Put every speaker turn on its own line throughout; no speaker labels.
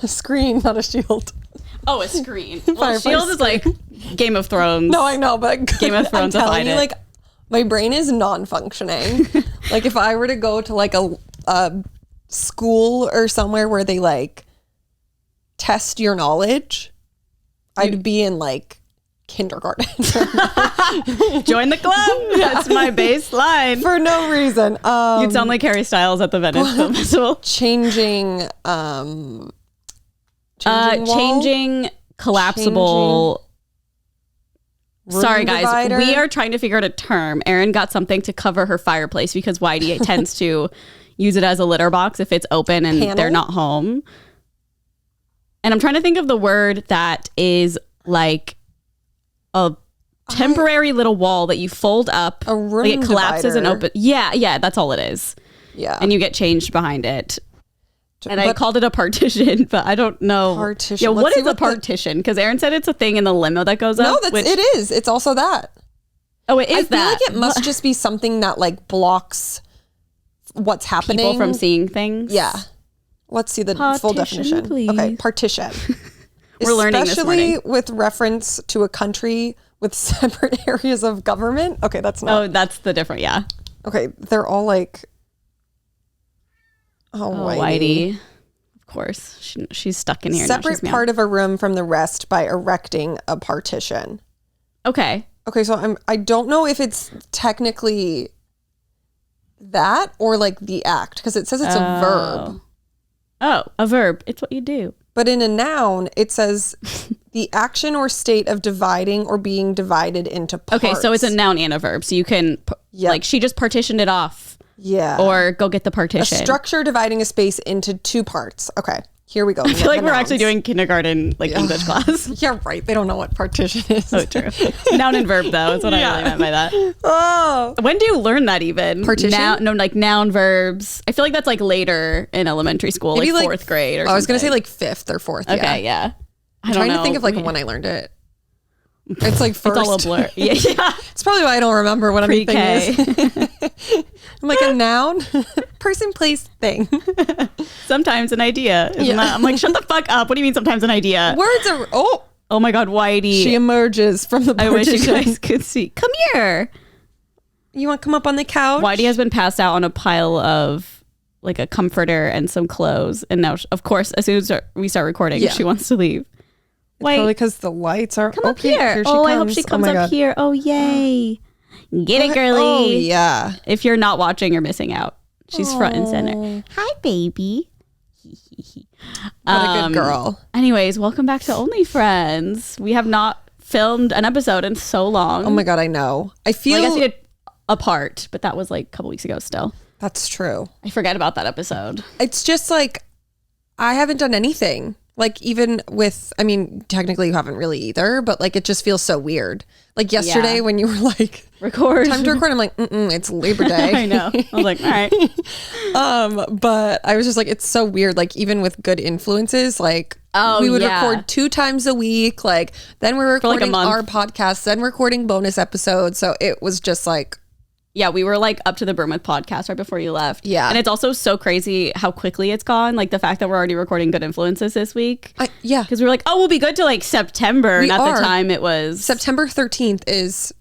screen, not a shield.
Oh, a screen. Well, shield is like Game of Thrones.
No, I know, but
Game of Thrones.
I'm telling you, like, my brain is non-functioning. Like, if I were to go to like a school or somewhere where they like test your knowledge, I'd be in like kindergarten.
Join the club. That's my baseline.
For no reason.
You'd sound like Harry Styles at the Venice Film Festival.
Changing
collapsible. Sorry, guys.
Divider.
We are trying to figure out a term. Erin got something to cover her fireplace because Whitey tends to use it as a litter box if it's open and they're not home. And I'm trying to think of the word that is like a temporary little wall that you fold up.
A room
like it collapses
divider.
and open. Yeah, that's all it is.
Yeah.
And you get changed behind it. And I called it a partition, but I don't know.
Partition.
Yeah,
Let's
what
see
is a partition? Because Erin said it's a thing in the limo that goes up.
No, it is. It's also that.
Oh, it is that.
I feel like it must just be something that like blocks what's happening.
People from seeing things.
Yeah. Let's see the full definition.
Please.
Okay, partition.
We're learning this morning.
Especially with reference to a country with separate areas of government. Okay, that's not.
Oh, that's the different, yeah.
Okay, they're all like,
Whitey. Of course. She's stuck in here.
Separate part of a room from the rest by erecting a partition.
Okay.
Okay, so I don't know if it's technically that or like the act, because it says it's a verb.
Oh, a verb. It's what you do.
But in a noun, it says the action or state of dividing or being divided into parts.
Okay, so it's a noun and a verb. So you can, like, she just partitioned it off.
Yeah.
Or go get the partition.
A structure dividing a space into two parts. Okay, here we go.
I feel like we're actually doing kindergarten, like, English class.
Yeah, right. They don't know what partition is.
Oh, true. Noun and verb, though, is what I really meant by that.
Oh.
When do you learn that even?
Partition?
Like noun, verbs. I feel like that's like later in elementary school, maybe like fourth grade or something.
I was going to say like fifth or fourth.
Okay, yeah.
I'm trying to think of like when I learned it. It's like first.
It's all a blur. Yeah.
It's probably why I don't remember what anything is. I'm like a noun, person, place, thing.
Sometimes an idea. I'm like, shut the fuck up. What do you mean sometimes an idea?
Words are,
oh my God, Whitey.
She emerges from the partition.
I wish you guys could see. Come here.
You want to come up on the couch?
Whitey has been passed out on a pile of like a comforter and some clothes. And now, of course, as soon as we start recording, she wants to leave.
Wait. Probably because the lights are
come up here. I hope she comes up here. Oh, yay. Get it, girly.
Oh, yeah.
If you're not watching, you're missing out. She's front and center. Hi, baby.
What a good girl.
Anyways, welcome back to Only Friends. We have not filmed an episode in so long.
Oh my God, I know. I feel
I guess we did a part, but that was like a couple weeks ago still.
That's true.
I forget about that episode.
It's just like, I haven't done anything. Like even with, I mean, technically you haven't really either, but like it just feels so weird. Like yesterday when you were like,
record.
Time to record. I'm like, it's Labor Day.
I know. I was like, all right.
But I was just like, it's so weird. Like even with good influences, like we would record 2 times a week. Like then we're recording our podcast, then recording bonus episodes. So it was just like,
yeah, we were like up to the brim with podcast right before you left.
Yeah.
And it's also so crazy how quickly it's gone. Like the fact that we're already recording Good Influences this week.
Yeah.
Because we were like, we'll be good to like September. And at the time it was...
September 13th is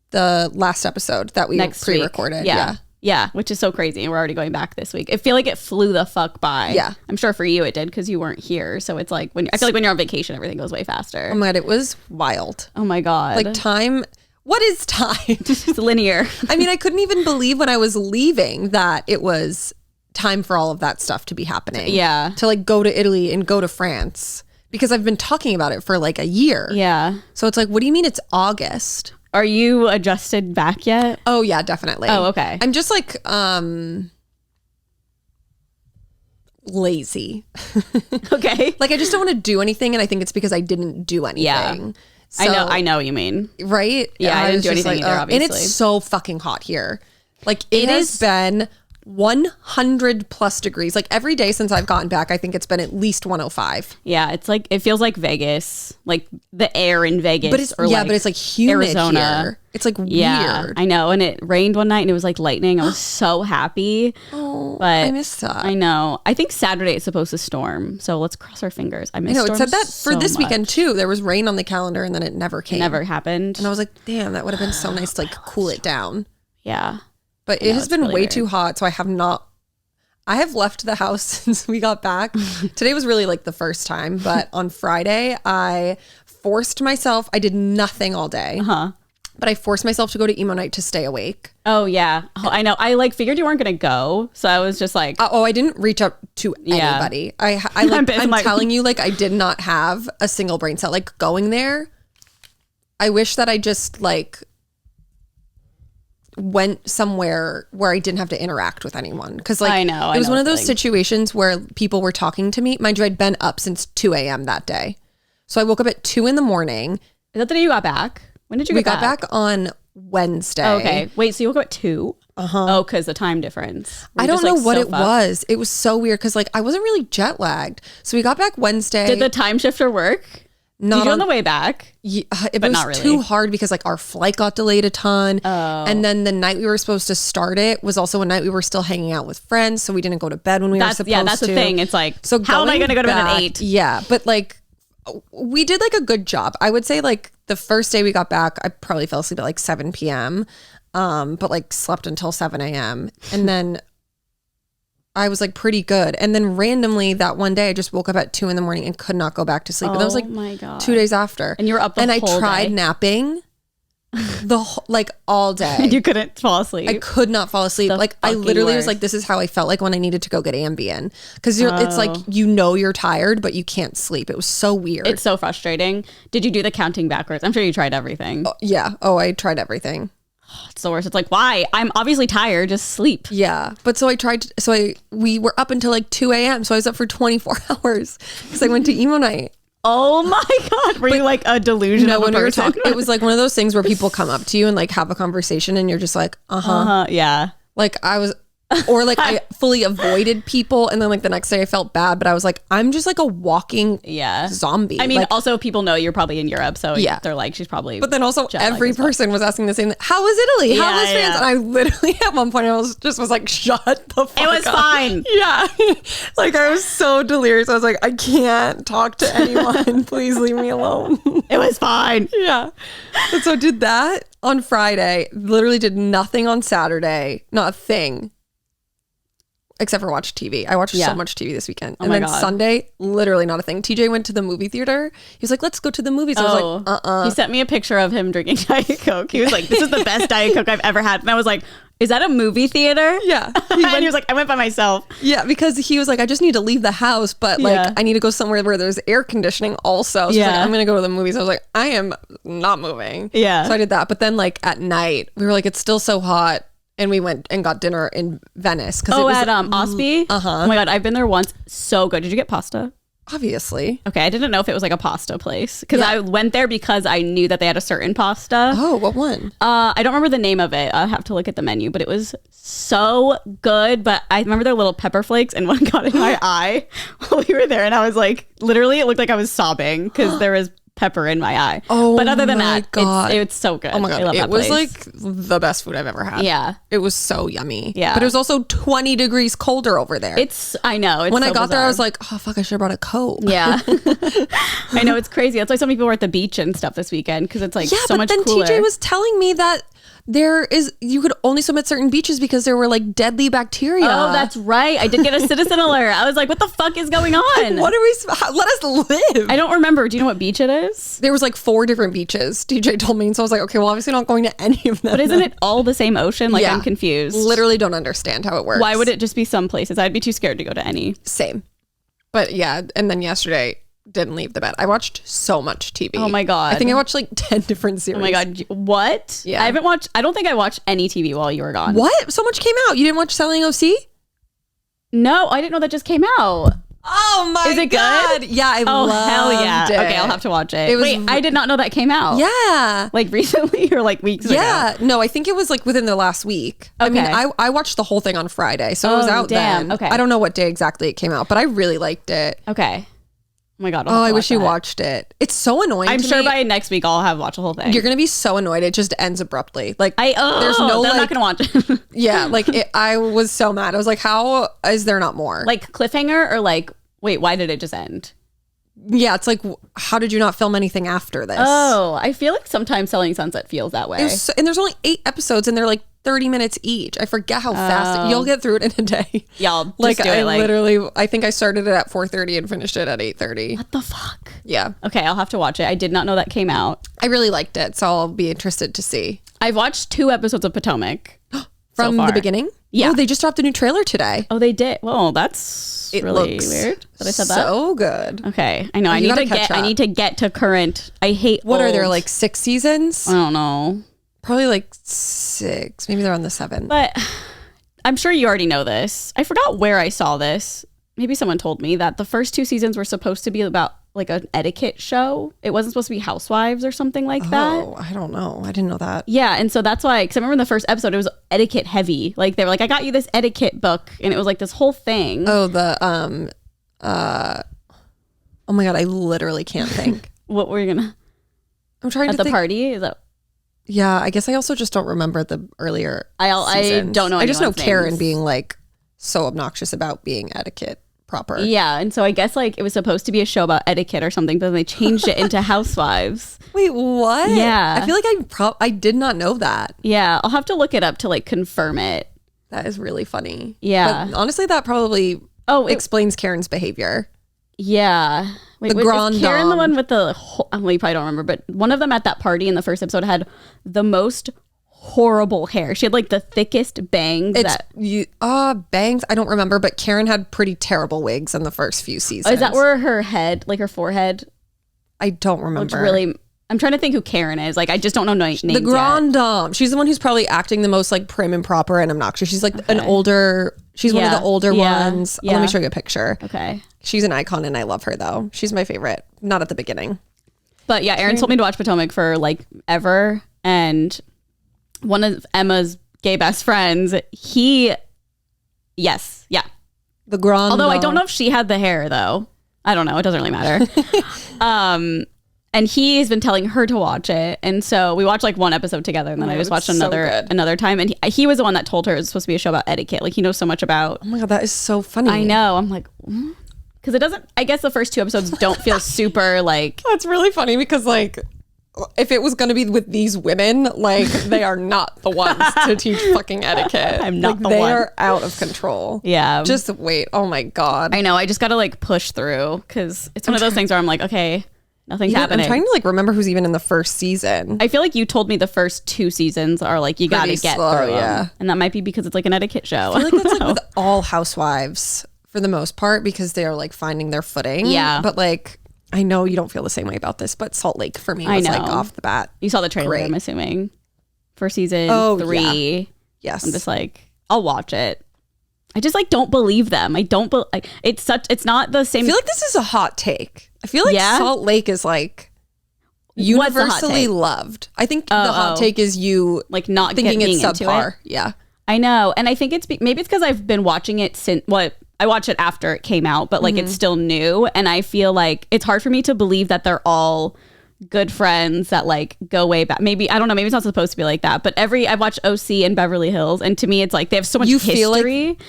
the last episode that we pre-recorded.
Yeah, which is so crazy. And we're already going back this week. I feel like it flew the fuck by.
Yeah.
I'm sure for you it did because you weren't here. So it's like, I feel like when you're on vacation, everything goes way faster.
Oh my God, it was wild.
Oh my God.
Like time... What is time?
It's linear.
I mean, I couldn't even believe when I was leaving that it was time for all of that stuff to be happening.
Yeah.
To like go to Italy and go to France because I've been talking about it for like a year.
Yeah.
So it's like, what do you mean it's August?
Are you adjusted back yet?
Oh yeah, definitely.
Oh, okay.
I'm just like lazy.
Okay.
Like I just don't want to do anything, and I think it's because I didn't do anything.
Yeah.
So,
I know what you mean.
Right?
Yeah, I didn't do anything either, obviously.
And it's so fucking hot here. Like it has been 100 plus degrees. Like every day since I've gotten back, I think it's been at least 105.
Yeah, it's like, it feels like Vegas, like the air in Vegas.
But it's, but it's like humid
Arizona.
here. It's like
Yeah,
weird.
I know. And it rained one night and it was like lightning. I was so happy.
Oh,
but
I miss that.
I know. I think Saturday it's supposed to storm. So let's cross our fingers. I
know, it said that for
so
this
much.
weekend too. There was rain on the calendar and then it never came.
It never happened.
And I was like, damn, that would have been so nice to like cool it down.
Yeah.
But it has been really way too hot. So I have left the house since we got back. Today was really like the first time. But on Friday, I forced myself. I did nothing all day. But I forced myself to go to emo night to stay awake.
Oh, yeah. Oh, I know. I like figured you weren't going to go. So I was just like.
I didn't reach out to anybody. I'm telling you, like, I did not have a single brain cell. Like, going there, I wish that I just, like, went somewhere where I didn't have to interact with anyone. Because, like,
I know,
it was one of those situations where people were talking to me. Mind you, I'd been up since 2 a.m. that day. So I woke up at 2 in the morning.
Is that the day you got back? When did you get back?
We got back on Wednesday.
Oh, okay. Wait, so you woke up at 2? Oh, because the time difference.
I don't know what it was. It was so weird because like I wasn't really jet lagged. So we got back Wednesday.
Did the time shifter work? Did you on the way back?
Yeah, it was not really. Too hard because like our flight got delayed a ton.
Oh.
And then the night we were supposed to start it was also a night we were still hanging out with friends. So we didn't go to bed when we were supposed to.
Yeah, that's the thing. It's like,
so
how am I going to go to bed at 8?
Yeah, but like we did like a good job. I would say like the first day we got back, I probably fell asleep at like 7 p.m. But like slept until 7 a.m. And then I was like pretty good. And then randomly that one day I just woke up at 2 in the morning and could not go back to sleep. And that was like
my God.
2 days after.
And you were up the
whole
day.
And I tried napping like all day.
And you couldn't fall asleep.
I could not fall asleep. Like I literally was like, this is how I felt like when I needed to go get Ambien. Because it's like, you're tired, but you can't sleep. It was so weird.
It's so frustrating. Did you do the counting backwards? I'm sure you tried everything.
Yeah. Oh, I tried everything.
It's the worst. It's like, why? I'm obviously tired. Just sleep.
Yeah. But so we were up until like 2 a.m. So I was up for 24 hours because I went to emo night.
Oh my God. Were you like a delusion of a person?
It was like one of those things where people come up to you and like have a conversation and you're just like,
yeah.
Like I was, or like I fully avoided people. And then like the next day I felt bad, but I was like, I'm just like a walking zombie.
I mean,
like,
also people know you're probably in Europe. So they're like, she's probably.
But then also every person was asking the same thing. How was Italy? How was France? And I literally at one point I was like, shut the fuck up.
It was fine.
Yeah. Like I was so delirious. I was like, I can't talk to anyone. Please leave me alone.
It was fine.
Yeah. And so did that on Friday. Literally did nothing on Saturday. Not a thing. Except for watch TV. I watched so much TV this weekend. And then Sunday, literally not a thing. TJ went to the movie theater. He was like, let's go to the movies. I was like,
He sent me a picture of him drinking Diet Coke. He was like, this is the best Diet Coke I've ever had. And I was like, is that a movie theater?
Yeah.
And he was like, I went by myself.
Yeah, because he was like, I just need to leave the house, but like I need to go somewhere where there's air conditioning also. So he's like, I'm going to go to the movies. I was like, I am not moving.
Yeah.
So I did that. But then like at night, we were like, it's still so hot. And we went and got dinner in Venice.
It was at Osby? Oh my God, I've been there once. So good. Did you get pasta?
Obviously.
Okay, I didn't know if it was like a pasta place. Because I went there because I knew that they had a certain pasta.
Oh, what one?
I don't remember the name of it. I'll have to look at the menu. But it was so good. But I remember their little pepper flakes and one got in my eye while we were there. And I was like, literally, it looked like I was sobbing because there was pepper in my eye.
Oh,
but other than that,
God.
it's so good.
Oh my God.
I love
it
that
was
place.
like the best food I've ever had.
Yeah.
It was so yummy.
Yeah.
But it was also 20 degrees colder over there.
I know. It's
when
so
I got
bizarre.
there, I was like, oh, fuck, I should have brought a coat.
Yeah. I know. It's crazy. That's why some people were at the beach and stuff this weekend because it's like so much cooler.
But then TJ was telling me that you could only swim at certain beaches because there were like deadly bacteria.
Oh, that's right. I did get a citizen alert. I was like, what the fuck is going on?
What are we, let us live.
I don't remember. Do you know what beach it is?
There was like 4 different beaches, TJ told me. And so I was like, okay, well, obviously not going to any of them.
But isn't it all the same ocean? Like, I'm confused.
Literally don't understand how it works.
Why would it just be some places? I'd be too scared to go to any.
Same. But yeah, and then yesterday, didn't leave the bed. I watched so much TV.
Oh my God.
I think I watched like 10 different series.
Oh my God. What?
Yeah.
I don't think I watched any TV while you were gone.
What? So much came out. You didn't watch Selling OC?
No, I didn't know that just came out.
Oh my
Is it
God.
good?
Yeah, I loved
hell yeah.
it.
Okay, I'll have to watch it.
It was
Wait, I did not know that came out.
Yeah.
Like recently or like weeks ago?
Yeah. No, I think it was like within the last week. I mean,
Okay.
I watched the whole thing on Friday, so it was out
damn.
then.
Okay.
I don't know what day exactly it came out, but I really liked it.
Okay. Oh my God.
Oh, I wish you watched it. It's so annoying.
I'm
to
sure
me.
by next week I'll have watched the whole thing.
You're gonna be so annoyed. It just ends abruptly. Like
there's
no
I'm
like,
not gonna watch it.
yeah, like I was so mad. I was like, how is there not more?
Like cliffhanger or like, wait, why did it just end?
Yeah, it's like, how did you not film anything after this?
Oh, I feel like sometimes Selling Sunset feels that way.
And there's only 8 episodes, and they're like 30 minutes each. I forget how fast you'll get through it in a day.
Y'all just
Like
do
I
it like
literally, I think I started it at 4:30 and finished it at 8:30.
what the fuck?
Yeah,
Okay, I'll have to watch it. I did not know that came out.
I really liked it, so I'll be interested to see
I've watched 2 episodes of Potomac
from
so far.
the beginning.
Yeah.
Oh, they just dropped a new trailer today.
Oh, they did. Well, that's
It
really
looks
weird that I said that.
so good.
Okay, I know. I
You
need to
gotta catch
get. I
up.
need to get to current. I hate.
What are there,
old-
like 6 seasons?
I don't know,
Probably like 6. Maybe they're on the 7.
but I'm sure you already know this. I forgot where I saw this. Maybe someone told me that the first 2 seasons were supposed to be about like an etiquette show. It wasn't supposed to be Housewives or something like that.
Oh, I don't know. I didn't know that.
Yeah, and so that's why. Because I remember in the first episode, it was etiquette heavy. Like they were like, "I got you this etiquette book," and it was like this whole thing.
Oh, oh my God, I literally can't think.
What were you gonna
I'm trying
at
to
the
think.
party? Is that?
Yeah, I guess I also just don't remember the earlier
I
seasons.
don't know
I just know
anyone's
Karen
names.
being like so obnoxious about being etiquette proper.
Yeah, and so I guess like it was supposed to be a show about etiquette or something, but then they changed it into Housewives.
Wait, what?
Yeah.
I feel like I did not know that.
Yeah, I'll have to look it up to like confirm it.
That is really funny.
Yeah.
But honestly, that probably explains Karen's behavior.
Yeah. Wait,
The grand
is Karen the
dame.
one with the well, you probably don't remember, but one of them at that party in the first episode had the most horrible hair. She had like the thickest bangs.
Bangs. I don't remember, but Karen had pretty terrible wigs in the first few seasons.
Is that where her head, like her forehead,
I don't remember.
looks really? I'm trying to think who Karen is. Like I just don't know names.
The grand dame. She's the one who's probably acting the most like prim and proper and obnoxious. She's like an older. She's one of the older ones.
Yeah.
Let me show you a picture.
Okay.
She's an icon and I love her though. She's my favorite. Not at the beginning.
But yeah, Aaron told me to watch Potomac for like ever, and one of Emma's gay best friends, yeah.
The grand.
Although I don't know if she had the hair though. I don't know. It doesn't really matter. And he's been telling her to watch it, and so we watched like one episode together, and then I just watched
it's so good.
another time, and he was the one that told her it was supposed to be a show about etiquette. Like he knows so much about.
Oh my God, that is so funny.
I know. I'm like. Because it doesn't, I guess the first 2 episodes don't feel super like.
That's really funny because like if it was going to be with these women, like they are not the ones to teach fucking etiquette.
I'm not
like,
the
they
one.
are out of control.
Yeah.
Just wait. Oh my God.
I know. I just got to like push through because it's one of those things where I'm like, okay, nothing's happening.
I'm trying to like remember who's even in the first season.
I feel like you told me the first 2 seasons are like, you got to
Pretty
get
slow,
through
yeah.
them. And that might be because it's like an etiquette show.
I feel like that's like with all housewives for the most part because they are like finding their footing.
Yeah.
But like, I know you don't feel the same way about this, but Salt Lake for me
I
was
know.
like off the bat.
You saw the trailer,
Great.
I'm assuming, for season 3.
Yeah. Yes.
I'm just like, I'll watch it. I just like don't believe them. I don't like it's not the same.
I feel like this is a hot take. I feel like
Yeah?
Salt Lake is like
What's the hot
universally
take?
loved. I think the hot take is you
Like not
thinking
being
it's
into
subpar.
it.
Yeah.
I know. And I think it's maybe it's because I've been watching it since I watched it after it came out, but like it's still new. And I feel like it's hard for me to believe that they're all good friends that like go way back. Maybe, I don't know, maybe it's not supposed to be like that. But I've watched OC and Beverly Hills. And to me, it's like they have so much
You
history.
feel like-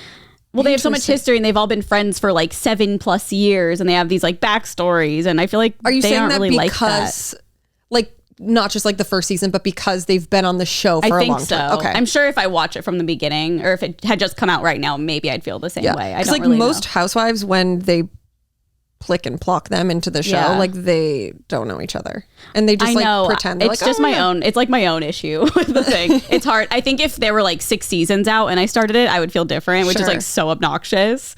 Well, they have so much history and they've all been friends for like 7+ years and they have these like backstories. And I feel like
Are you
they
saying
aren't
that
really
because like not just like the first season, but because they've been on the show for
I
a
think
long
so.
time? Okay.
I'm sure if I watch it from the beginning or if it had just come out right now, maybe I'd feel the same way. I
Because
don't
like
really
most
know.
housewives, when they plick and pluck them into the show,
Yeah.
like they don't know each other. And they just like pretend. They're
It's
like,
just
"Oh,
my
yeah."
own. It's like my own issue with the thing. It's hard. I think if there were like 6 seasons out and I started it, I would feel different, which is
Sure.
like so obnoxious.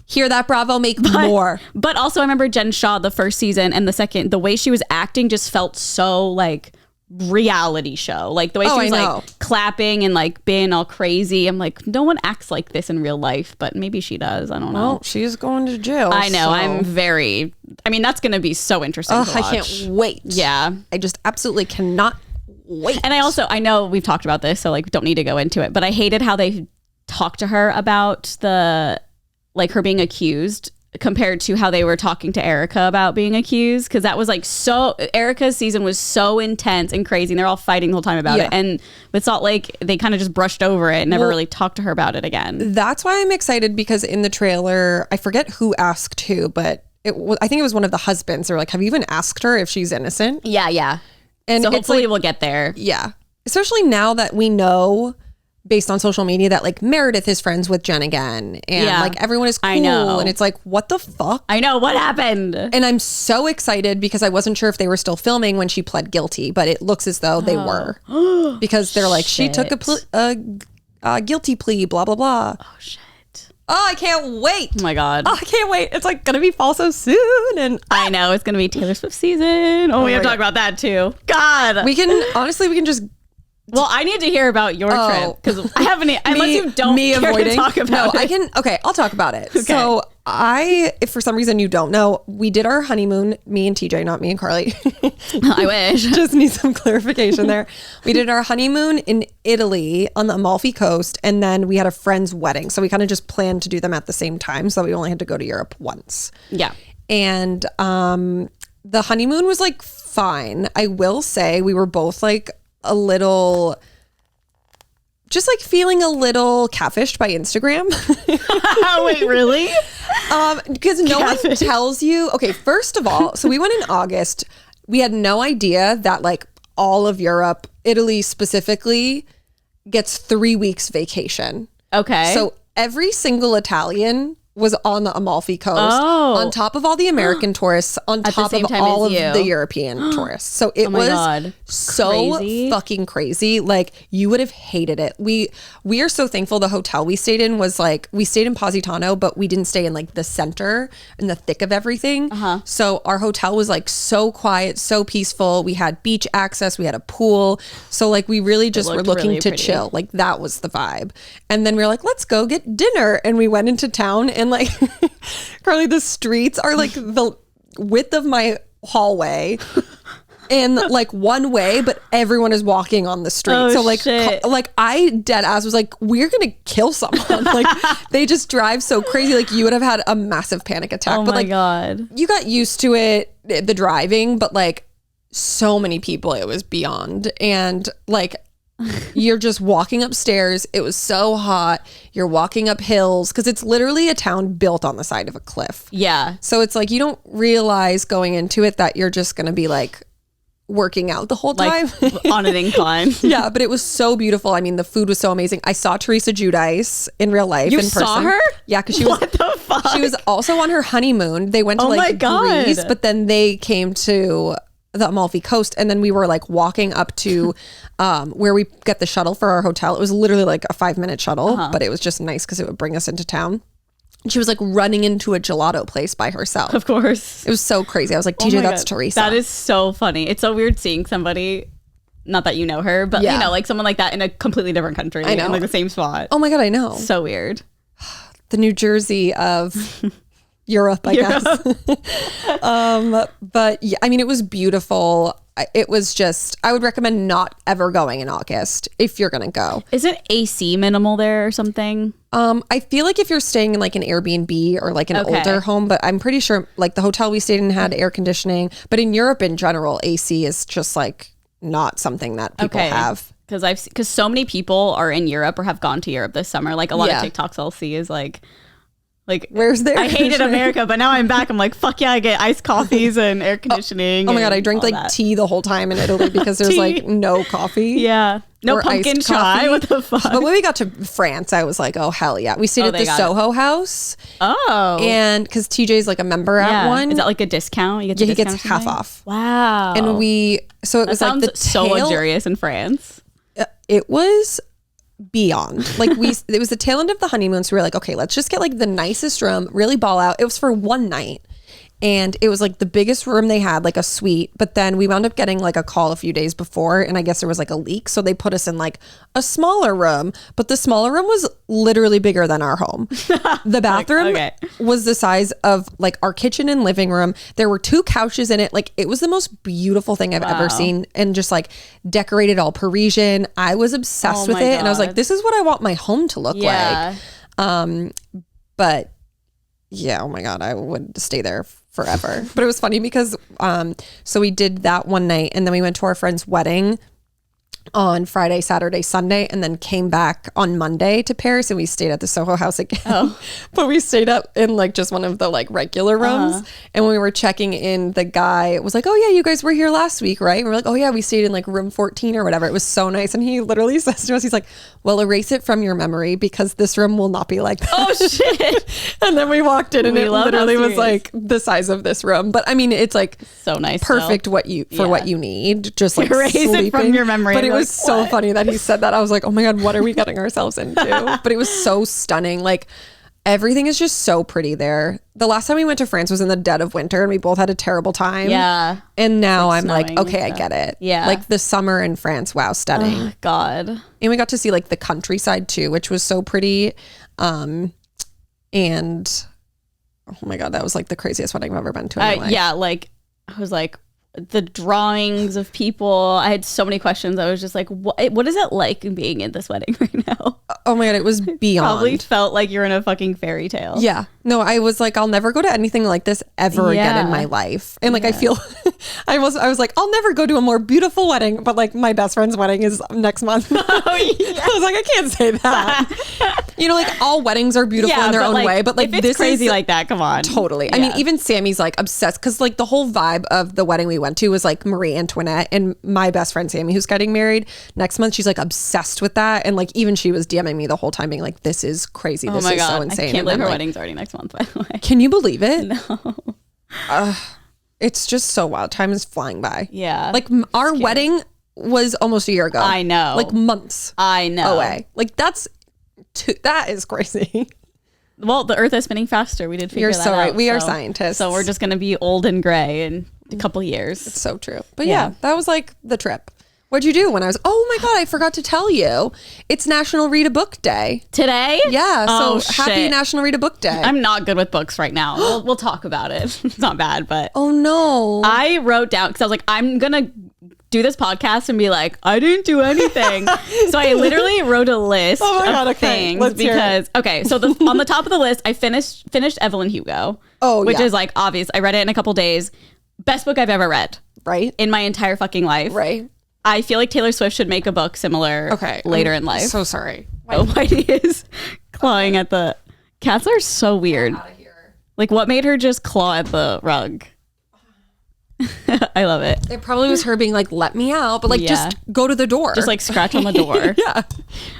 Hear that, Bravo? Make more.
But also, I remember Jen Shaw the first season and the second. The way she was acting just felt so like reality show. Like the way she was like clapping and like being all crazy. I'm like, no one acts like this in real life, but maybe she does. I don't know.
Well, she's going to jail.
I know.
So.
That's going to be so interesting to watch.
I can't wait.
Yeah.
I just absolutely cannot wait.
And I know we've talked about this, so like don't need to go into it, but I hated how they talked to her about her being accused compared to how they were talking to Erica about being accused, because that was like Erica's season was so intense and crazy and they're all fighting the whole time about it, and with Salt Lake they kind of just brushed over it and never really talked to her about it again. That's
why I'm excited, because in the trailer I forget who asked who, but I think it was one of the husbands. They're like, have you even asked her if she's innocent?
Yeah And so hopefully we'll get there.
Yeah, especially now that we know based on social media that like Meredith is friends with Jen again, and like everyone is cool. I know. And it's like, what the fuck?
I know, what happened?
And I'm so excited because I wasn't sure if they were still filming when she pled guilty, but it looks as though they were, because they're like, she took a guilty plea, blah blah blah.
Oh shit.
Oh, I can't wait.
Oh my God.
Oh, I can't wait. It's like gonna be fall so soon. And
I know, it's gonna be Taylor Swift season. We have to talk about that too. God.
We can just.
Well, I need to hear about your trip, because I haven't, unless you don't care to talk about it.
I'll talk about it. Okay. So if for some reason you don't know, we did our honeymoon, me and TJ, not me and Carly.
I wish.
Just need some clarification there. We did our honeymoon in Italy on the Amalfi Coast, and then we had a friend's wedding. So we kind of just planned to do them at the same time, so we only had to go to Europe once.
Yeah.
And the honeymoon was like fine. I will say we were both like a little, just like feeling a little catfished by Instagram.
Wait, really?
Because no one tells you. Okay, first of all, so we went in August. We had no idea that like all of Europe, Italy specifically, gets 3 weeks vacation.
Okay.
So every single Italian was on the Amalfi Coast, on top of all the American tourists, on top of all of the European tourists. So it was so fucking crazy. Like, you would have hated it. We are so thankful the hotel we stayed in was like, we stayed in Positano, but we didn't stay in like the center, in the thick of everything. So our hotel was like so quiet, so peaceful. We had beach access, we had a pool. So like we really just were looking to chill. Like that was the vibe. And then we were like, let's go get dinner. And we went into town, and like Carly, the streets are like the width of my hallway and like one way, but everyone is walking on the street. So like I dead ass was like, we're gonna kill someone. Like they just drive so crazy. Like you would have had a massive panic attack.
Oh
but
my
like
God.
You got used to it, the driving, but like so many people, it was beyond. And like you're just walking upstairs. It was so hot. You're walking up hills, because it's literally a town built on the side of a cliff.
Yeah.
So it's like you don't realize going into it that you're just going to be like working out the whole time.
Like on an incline.
Yeah, but it was so beautiful. I mean, the food was so amazing. I saw Teresa Giudice in real life.
You
in person.
saw her?
Yeah, because she was.
What the fuck?
She was also on her honeymoon. They went to like Greece, but then they came to the Amalfi Coast, and then we were like walking up to where we get the shuttle for our hotel. It was literally like a 5-minute shuttle, but it was just nice because it would bring us into town. And she was like running into a gelato place by herself.
Of course.
It was so crazy. I was like, TJ, that's Teresa.
That is so funny. It's so weird seeing somebody, not that you know her, but you know, like someone like that in a completely different country. I know. In like the same spot.
Oh my God, I know.
So weird.
The New Jersey of Europe, I guess. But yeah, I mean, it was beautiful. It was just, I would recommend not ever going in August if you're going to go.
Isn't AC minimal there or something?
I feel like if you're staying in like an Airbnb or like an older home, but I'm pretty sure like the hotel we stayed in had air conditioning, but in Europe in general, AC is just like not something that people have.
Because so many people are in Europe or have gone to Europe this summer. Like a lot of TikToks I'll see is like,
where's there?
I hated America, but now I'm back. I'm like, fuck yeah, I get iced coffees and air conditioning.
Oh my God, I drank like tea the whole time in Italy because there's like no coffee.
Yeah. No pumpkin chai. What the fuck?
But when we got to France, I was like, oh, hell yeah. We stayed at the Soho House.
Oh.
And because TJ's like a member at one.
Is that like a discount?
You get he gets half off.
Wow.
And so it was like
so luxurious in France.
It was beyond. Like it was the tail end of the honeymoon, so we were like, okay, let's just get like the nicest room, really ball out. It was for one night, And it was like the biggest room they had, like a suite. But then we wound up getting like a call a few days before, and I guess there was like a leak. So they put us in like a smaller room, but the smaller room was literally bigger than our home. The bathroom was the size of like our kitchen and living room. There were 2 couches in it. Like it was the most beautiful thing I've ever seen, and just like decorated all Parisian. I was obsessed with it. And I was like, this is what I want my home to look like. But yeah, oh my God, I would stay there forever. But it was funny because so we did that one night, and then we went to our friend's wedding on Friday, Saturday, Sunday, and then came back on Monday to Paris, and we stayed at the Soho House again. But we stayed up in like just one of the like regular rooms. And when we were checking in, the guy was like, oh yeah, you guys were here last week, right? And we're like, oh yeah, we stayed in like room 14 or whatever. It was so nice. And he literally says to us, he's like, well, erase it from your memory because this room will not be like that.
Oh shit.
And then we walked in, and it literally was like the size of this room. But I mean, it's like
so nice,
perfect what you need, just like
erase
sleeping.
it from your memory.
But it was so funny that he said that. I was like, oh my God, what are we getting ourselves into? But it was so stunning. Like everything is just so pretty there. The last time we went to France was in the dead of winter, and we both had a terrible time.
Yeah.
And now I'm like, okay, I get it.
Yeah.
Like the summer in France, wow, stunning.
Oh, God.
And we got to see like the countryside too, which was so pretty. And oh my God, that was like the craziest wedding I've ever been to in my life.
Yeah, like I was like, the drawings of people. I had so many questions. I was just like, what is it like being in this wedding right now?
Oh my God, it was beyond.
Probably felt like you're in a fucking fairy tale.
Yeah. No, I was like, I'll never go to anything like this ever again in my life. And like, I feel, I was like, I'll never go to a more beautiful wedding, but like my best friend's wedding is next month. I was like, I can't say that. You know, like all weddings are beautiful in their own way, but like
if it's
this
crazy
is
like that. Come on.
Totally. I mean, even Sammy's like obsessed because like the whole vibe of the wedding we went to was like Marie Antoinette, and my best friend Sammy, who's getting married next month, she's like obsessed with that. And like even she was DMing me the whole time being like, this is crazy. This is so insane.
I can't believe her wedding's already next month, by the way.
Can you believe it?
No.
It's just so wild. Time is flying by.
Yeah.
Like our wedding was almost a year ago.
I know.
Like months.
I know.
Away. Like that is crazy.
Well, the earth is spinning faster. We did figure that out.
You're so right. We are scientists.
So we're just going to be old and gray in a couple years.
It's so true. But yeah, that was like the trip. What'd you do when I was, oh my God, I forgot to tell you. It's National Read a Book Day.
Today?
Yeah. So happy National Read a Book Day.
I'm not good with books right now. We'll talk about it. It's not bad, but.
Oh no.
I wrote down, because I was like, I'm going to do this podcast and be like, I didn't do anything. So I literally wrote a list of things.
Let's
because, okay, so on the top of the list, I finished Evelyn Hugo.
Oh,
which is like obvious. I read it in a couple days. Best book I've ever read.
Right.
In my entire fucking life.
Right.
I feel like Taylor Swift should make a book similar later in life.
So sorry.
Whitey is clawing at the cats are so weird.
Get out of here.
Like what made her just claw at the rug? I love it.
It probably was her being like, let me out, but like just go to the door.
Just like scratch on the door.
Yeah.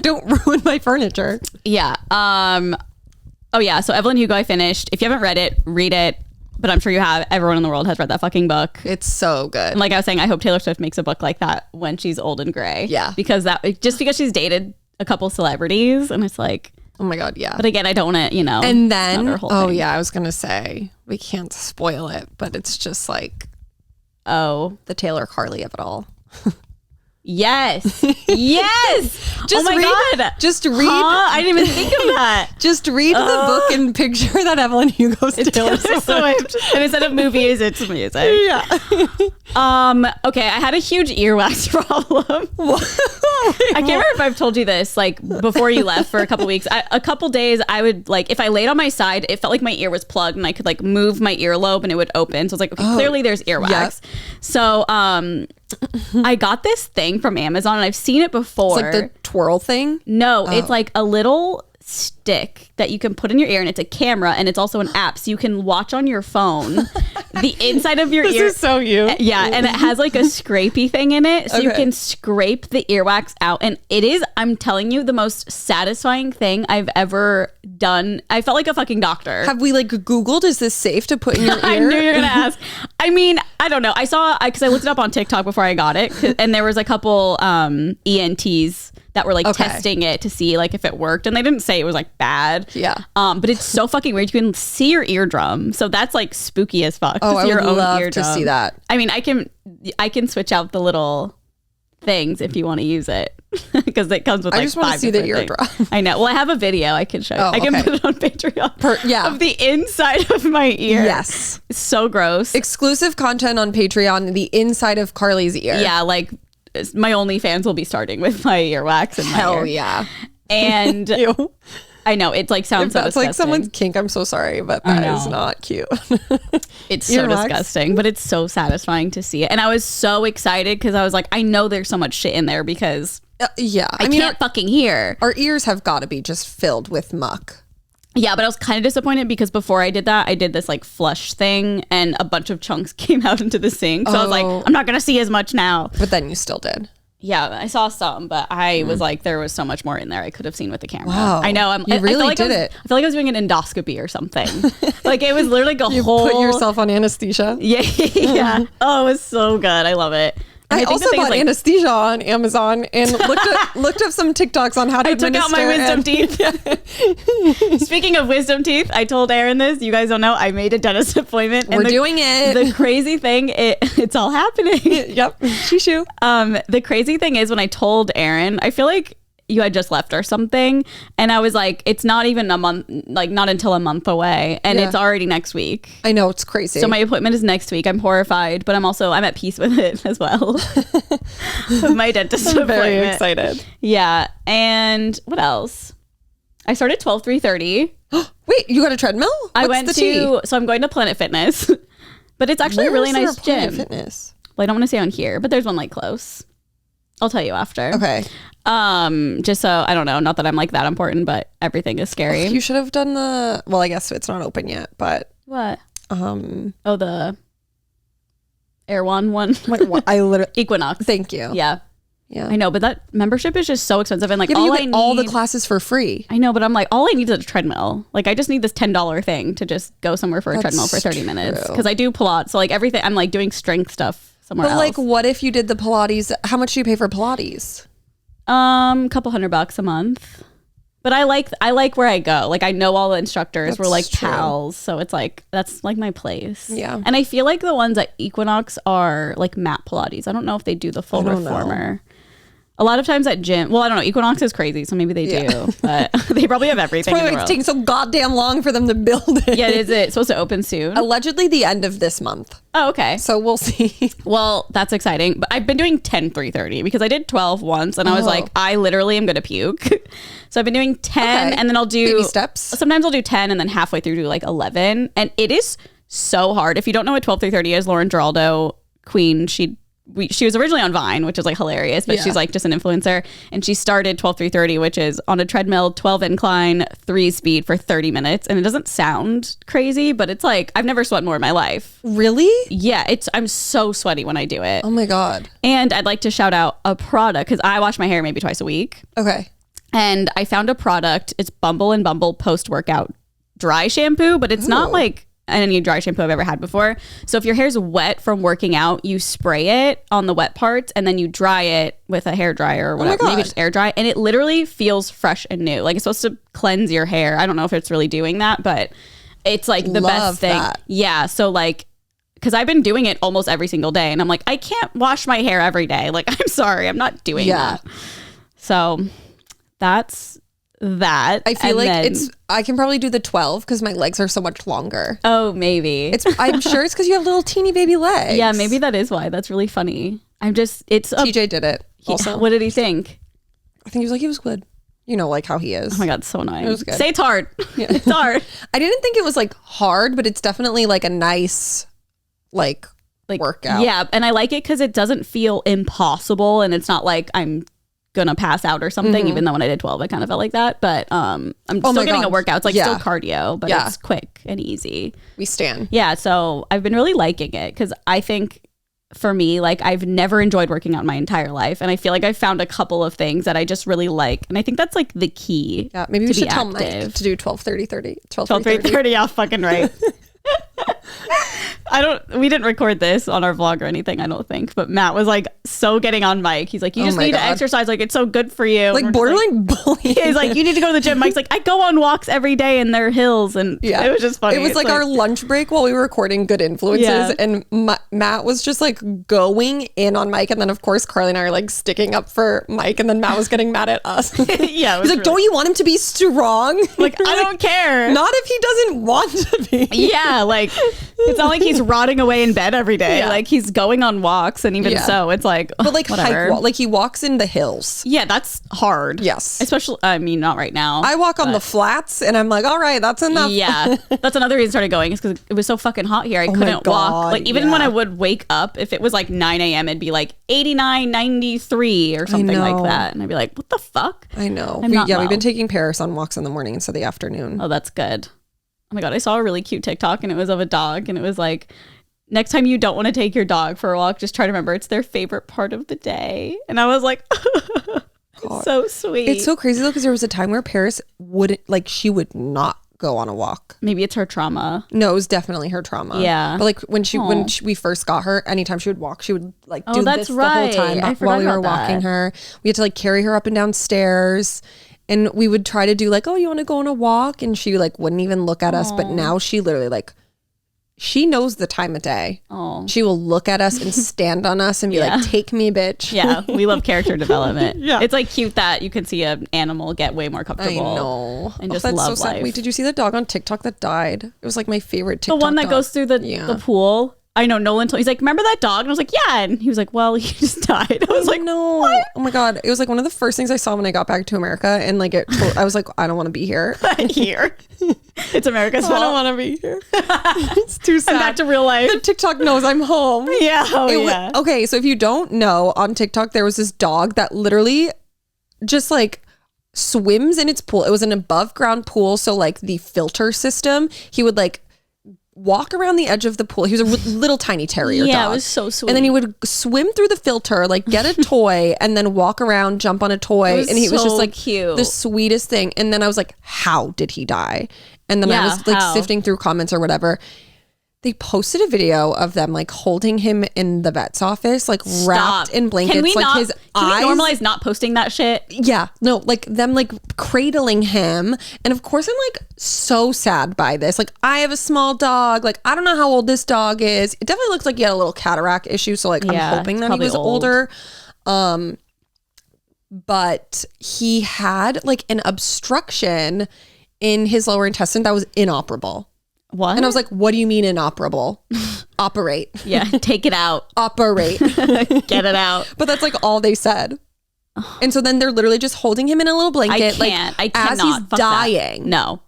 Don't ruin my furniture.
Yeah. Oh yeah. So Evelyn Hugo I finished. If you haven't read it, read it. But I'm sure you have. Everyone in the world has read that fucking book.
It's so good.
And like I was saying, I hope Taylor Swift makes a book like that when she's old and gray.
Yeah.
Because she's dated a couple celebrities and it's like,
oh my God, yeah.
But again, I don't want to,
And then,
thing.
Yeah, I was going to say, we can't spoil it, but it's just like, the Taylor Carly of it all.
Yes. Yes.
Just
God.
Just read.
I didn't even think of that.
Just read the book and picture that Evelyn Hugo's Taylor Swift.
And instead of movies, it's music.
Yeah.
Okay, I had a huge earwax problem. I can't remember if I've told you this, like before you left for a couple weeks. A couple days I would like, if I laid on my side, it felt like my ear was plugged and I could like move my earlobe and it would open. So I was like, okay, clearly there's earwax. Yep. So I got this thing from Amazon and I've seen it before.
It's like the twirl thing?
No, it's like a little stick that you can put in your ear and it's a camera and it's also an app so you can watch on your phone the inside of your ear.
This is so you.
Yeah, and it has like a scrapey thing in it so you can scrape the earwax out and it is, I'm telling you, the most satisfying thing I've ever done. I felt like a fucking doctor.
Have we like Googled, is this safe to put in your ear?
I knew you were gonna ask. I mean, I don't know. I saw, because I looked it up on TikTok before I got it and there was a couple ENTs that were like testing it to see like if it worked, and they didn't say it was like bad.
Yeah.
But it's so fucking weird. You can see your eardrum, so that's like spooky as fuck.
Oh, I
your
would love to see that.
I mean, I can switch out the little things if you want to use it, because it comes with like, I just want to see the eardrum. I know. Well, I have a video I can show you. I can put it on Patreon. Of the inside of my ear.
Yes.
It's so gross.
Exclusive content on Patreon, the inside of Carly's ear.
Yeah, like my OnlyFans will be starting with my earwax and my
Hell
ear.
yeah.
And
Ew.
I know, it's like sounds so disgusting.
That's like someone's kink. I'm so sorry, but that is not cute.
It's so disgusting, but it's so satisfying to see it. And I was so excited because I was like, I know there's so much shit in there because I can't fucking hear.
Our ears have got to be just filled with muck.
Yeah, but I was kind of disappointed because before I did that, I did this like flush thing and a bunch of chunks came out into the sink. So I was like, I'm not going to see as much now.
But then you still did.
Yeah, I saw some, but I was like, there was so much more in there I could have seen with the camera.
Wow.
I know.
You really did
it.
it.
I feel like I was doing an endoscopy or something. Like it was literally like a
you
whole...
put yourself on anesthesia?
Yeah. Oh, it was so good. I love it.
I also bought anesthesia on Amazon and looked up some TikToks on how to
took out my wisdom teeth. Speaking of wisdom teeth, I told Aaron this. You guys don't know. I made a dentist appointment.
We're doing it.
The crazy thing, it's all happening.
Yep. Shoo.
The crazy thing is when I told Aaron, I feel like you had just left or something, and I was like, it's not even a month, like not until a month away, and it's already next week.
I know, it's crazy.
So my appointment is next week. I'm horrified, but I'm at peace with it as well. My dentist appointment.
Very excited.
Yeah. And what else? I started 12/3/30.
Wait, you got a treadmill?
So I'm going to Planet Fitness, but it's actually a really nice gym.
Planet Fitness?
Well, I don't want to say on here, but there's one like close. I'll tell you after.
Okay.
Just so I don't know, not that I'm like that important, but everything is scary.
You should have done well, I guess it's not open yet, but
what? The Erewhon one.
What? I literally
Equinox.
Thank you.
Yeah.
Yeah.
I know, but that membership is just so expensive, and like
all the classes for free.
I know, but I'm like, all I need is a treadmill. Like I just need this $10 thing to just go somewhere for a treadmill for 30 minutes. Because I do Pilates. So like everything, I'm like doing strength stuff somewhere else.
Like what if you did the Pilates? How much do you pay for Pilates?
Couple $100 a month. But I like where I go. Like I know all the instructors. We're like pals, so it's like that's like my place.
Yeah.
And I feel like the ones at Equinox are like mat Pilates. I don't know if they do the full reformer. A lot of times at gym, well, I don't know. Equinox is crazy, so maybe they do, but they probably have everything.
It's probably taking so goddamn long for them to build it.
Yeah, is it supposed to open soon?
Allegedly the end of this month.
Oh, okay.
So we'll see.
Well, that's exciting. But I've been doing 10/3/30 because I did 12 once, and I was like, I literally am gonna puke. So I've been doing 10, and then I'll do
baby steps.
Sometimes I'll do 10, and then halfway through do like 11, and it is so hard. If you don't know what 12/3/30 is, Lauren Geraldo, Queen, she was originally on Vine, which is like hilarious, but she's like just an influencer, and she started 12/3/30, which is on a treadmill, 12 incline, 3 speed for 30 minutes. And it doesn't sound crazy, but it's like I've never sweat more in my life.
Really?
Yeah, I'm so sweaty when I do it.
Oh my God.
And I'd like to shout out a product because I wash my hair maybe twice a week.
Okay.
And I found a product. It's Bumble and Bumble post-workout dry shampoo, but it's not like any dry shampoo I've ever had before. So if your hair's wet from working out, you spray it on the wet parts and then you dry it with a hair dryer or whatever. Maybe just air dry. And it literally feels fresh and new. Like it's supposed to cleanse your hair. I don't know if it's really doing that, but it's like the best thing. Yeah. So like, because I've been doing it almost every single day and I'm like, I can't wash my hair every day. Like, I'm sorry, I'm not doing that. So that's that.
I feel I can probably do the 12 because my legs are so much longer.
Oh, maybe.
I'm sure it's because you have little teeny baby legs.
Yeah, maybe that is why. That's really funny. TJ
did it also.
What did he think?
I think he was like, he was good. You know, like how he is.
Oh my God, so annoying.
It was good.
Say it's hard. Yeah. It's hard.
I didn't think it was like hard, but it's definitely like a nice like workout.
Yeah, and I like it because it doesn't feel impossible and it's not like I'm gonna pass out or something, even though when I did 12 I kind of felt like that, but I'm still getting a workout. It's like still cardio, but it's quick and easy.
We stand.
Yeah, so I've been really liking it because I think for me, like I've never enjoyed working out my entire life, and I feel like I've found a couple of things that I just really like, and I think that's like the key.
Yeah, maybe we should tell Mike to do 12/30/30.
12/30/30. Yeah, fucking right. We didn't record this on our vlog or anything, I don't think, but Matt was like so getting on Mike. He's like, you just need to exercise. Like, it's so good for you.
Like borderline bullying.
He's like, you need to go to the gym. Mike's like, I go on walks every day in their hills. And it was just funny.
It was like our lunch break while we were recording Good Influences. Yeah. And Matt was just like going in on Mike. And then of course, Carly and I are like sticking up for Mike. And then Matt was getting mad at us.
Yeah.
He's like, don't you want him to be strong?
Like, I don't care.
Not if he doesn't want to be.
Yeah. Like, it's not like he's rotting away in bed every day. Yeah. Like, he's going on walks. And even so, it's like, but like
hike like he walks in the hills.
Yeah, that's hard.
Yes.
Especially, I mean, not right now.
I walk on the flats and I'm like, all right, that's enough.
Yeah. That's another reason I started going is because it was so fucking hot here. I couldn't walk. Like, even when I would wake up, if it was like 9 a.m., it'd be like 89, 93 or something like that. And I'd be like, what the fuck?
I know. We've been taking Paris on walks in the morning instead of the afternoon.
Oh, that's good. Oh my God. I saw a really cute TikTok and it was of a dog and it was like, next time you don't want to take your dog for a walk, just try to remember it's their favorite part of the day. And I was like, it's so sweet.
It's so crazy though, because there was a time where Paris she would not go on a walk.
Maybe it's her trauma.
No, it was definitely her trauma.
Yeah.
But like when we first got her, anytime she would walk, she would like do this the whole time while we were walking her. We had to like carry her up and down stairs. And we would try to do like, oh, you want to go on a walk? And she like wouldn't even look at us. But now she literally like, she knows the time of day. Oh. She will look at us and stand on us and be like, take me, bitch.
Yeah, we love character development. Yeah. It's like cute that you can see an animal get way more comfortable.
I know.
And just love life.
Wait, did you see the dog on TikTok that died? It was like my favorite TikTok
The one that
dog.
goes through the pool. I know, Nolan told, he's like, remember that dog? And I was like, yeah. And he was like, well, he just died. I was like,
no. What? Oh my God. It was like one of the first things I saw when I got back to America. And like, I was like, I don't want to be here.
Here. It's America's fault.
I don't want to be here. It's too sad.
I'm back to real life.
The TikTok knows I'm home.
Yeah.
Okay. So if you don't know, on TikTok, there was this dog that literally just like swims in its pool. It was an above ground pool. So like the filter system, he would like walk around the edge of the pool. He was a little tiny terrier dog.
Yeah, it was so sweet.
And then he would swim through the filter, like get a toy and then walk around, jump on a toy. And he was just like
cute.
The sweetest thing. And then I was like, how did he die? And then I was like sifting through comments or whatever. They posted a video of them like holding him in the vet's office, like wrapped in blankets.
Can we
like
normalize not posting that shit?
Yeah, no, like them like cradling him. And of course I'm like so sad by this. Like I have a small dog. Like I don't know how old this dog is. It definitely looks like he had a little cataract issue. So like I'm hoping that he was older. But he had like an obstruction in his lower intestine that was inoperable.
What?
And I was like, what do you mean inoperable? Operate.
Yeah, take it out.
Operate.
Get it out.
But that's like all they said. And so then they're literally just holding him in a little blanket.
I cannot.
As he's dying.
That. No.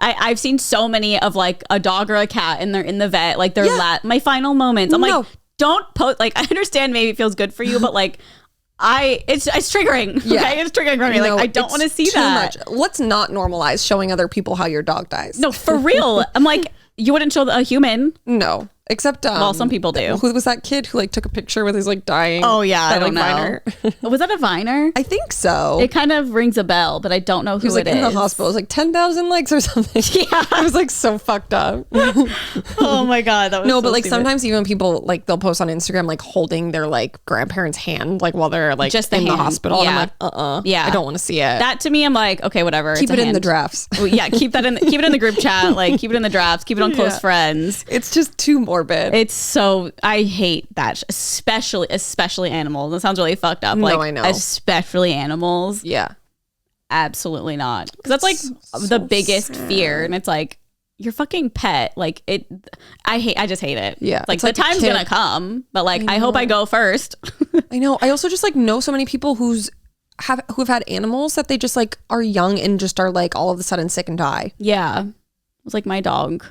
I've seen so many of like a dog or a cat and they're in the vet, like they're my final moments. I'm like, don't post. Like I understand maybe it feels good for you, but like it's triggering.
Yeah.
Okay, it's triggering for me. Like I don't want to see that.
Much. Let's not normalize showing other people how your dog dies.
No, for real. I'm like, you wouldn't show a human.
No, except
well, some people do.
Who was that kid who like took a picture with his like dying?
Oh yeah, I don't know. Viner? Was that a Viner?
I think so.
It kind of rings a bell, but I don't know who
it is. In the hospital, it was like 10,000 likes or something. Yeah, it was like so fucked up.
Oh my God, that was
no, but like stupid. Sometimes even people like they'll post on Instagram like holding their like grandparents' hand like while they're like just in the hospital. Yeah. And I'm like, yeah, I don't want to see it.
That to me, I'm like, okay, whatever.
Keep it in the drafts.
Well, yeah, keep it in the group chat. Like keep it in the drafts. Keep it on close friends.
It's just too morbid.
It's so I hate that, especially animals. That sounds really fucked up. Like, I know. Especially animals.
Yeah,
absolutely not. Because that's like the biggest fear, and it's like your fucking pet. Like it, I just hate it.
Yeah,
like the time's gonna come, but like I hope I go first.
I know. I also just like know so many people who have had animals that they just like are young and just are like all of a sudden sick and die.
Yeah, it was like my dog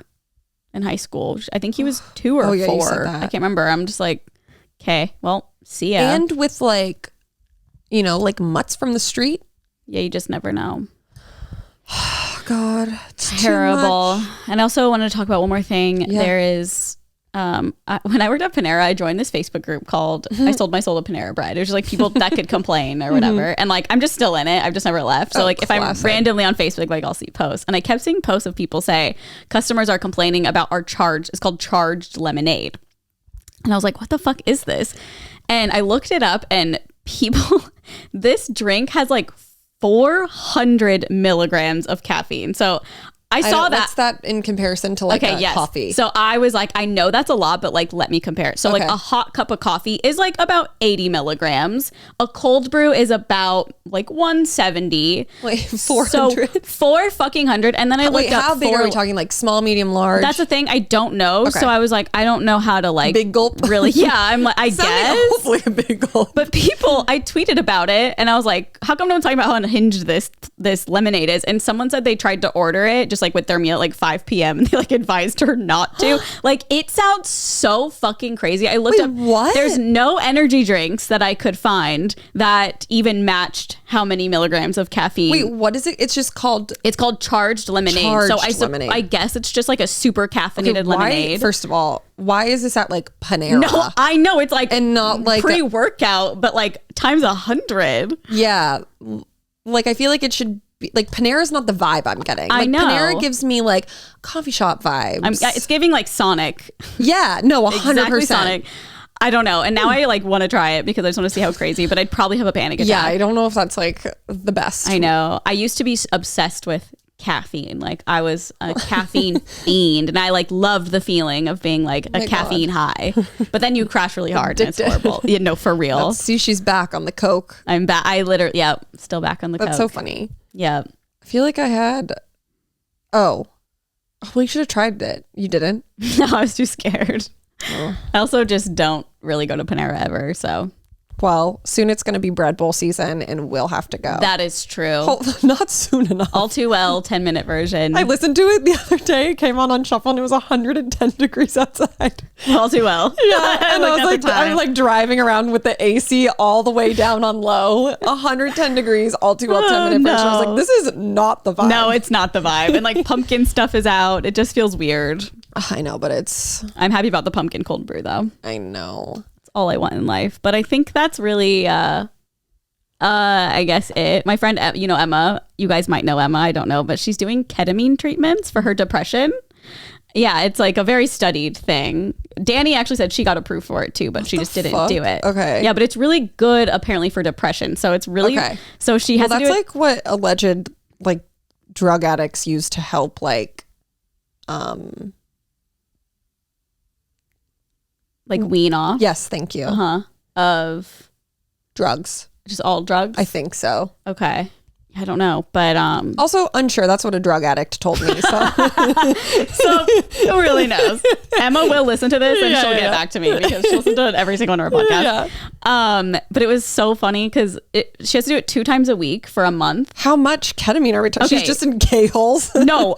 in high school. I think he was 2 or 4. I can't remember. I'm just like, okay, well, see ya.
And with like, you know, like mutts from the street.
Yeah, you just never know.
God, it's
terrible. And I also wanted to talk about one more thing. Yeah. There is when I worked at Panera, I joined this Facebook group called I Sold My Soul to Panera Bread. It was just like people that could complain or whatever. And like, I'm just still in it. I've just never left. So like if I'm randomly on Facebook, like I'll see posts, and I kept seeing posts of people say customers are complaining about our charge. It's called charged lemonade. And I was like, what the fuck is this? And I looked it up, and people, this drink has like 400 milligrams of caffeine. So I saw that.
What's that in comparison to like coffee?
So I was like, I know that's a lot, but like, let me compare it. So like a hot cup of coffee is like about 80 milligrams. A cold brew is about like 170.
Wait, 400?
So 400. And then I looked up
how big are we talking? Like small, medium, large?
That's the thing. I don't know. Okay. So I was like, I don't know how to like.
Big gulp?
Really? Yeah. I'm like, I guess.
Hopefully a big gulp.
But I tweeted about it, and I was like, how come no one's talking about how unhinged this lemonade is? And someone said they tried to order it just like with their meal at like 5 p.m. and they like advised her not to. Like, it sounds so fucking crazy. I looked up.
What?
There's no energy drinks that I could find that even matched how many milligrams of caffeine.
Wait, what is it? It's called charged lemonade.
I guess it's just like a super caffeinated lemonade.
First of all, why is this at like Panera?
No, I know it's like
and not like
pre-workout, but like times 100.
Yeah, like I feel like it should. Like Panera's not the vibe I'm getting. Like,
I know.
Panera gives me like coffee shop vibes.
It's giving like Sonic.
Yeah, no, 100%.
Exactly Sonic. I don't know. And now I like want to try it because I just want to see how crazy, but I'd probably have a panic attack.
Yeah, I don't know if that's like the best.
I know. I used to be obsessed with caffeine. Like I was a caffeine fiend, and I like loved the feeling of being like a caffeine high. But then you crash really hard and it's horrible. You know, for real.
See, she's back on the Coke.
I'm back. I literally, still back on the Coke.
That's so funny.
Yeah.
I feel like I had. Oh, we should have tried it. You didn't?
No, I was too scared. Oh. I also just don't really go to Panera ever, so.
Well, soon it's going to be bread bowl season and we'll have to go.
That is true.
Not soon enough.
All too well, 10-minute version.
I listened to it the other day. It came on Shuffle and it was 110 degrees outside.
All too well.
Yeah. And I was like driving around with the AC all the way down on low. 110 degrees, all too well, 10-minute version. I was like, this is not the vibe.
No, it's not the vibe. And like pumpkin stuff is out. It just feels weird.
I know, but I'm
happy about the pumpkin cold brew though.
I know.
All I want in life, but I think that's really I guess it. My friend, Emma, you guys might know Emma, I don't know, but she's doing ketamine treatments for her depression. Yeah, it's like a very studied thing. Danny actually said she got approved for it too, but she just didn't do it.
Okay.
Yeah, but it's really good apparently for depression. So it's really so she has to do it.
That's like what alleged like drug addicts use to help like
wean off.
Yes, thank you.
Of
drugs.
Just all drugs?
I think so.
Okay. I don't know, but
also unsure. That's what a drug addict told me. So,
so who really knows? Emma will listen to this and she'll get back to me because she'll listen to every single one of our podcasts. Yeah. But it was so funny because she has to do it 2 times a week for a month.
How much ketamine are we talking? She's just in K-holes.
No,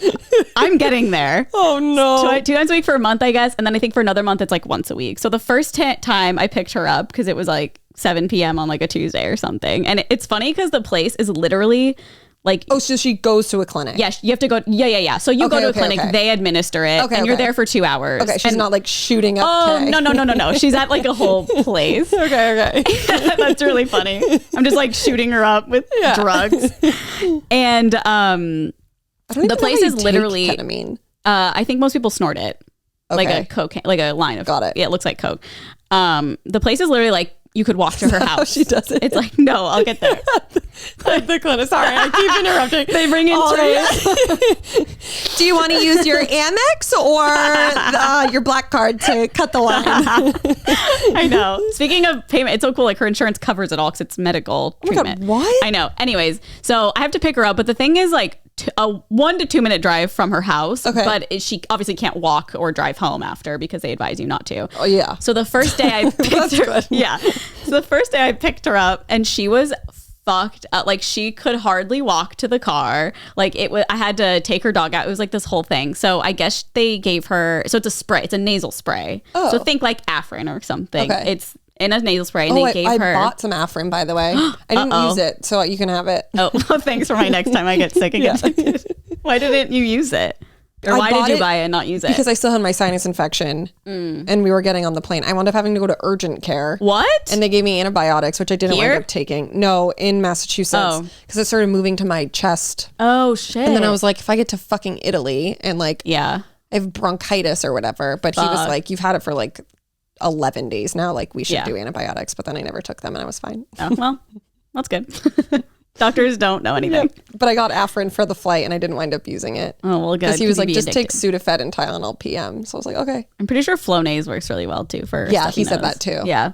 I'm getting there.
Oh no.
2 times a week for a month, I guess, and then I think for another month it's like once a week. So the first time I picked her up because it was like 7 p.m. on like a Tuesday or something. And it's funny because the place is literally like...
Oh, so she goes to a clinic.
Yeah, you have to go... Yeah. So you go to a clinic, they administer it, and you're there for 2 hours.
Okay, she's not like shooting up
K. No. She's at like a whole place.
Okay.
That's really funny. I'm just like shooting her up with drugs. And the place is literally...
ketamine.
I think most people snort it. Like a cocaine, like a line of...
Got it.
Yeah, it looks like coke. The place is literally like... You could walk to her house.
How she does it.
It's like, no, I'll get there.
The clinic. Sorry, I keep interrupting.
They bring in
trays. Do you want to use your Amex or your black card to cut the line?
I know. Speaking of payment, it's so cool. Like her insurance covers it all because it's medical treatment.
Oh my God, what?
I know. Anyways, so I have to pick her up, but the thing is like a 1 to 2 minute drive from her house. Okay. But she obviously can't walk or drive home after because they advise you not to.
Oh yeah.
So the first day I picked her, yeah. So the first day I picked her up and she was fucked up. Like she could hardly walk to the car. Like I had to take her dog out. It was like this whole thing. So I guess they gave her, so it's a spray. It's a nasal spray. Oh. So think like Afrin or something. Okay. It's in a nasal spray and they gave her.
I bought some Afrin, by the way. I didn't use it, so you can have it.
Oh, well, thanks for my next time I get sick and get addicted. Why didn't you use it? Or why
bought
did you
it
buy it and not use it?
because I still had my sinus infection and we were getting on the plane. I wound up having to go to urgent care.
What?
And they gave me antibiotics, which I didn't
Here?
wind up taking. No, in Massachusetts. Because it started moving to my chest.
Oh, shit.
And then I was like, if I get to fucking Italy and like
yeah.
I have bronchitis or whatever. But he was like, you've had it for like 11 days now. Like we should do antibiotics. But then I never took them and I was fine.
Oh, well, that's good. Doctors don't know anything.
Yeah. But I got Afrin for the flight and I didn't wind up using it.
Oh, well, good.
Because he was like, just take
addicted.
Sudafed and Tylenol PM. So I was like, okay.
I'm pretty sure Flonase works really well too for
Yeah,
stuffy
he said
nose.
that too.
Yeah.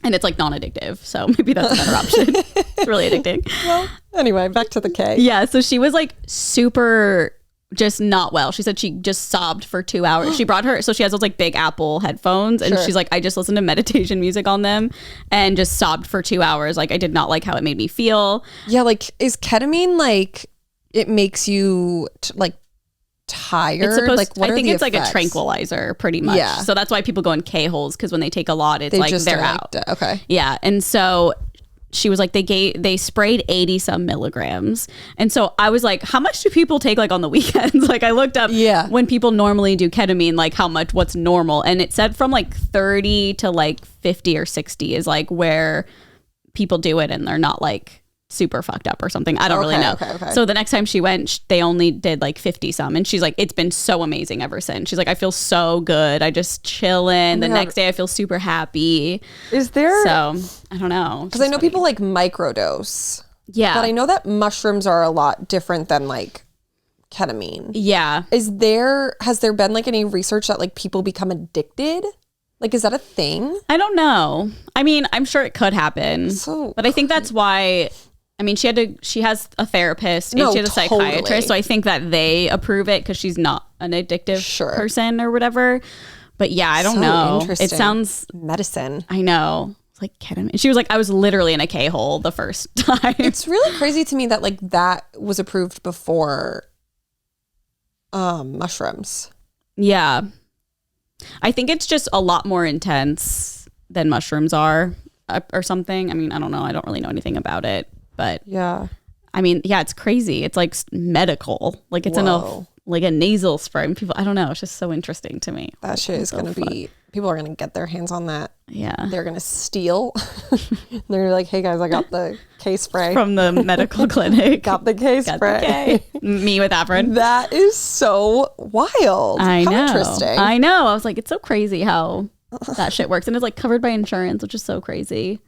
And it's like non-addictive. So maybe that's a better option. It's really addicting.
Well, anyway, back to the K.
Yeah. So she was like super just not well. She said she just sobbed for 2 hours. She brought her, so she has those like big Apple headphones and she's like, I just listened to meditation music on them and just sobbed for 2 hours. Like I did not like how it made me feel.
Yeah, like is ketamine like it makes you like tired?
It's supposed,
like what
I
are
think
the
it's like a
effects?
tranquilizer pretty much.
Yeah.
So that's why people go in K-holes because when they take a lot, it's
They
like
just
they're
are
out.
like, okay.
Yeah. And so she was like, they sprayed 80 some milligrams. And so I was like, how much do people take like on the weekends? Like I looked up when people normally do ketamine, like how much, what's normal. And it said from like 30 to like 50 or 60 is like where people do it and they're not like super fucked up or something. I don't really know.
Okay.
So the next time she went, they only did like 50 some. And she's like, it's been so amazing ever since. She's like, I feel so good. I just chillin'. The next day I feel super happy.
Is there?
So I don't know.
Because I know people like microdose.
Yeah.
But I know that mushrooms are a lot different than like ketamine.
Yeah.
Has there been like any research that like people become addicted? Like, is that a thing?
I don't know. I mean, I'm sure it could happen.
So
but I think that's why, I mean, she has a therapist and she has a psychiatrist.
Totally.
So I think that they approve it because she's not an addictive person or whatever. But yeah, I don't know. It sounds
medicine.
I know. It's like ketamine. She was like, I was literally in a K-hole the first time.
It's really crazy to me that like that was approved before mushrooms.
Yeah. I think it's just a lot more intense than mushrooms are or something. I mean, I don't know. I don't really know anything about it. But
yeah,
I mean, yeah, it's crazy. It's like medical, like it's in a nasal spray. And people, I don't know. It's just so interesting to me.
That shit is going to be, people are going to get their hands on that.
Yeah.
They're going to steal. They're like, hey guys, I got the K spray.
From the medical clinic.
Got the K spray.
Me with Afrin.
That is so wild.
I know.
How interesting.
I know. I was like, it's so crazy how that shit works. And it's like covered by insurance, which is so crazy.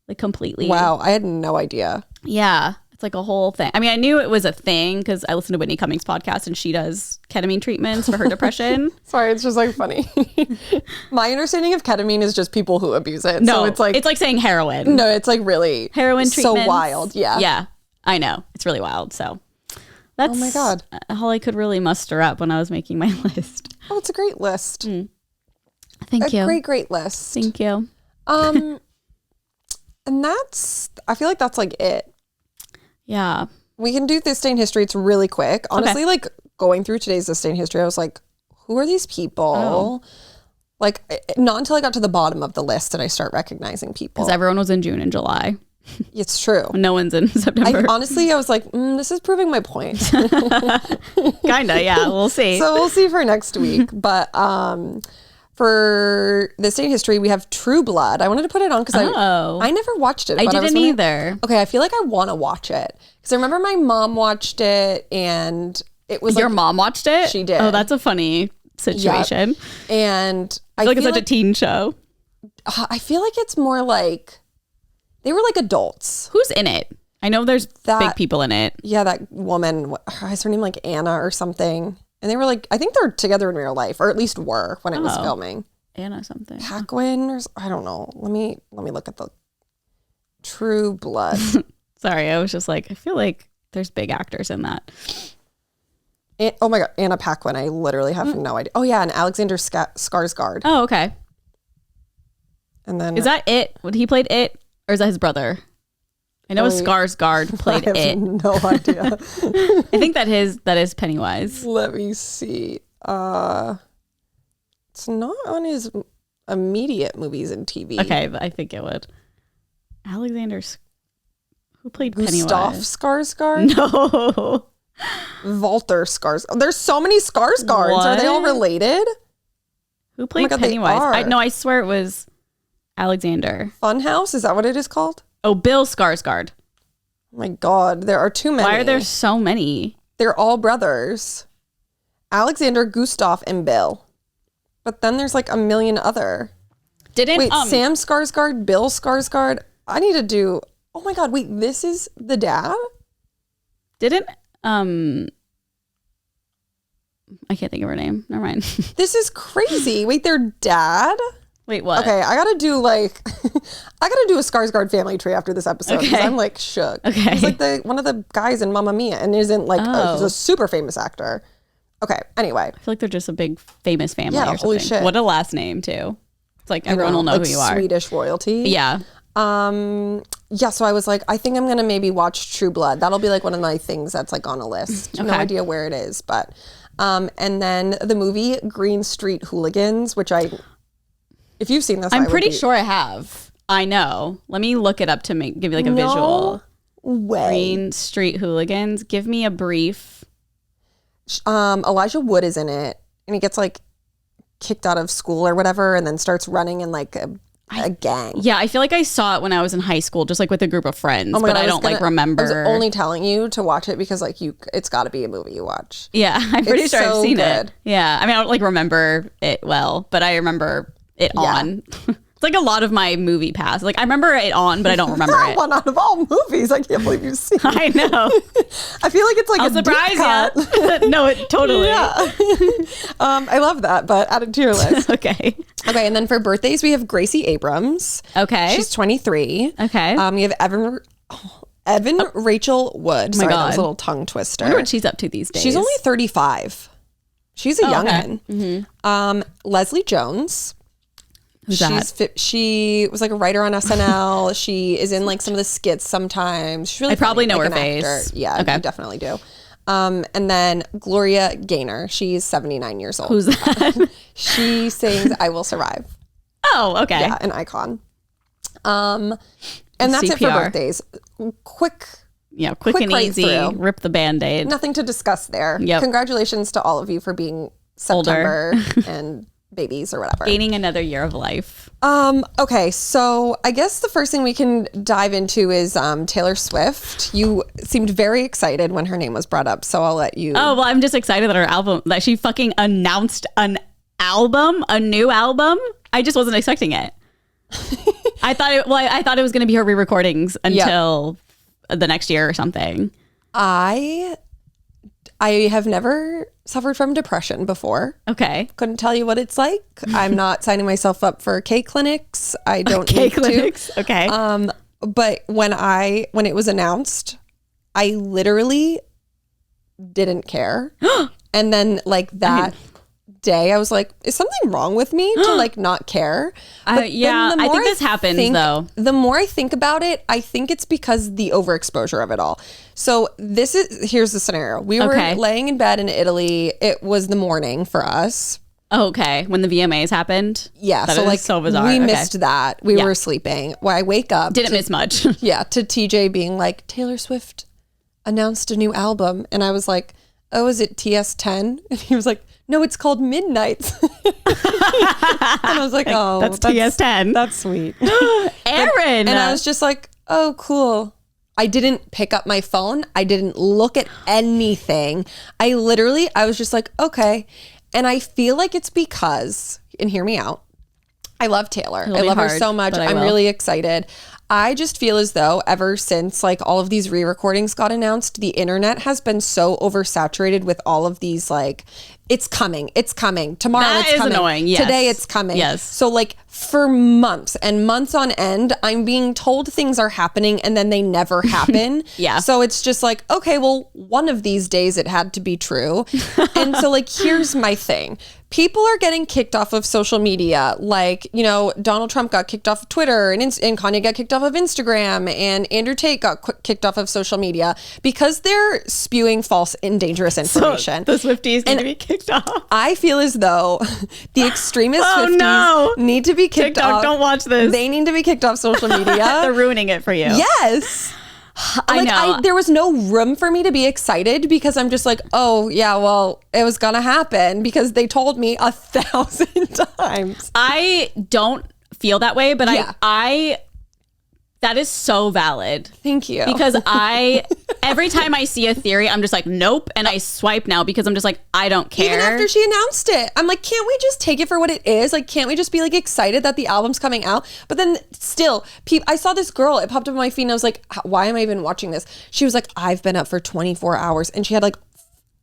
Like completely.
Wow. I had no idea.
Yeah. It's like a whole thing. I mean, I knew it was a thing because I listened to Whitney Cummings' podcast and she does ketamine treatments for her depression.
Sorry, it's just like funny. My understanding of ketamine is just people who abuse it.
No,
so it's like
saying heroin.
No, it's like really
heroin treatments.
So wild. Yeah.
Yeah. I know. It's really wild. So that's
oh my God.
All I could really muster up when I was making my list.
Oh, it's a great list.
Thank you.
Great list.
Thank you.
And I feel like that's like it.
Yeah.
We can do this day in history. It's really quick. Honestly, like going through today's this day in history, I was like, who are these people? Oh. Like, not until I got to the bottom of the list did I start recognizing people.
Because everyone was in June and July.
It's true.
No one's in September.
I was like, this is proving my point.
Kinda, yeah. We'll see.
So we'll see for next week. But for this day in history, we have True Blood. I wanted to put it on because I never watched it.
I didn't either.
Okay, I feel like I want to watch it because I remember my mom watched it and it was
Your mom watched it?
She did.
Oh, that's a funny situation.
Yep. And
I feel like it's such a teen show.
I feel like it's more like they were like adults.
Who's in it? I know there's big people in it.
Yeah, that woman, is her name like Anna or something? And they were like, I think they're together in real life, or at least were when it was filming.
Anna something.
Paquin, or I don't know. Let me look at the True Blood.
Sorry, I was just like, I feel like there's big actors in that.
Oh my God, Anna Paquin. I literally have no idea. Oh yeah, and Alexander Skarsgård.
Oh, okay.
And then
is that it? What he played it, or is that his brother? I know Skarsgård played
I have no idea.
I think that is Pennywise.
Let me see. It's not on his immediate movies and TV.
Okay, but I think it would. Who played
Gustav
Pennywise?
Skarsgård?
No.
Walter Skarsgård. There's so many Skarsgårds. Are they all related?
Who played
God,
Pennywise? No, I swear it was Alexander.
Funhouse? Is that what it is called?
Oh, Bill Skarsgård.
Oh my God, there are too many.
Why are there so many?
They're all brothers. Alexander, Gustav, and Bill. But then there's like a million other. Wait, Sam Skarsgård, Bill Skarsgård. I need to do. Oh my God, wait, this is the dad?
Didn't I can't think of her name. Never mind.
This is crazy. Wait, their dad?
Wait, what?
Okay, I gotta do I gotta do a Skarsgård family tree after this episode because I'm like shook.
Okay.
He's like one of the guys in Mamma Mia and isn't like he's a super famous actor. Okay, anyway.
I feel like they're just a big famous family or something.
Holy shit.
What a last name too. It's like everyone will know who you are.
Swedish royalty.
Yeah.
Yeah, so I was like, I think I'm gonna maybe watch True Blood. That'll be like one of my things that's like on a list. No idea where it is, but and then the movie Green Street Hooligans, which if you've seen this,
I'm pretty sure I have. I know. Let me look it up to give you like a visual.
Way.
Green Street Hooligans. Give me a brief.
Elijah Wood is in it, and he gets like kicked out of school or whatever, and then starts running in like a gang.
Yeah, I feel like I saw it when I was in high school, just like with a group of friends, but I don't like remember.
I was only telling you to watch it because like it's got to be a movie you watch.
Yeah, I'm pretty sure I've seen it. Yeah, I mean I don't like remember it well, but I remember it on. It's like a lot of my movie past. Like I remember it on, but I don't remember it.
One out of all movies. I can't believe you've seen it.
I know.
I feel like it's like
I'll surprise you. No, it totally.
Yeah. I love that, but add it to your list.
Okay.
Okay, and then for birthdays we have Gracie Abrams.
Okay.
She's 23.
Okay.
We have Evan Rachel Wood. Sorry, that was a little tongue twister.
I wonder what she's up to these days.
She's only 35. She's a youngin'.
Okay. Mm-hmm.
Leslie Jones.
Who's that?
She was like a writer on SNL. She is in like some of the skits sometimes. She's really
I probably
funny,
know
like
her face.
Actor. Yeah,
okay.
you definitely do. And then Gloria Gaynor. She's 79 years old.
Who's that?
She sings "I Will Survive."
Oh, okay.
Yeah, an icon. And that's it for birthdays. Quick
and easy.
Through.
Rip the Band-Aid.
Nothing to discuss there.
Yep.
Congratulations to all of you for being September and babies or whatever.
Gaining another year of life.
Okay, so I guess the first thing we can dive into is Taylor Swift. You seemed very excited when her name was brought up, so I'll let you.
Oh, well, I'm just excited that she fucking announced a new album. I just wasn't expecting it. I thought it was going to be her re-recordings until the next year or something.
I have never suffered from depression before.
Okay.
Couldn't tell you what it's like. I'm not signing myself up for K clinics. I don't need
clinics.
to.
Okay.
But when it was announced, I literally didn't care. And then like that day I was like, is something wrong with me to like not care?
I think this happens though.
The more I think about it, I think it's because the overexposure of it all. So here's the scenario. We were laying in bed in Italy. It was the morning for us.
Oh, okay. When the VMAs happened?
Yeah.
So like so bizarre.
We missed that. We were sleeping. Well, I wake up.
Didn't miss much.
Yeah. To TJ being like, Taylor Swift announced a new album. And I was like, oh, is it TS10? And he was like, no, it's called Midnights. And I was like, oh,
that's TS10.
That's sweet.
Aaron.
And I was just like, oh, cool. I didn't pick up my phone. I didn't look at anything. I was just like, okay. And I feel like it's because, and hear me out, I love Taylor. I love her so much. I'm really excited. I just feel as though ever since like all of these re-recordings got announced, the internet has been so oversaturated with all of these like, it's coming. Tomorrow
that
it's coming.
Annoying. Yes.
Today it's coming.
Yes.
So like for months and months on end, I'm being told things are happening and then they never happen.
Yeah.
So it's just like, okay, well, one of these days it had to be true. And so like, here's my thing. People are getting kicked off of social media. Like, Donald Trump got kicked off of Twitter and Kanye got kicked off of Instagram and Andrew Tate got kicked off of social media because they're spewing false and dangerous information.
So the Swifties need to be kicked off.
I feel as though the extremist Swifties need to be kicked
TikTok,
off.
don't watch this.
They need to be kicked off social media.
They're ruining it for you.
Yes.
I know.
There was no room for me to be excited because I'm just like, oh yeah, well, it was gonna happen because they told me 1,000 times.
I don't feel that way, but
Yeah.
I that is so valid.
Thank you.
Because every time I see a theory, I'm just like, nope. And I swipe now because I'm just like, I don't care.
Even after she announced it, I'm like, can't we just take it for what it is? Like, can't we just be like excited that the album's coming out? But then still, I saw this girl, it popped up on my feed and I was like, why am I even watching this? She was like, I've been up for 24 hours. And she had like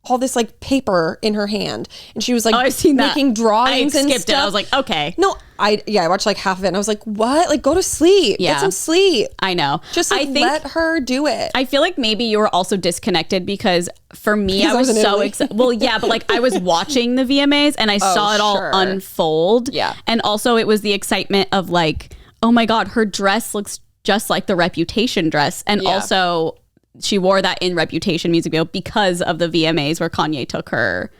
all this like paper in her hand. And she was like
I've seen that.
making drawings and
skipped
stuff.
it. I was like, okay.
No, I watched like half of it and I was like, what? Like, go to sleep.
Yeah.
Get some sleep.
I know.
Just like, let her do it.
I feel like maybe you were also disconnected because for me, I was so excited. Well, yeah, but like I was watching the VMAs and I saw it all unfold.
Yeah.
And also it was the excitement of like, oh my God, her dress looks just like the Reputation dress. And also she wore that in Reputation music video because of the VMAs where Kanye took her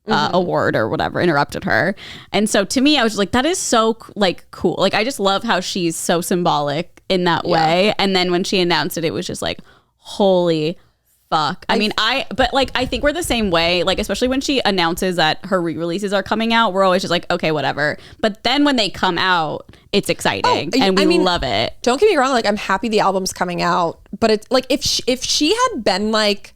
award or whatever, interrupted her. And so to me, I was just like, that is so like cool. Like, I just love how she's so symbolic in that way. And then when she announced it, it was just like, holy fuck. I think we're the same way. Like, especially when she announces that her re-releases are coming out, we're always just like, okay, whatever. But then when they come out, it's exciting and we love it.
Don't get me wrong. Like, I'm happy the album's coming out, but it's like, if she had been like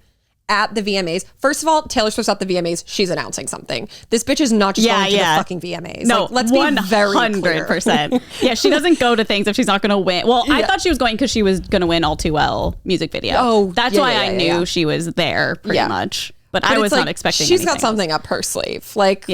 at the VMAs, first of all, Taylor Swift's at the VMAs, she's announcing something. This bitch is not just going to the fucking VMAs.
No,
like, let's be very
100%. Yeah, she doesn't go to things if she's not going to win. Well, I thought she was going because she was going to win All Too Well music video. Oh, that's why I knew she was there pretty much. But I was not expecting
she's
anything
got something up her sleeve. Like,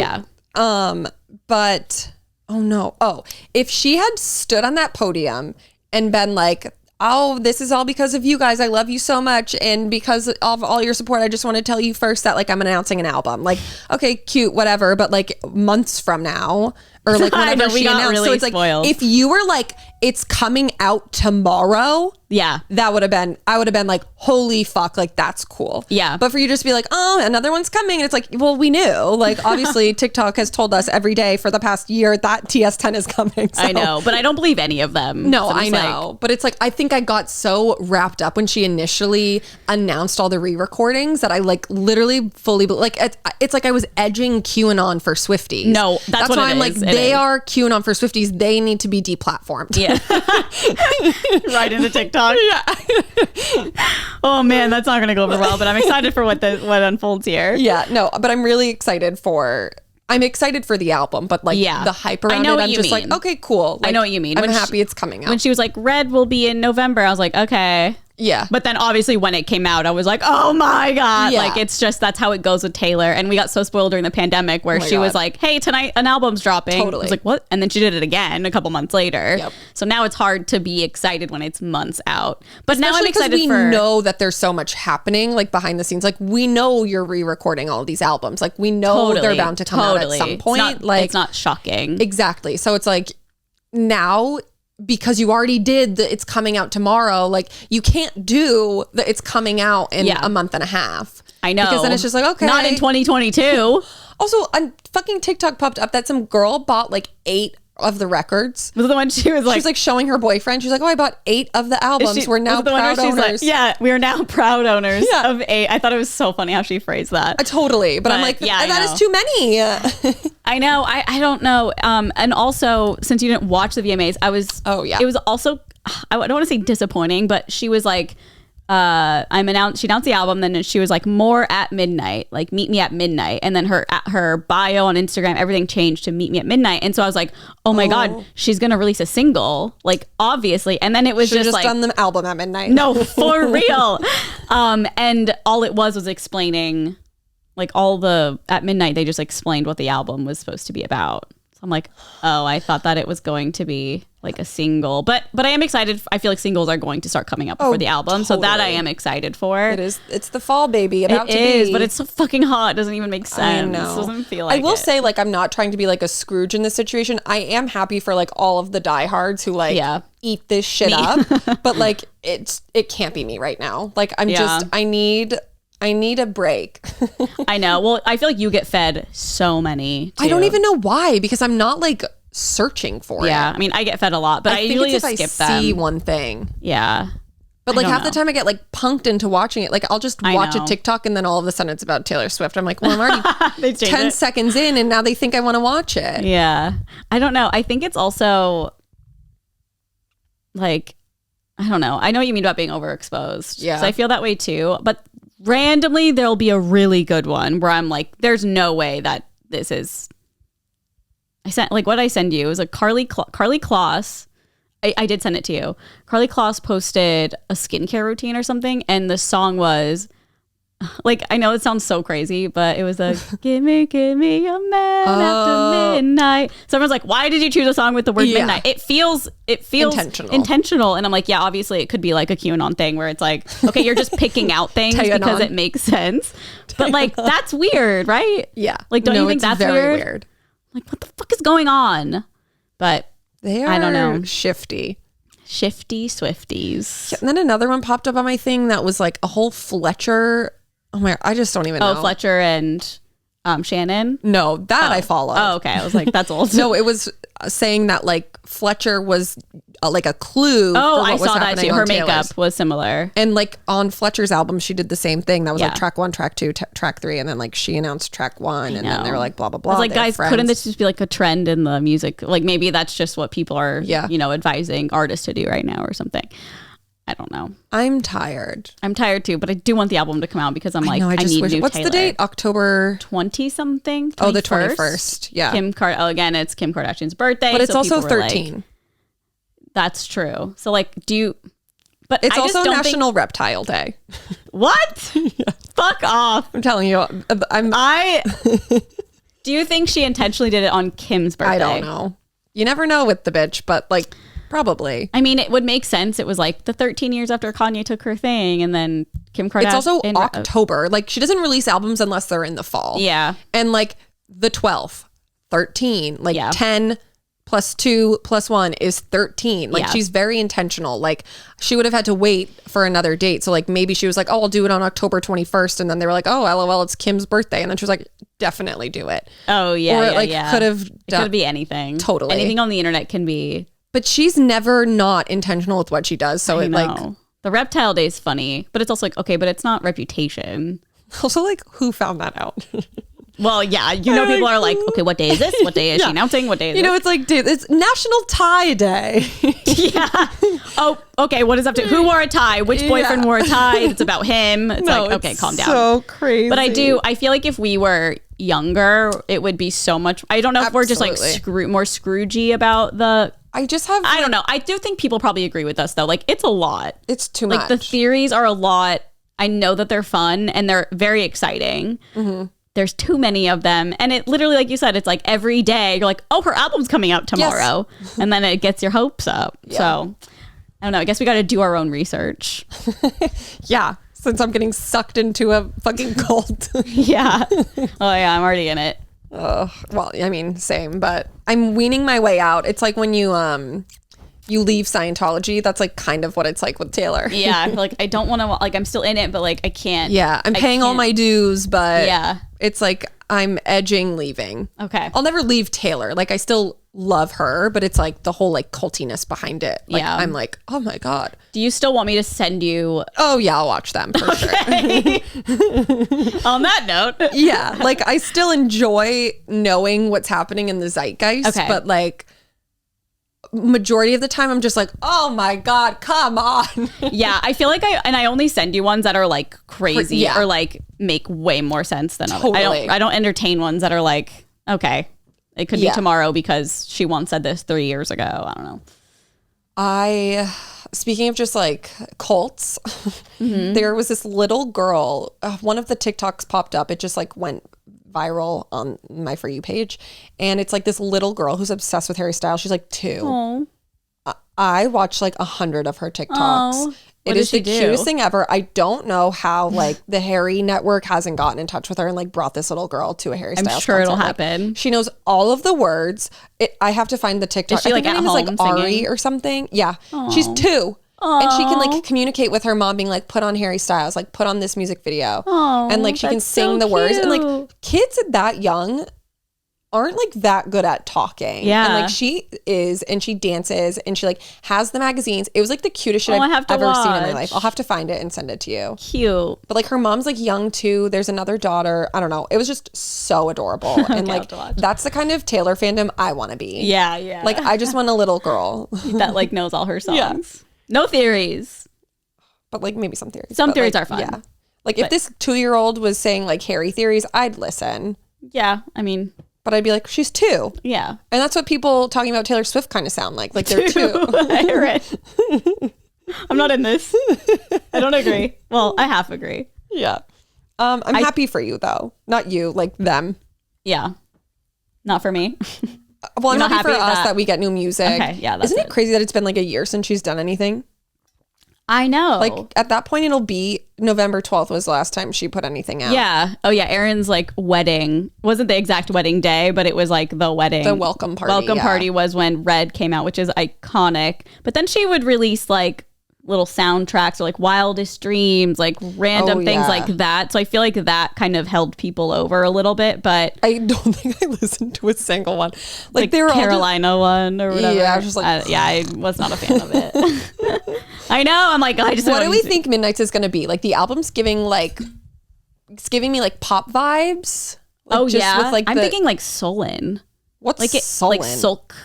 but oh no. Oh, if she had stood on that podium and been like, oh, this is all because of you guys. I love you so much. And because of all your support, I just want to tell you first that like I'm announcing an album. Like, okay, cute, whatever. But like months from now, or like whenever she announced. Really, so it's spoiled. Like, if you were like, it's coming out tomorrow. Yeah. I would have been like, holy fuck, like that's cool. Yeah. But for you to just be like, oh, another one's coming. And it's like, well, we knew. Like, obviously TikTok has told us every day for the past year that TS10 is coming. So.
I know, but I don't believe any of them.
No, so I know. But it's like, I think I got so wrapped up when she initially announced all the re-recordings that I like literally fully, like it's like I was edging QAnon for Swifties. No, that's what why I'm like, they are QAnon for Swifties. They need to be deplatformed. Yeah.
Right into TikTok. Yeah. Oh man, that's not going to go over well, but I'm excited for what unfolds here.
Yeah, no, but I'm really excited for the album, but like the hype around it, I'm just like, okay, cool. Like,
I know what you mean.
I'm happy it's coming out.
When she was like, Red will be in November, I was like, okay. Yeah. But then obviously when it came out, I was like, oh my God. Yeah. Like, it's just, that's how it goes with Taylor. And we got so spoiled during the pandemic where she was like, hey, tonight an album's dropping. Totally. I was like, what? And then she did it again a couple months later. Yep. So now it's hard to be excited when it's months out. But especially now I'm excited
we know that there's so much happening like behind the scenes. Like, we know you're re-recording all of these albums. Like, we know they're bound to come out at some point.
It's not shocking.
Exactly. So it's like now, because you already did it's coming out tomorrow, like you can't do that it's coming out in a month and a half.
I know.
Because then it's just like, okay.
Not in 2022.
Also, on fucking TikTok popped up that some girl bought like 8 of the records.
Was the one she was like showing
her boyfriend. She's like, oh, I bought 8 of the albums. We're now proud owners.
Like, yeah, we are now proud owners of 8. I thought it was so funny how she phrased that.
Totally. But I'm like, that is too many.
I know. I don't know. And also, since you didn't watch the VMAs, it was also, I don't want to say disappointing, but she was like, she announced the album, then she was like, more at midnight, like meet me at midnight, and then her bio on Instagram, everything changed to meet me at midnight. And so I was like, oh my God, she's gonna release a single, like obviously. And then it was just like,
done the album at midnight.
No, for real. And all it was explaining, like, at midnight they just explained what the album was supposed to be about. So I'm like, oh, I thought that it was going to be like a single, but I am excited. I feel like singles are going to start coming up before the album, so that I am excited for.
It is. It's the fall, baby. It
is, but it's so fucking hot. It doesn't even make sense.
I know.
It doesn't feel like.
I will say, like, I'm not trying to be like a Scrooge in this situation. I am happy for like all of the diehards who like eat this shit up, but like it can't be me right now. Like, I'm just I need a break.
I know. Well, I feel like you get fed so many too.
I don't even know why, because I'm not like searching for it.
Yeah, I mean, I get fed a lot, but I usually just skip them.
I see one thing.
Yeah.
But like half the time I get like punked into watching it. Like I'll just watch a TikTok and then all of a sudden it's about Taylor Swift. I'm like, well, I'm already 10 seconds in and now they think I want to watch it.
Yeah. I don't know. I think it's also like, I don't know. I know what you mean about being overexposed. Yeah. So I feel that way too. But randomly there'll be a really good one where I'm like, there's no way that this is. I sent like what I send you. It was like Carly Kloss. I did send it to you. Carly Kloss posted a skincare routine or something, and the song was like, I know it sounds so crazy, but it was a give me a man after midnight. So everyone's like, why did you choose a song with the word midnight? It feels intentional. And I'm like, yeah, obviously it could be like a QAnon thing where it's like, okay, you're just picking out things because it makes sense. But like, that's weird, right?
Yeah.
Like, don't you think that's very weird? Like, what the fuck is going on? But
they are, I don't know, shifty
Swifties.
Yeah, and then another one popped up on my thing that was like a whole Fletcher. Oh my, I just don't even know.
Oh, Fletcher and Shannon?
No, that I followed.
Oh, okay. I was like, that's old.
No, it was saying that like Fletcher was like a clue.
Oh, I saw that too. Her makeup was similar.
And like on Fletcher's album, she did the same thing. That was like track 1, track 2, track 3. And then like she announced track 1 and then they were like, blah, blah, blah.
I was like, guys, couldn't this just be like a trend in the music? Like maybe that's just what people are, advising artists to do right now or something. I don't know.
I'm tired
too, but I do want the album to come out because I'm like, I need new
What's
Taylor.
The date? October
20 something. 21st?
Oh, the 21st. Yeah.
Again, it's Kim Kardashian's birthday.
But it's also 13.
Like, that's true. So like, but
it's also National Reptile Day.
What? Fuck off.
I'm telling you.
Do you think she intentionally did it on Kim's birthday?
I don't know. You never know with the bitch, but like, probably.
I mean, it would make sense. It was like the 13 years after Kanye took her thing, and then Kim Kardashian.
It's also October. Like, she doesn't release albums unless they're in the fall.
Yeah.
And like the 12th, 13, like 10 plus 2 plus 1 is 13. Like, she's very intentional. Like, she would have had to wait for another date. So like, maybe she was like, oh, I'll do it on October 21st. And then they were like, oh, LOL, it's Kim's birthday. And then she was like, definitely do it.
Oh, yeah.
Or it could have
It could be anything.
Totally.
Anything on the internet can be.
But she's never not intentional with what she does. So like
the Reptile Day is funny, but it's also like, okay, but it's not Reputation.
Also, like, who found that out?
Well, yeah, people are like, okay, what day is this? What day is she announcing? What day is
it's like, dude, it's National Tie Day.
Yeah. Oh, okay, what is up to? Who wore a tie? Which boyfriend wore a tie? It's about him. It's like, okay, calm down.
So crazy.
But I feel like if we were younger, it would be so much. I don't know if we're just like more Scroogey about the. I don't know. I do think people probably agree with us though. Like, it's a lot.
It's too much.
Like, the theories are a lot. I know that they're fun and they're very exciting. Mm-hmm. There's too many of them. And it literally, like you said, it's like every day you're like, oh, her album's coming out tomorrow. Yes. And then it gets your hopes up. Yeah. So I don't know. I guess we got to do our own research.
Yeah. Since I'm getting sucked into a fucking cult.
Yeah. Oh yeah. I'm already in it.
Well, I mean, same, but I'm weaning my way out. It's like when you leave Scientology. That's like kind of what it's like with Taylor.
Yeah. Like, I don't want to, like, I'm still in it, but like, I can't.
Yeah. I'm paying all my dues, but it's like I'm edging leaving.
Okay.
I'll never leave Taylor. Like, I still love her, but it's like the whole like cultiness behind it. Like, yeah. I'm like, oh my God.
Do you still want me to send you?
Oh yeah, I'll watch them for sure.
On that note.
Yeah. Like, I still enjoy knowing what's happening in the zeitgeist, but like, majority of the time I'm just like, oh my God, come on.
Yeah, I feel like I only send you ones that are like crazy or like make way more sense than others. I don't entertain ones that are like, okay, it could be tomorrow because she once said this 3 years ago. I don't know.
Speaking of just like cults, there was this little girl, one of the TikToks popped up. It just like went viral on my For You page, and it's like this little girl who's obsessed with Harry Styles. She's like 2. Aww. I watched like 100 of her TikToks.
Aww.
It is the cutest thing ever. I don't know how like the Harry Network hasn't gotten in touch with her and like brought this little girl to a Harry Styles
I'm sure
concert.
It'll
like,
happen.
She knows all of the words. I have to find the TikTok.
Is she like at home
like
singing?
Ari or something. Yeah. Aww. She's 2. Aww. And she can like communicate with her mom being like, put on Harry Styles, like put on this music video.
Aww,
and like she can sing the words. And like kids that young, aren't like that good at talking.
Yeah.
And like she is, and she dances, and she like has the magazines. It was like the cutest shit
I
I've
have to
ever seen in my
watch.
life. I'll have to find it and send it to you.
Cute.
But like her mom's like young too. There's another daughter. I don't know. It was just so adorable. And
I'll
like
have to watch.
that's the kind of Taylor fandom I want to be.
Yeah.
Like I just want a little girl.
that like knows all her songs.
Yeah.
No theories.
But like maybe some theories.
Some
But,
theories
like,
are fun.
Yeah. Like if this 2-year-old was saying like Harry theories, I'd listen.
Yeah. I mean,
But I'd be like, she's 2.
yeah.
And that's what people talking about Taylor Swift kind of sound like. Like they're 2.
I hear it. I'm not in this. I don't agree. Well, I half agree.
Yeah. I'm happy for you though. Not you, like them.
Yeah. Not for me.
Well, I'm
You're not
happy for
happy
us that we get new music.
Okay, yeah, that's
Isn't it crazy that it's been like a year since she's done anything?
I know.
Like at that point, it'll be November 12th was the last time she put anything out.
Yeah. Oh, yeah. Erin's like wedding wasn't the exact wedding day, but it was like the wedding.
The welcome party.
Welcome party was when Red came out, which is iconic. But then she would release like little soundtracks or like Wildest Dreams, like random things like that. So I feel like that kind of held people over a little bit. But
I don't think I listened to a single one. Like they were
Carolina one or whatever.
Yeah, I was just like,
I was not a fan of it. I know. I'm like, I just.
What do we think Midnight's is going to be? Like the album's giving like, it's giving me like pop vibes. Like,
With, like, I'm
the,
thinking like sullen.
What's
Like it,
sullen?
like sulk.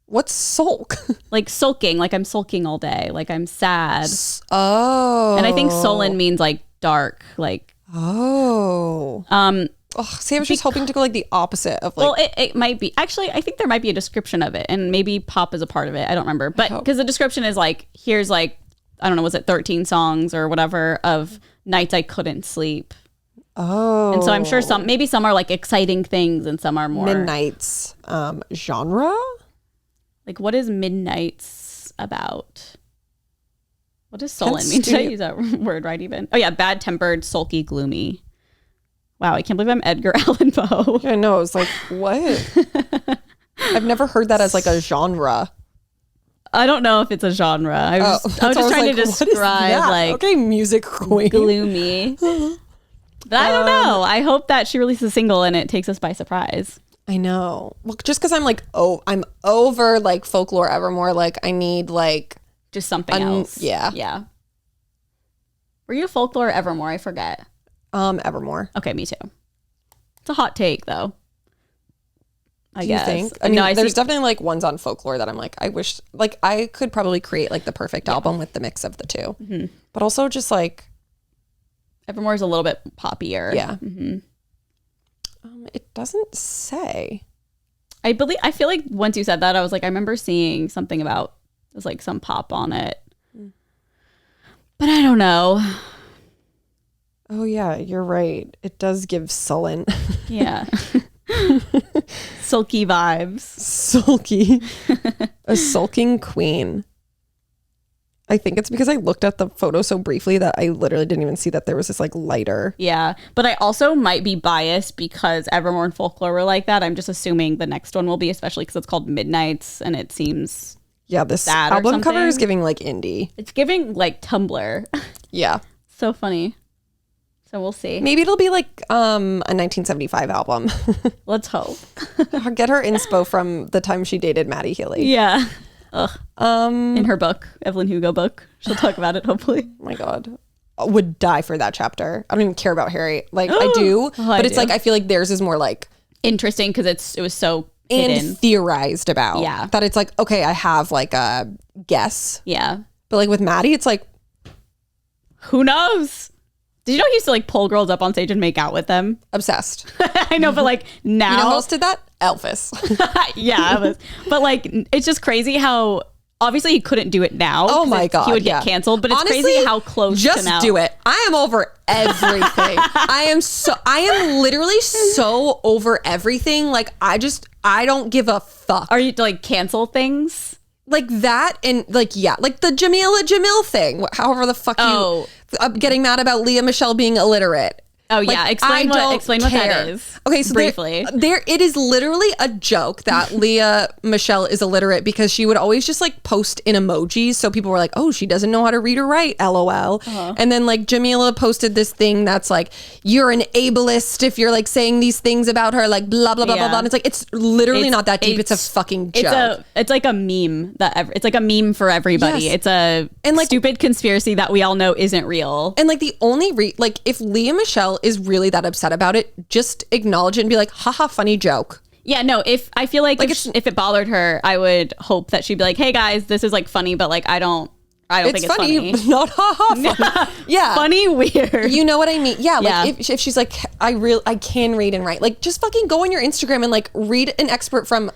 What's sulk?
Like sulking, like I'm sulking all day, like I'm sad.
Oh.
And I think sullen means like dark, like
oh. See, I was just hoping to go like the opposite of like.
well, it might be. Actually, I think there might be a description of it, and maybe pop is a part of it. I don't remember, but because the description is like, here's like, I don't know, was it 13 songs or whatever of nights I couldn't sleep.
Oh.
And so I'm sure maybe some are like exciting things, and some are more
Midnight's genre.
like, what is Midnight's about? What does sullen mean? Did I use that word right even? Oh yeah, bad tempered, sulky, gloomy. Wow, I can't believe I'm Edgar Allan Poe.
I know. I was like, what? I've never heard that as like a genre.
I don't know if it's a genre. I was just trying to describe like
okay, music queen.
gloomy. But I don't know. I hope that she releases a single and it takes us by surprise.
I know. Well, just because I'm like, I'm over like Folklore Evermore. Like I need like
just something else.
Yeah.
Yeah. Were you Folklore or Evermore? I forget.
Evermore.
Okay, me too. It's a hot take though. I guess.
You think? I mean,
no,
there's definitely like ones on Folklore that I'm like, I wish like I could probably create like the perfect album with the mix of the two. Mm-hmm. But also just like
Evermore's a little bit poppier.
Yeah. Mm-hmm. It doesn't say.
I feel like once you said that, I was like, I remember seeing something about there's like some pop on it. But I don't know.
Oh yeah, you're right. It does give sullen.
Yeah. Sulky vibes.
Sulky. A sulking queen. I think it's because I looked at the photo so briefly that I literally didn't even see that there was this like lighter.
Yeah. But I also might be biased because Evermore and Folklore were like that. I'm just assuming the next one will be, especially because it's called Midnights and it seems
this album cover is giving like indie.
It's giving like Tumblr.
Yeah.
So funny. So we'll see.
Maybe it'll be like a 1975 album.
Let's hope.
Get her inspo from the time she dated Maddie Healy.
Yeah. Ugh. In her book, Evelyn Hugo book. She'll talk about it, hopefully.
Oh my God. I would die for that chapter. I don't even care about Harry. Like, I do. But it's like, I feel like theirs is more like...
interesting because it was so hidden.
And theorized about.
Yeah.
That it's like, okay, I have like a guess.
Yeah.
But like with Maddie, it's like...
who knows? Did you know he used to like pull girls up on stage and make out with them?
Obsessed.
I know, but like now...
You know who else did that? Elvis.
Yeah, but like it's just crazy how obviously he couldn't do it now.
Oh my God.
He would get canceled, but it's
honestly,
crazy how close
just
to now.
do it. I am over everything. I am literally so over everything. Like I don't give a fuck.
Are you to like cancel things?
Like that and like, yeah, like the Jamila Jamil thing. However the fuck you getting mad about Leah Michelle being illiterate.
Oh yeah,
Like,
explain what that is.
Okay, so
briefly,
there it is literally a joke that Leah Michelle is illiterate because she would always just like post in emojis, so people were like, "Oh, she doesn't know how to read or write." LOL. And then like Jamila posted this thing that's like, "You're an ableist if you're like saying these things about her," like blah blah blah blah blah. And it's like it's literally not that deep. It's a fucking joke.
It's like a meme it's like a meme for everybody.
Yes.
It's a like stupid conspiracy that we all know isn't real.
And like the only like if Leah Michelle is really that upset about it, just acknowledge it and be like, haha, funny joke.
Yeah, no, if I feel like if it bothered her, I would hope that she'd be like, hey guys, this is like funny, but like I don't think it's funny.
Not haha funny. Yeah.
Funny, weird.
You know what I mean? Yeah. Like if she's like, I can read and write, like just fucking go on your Instagram and like read an excerpt from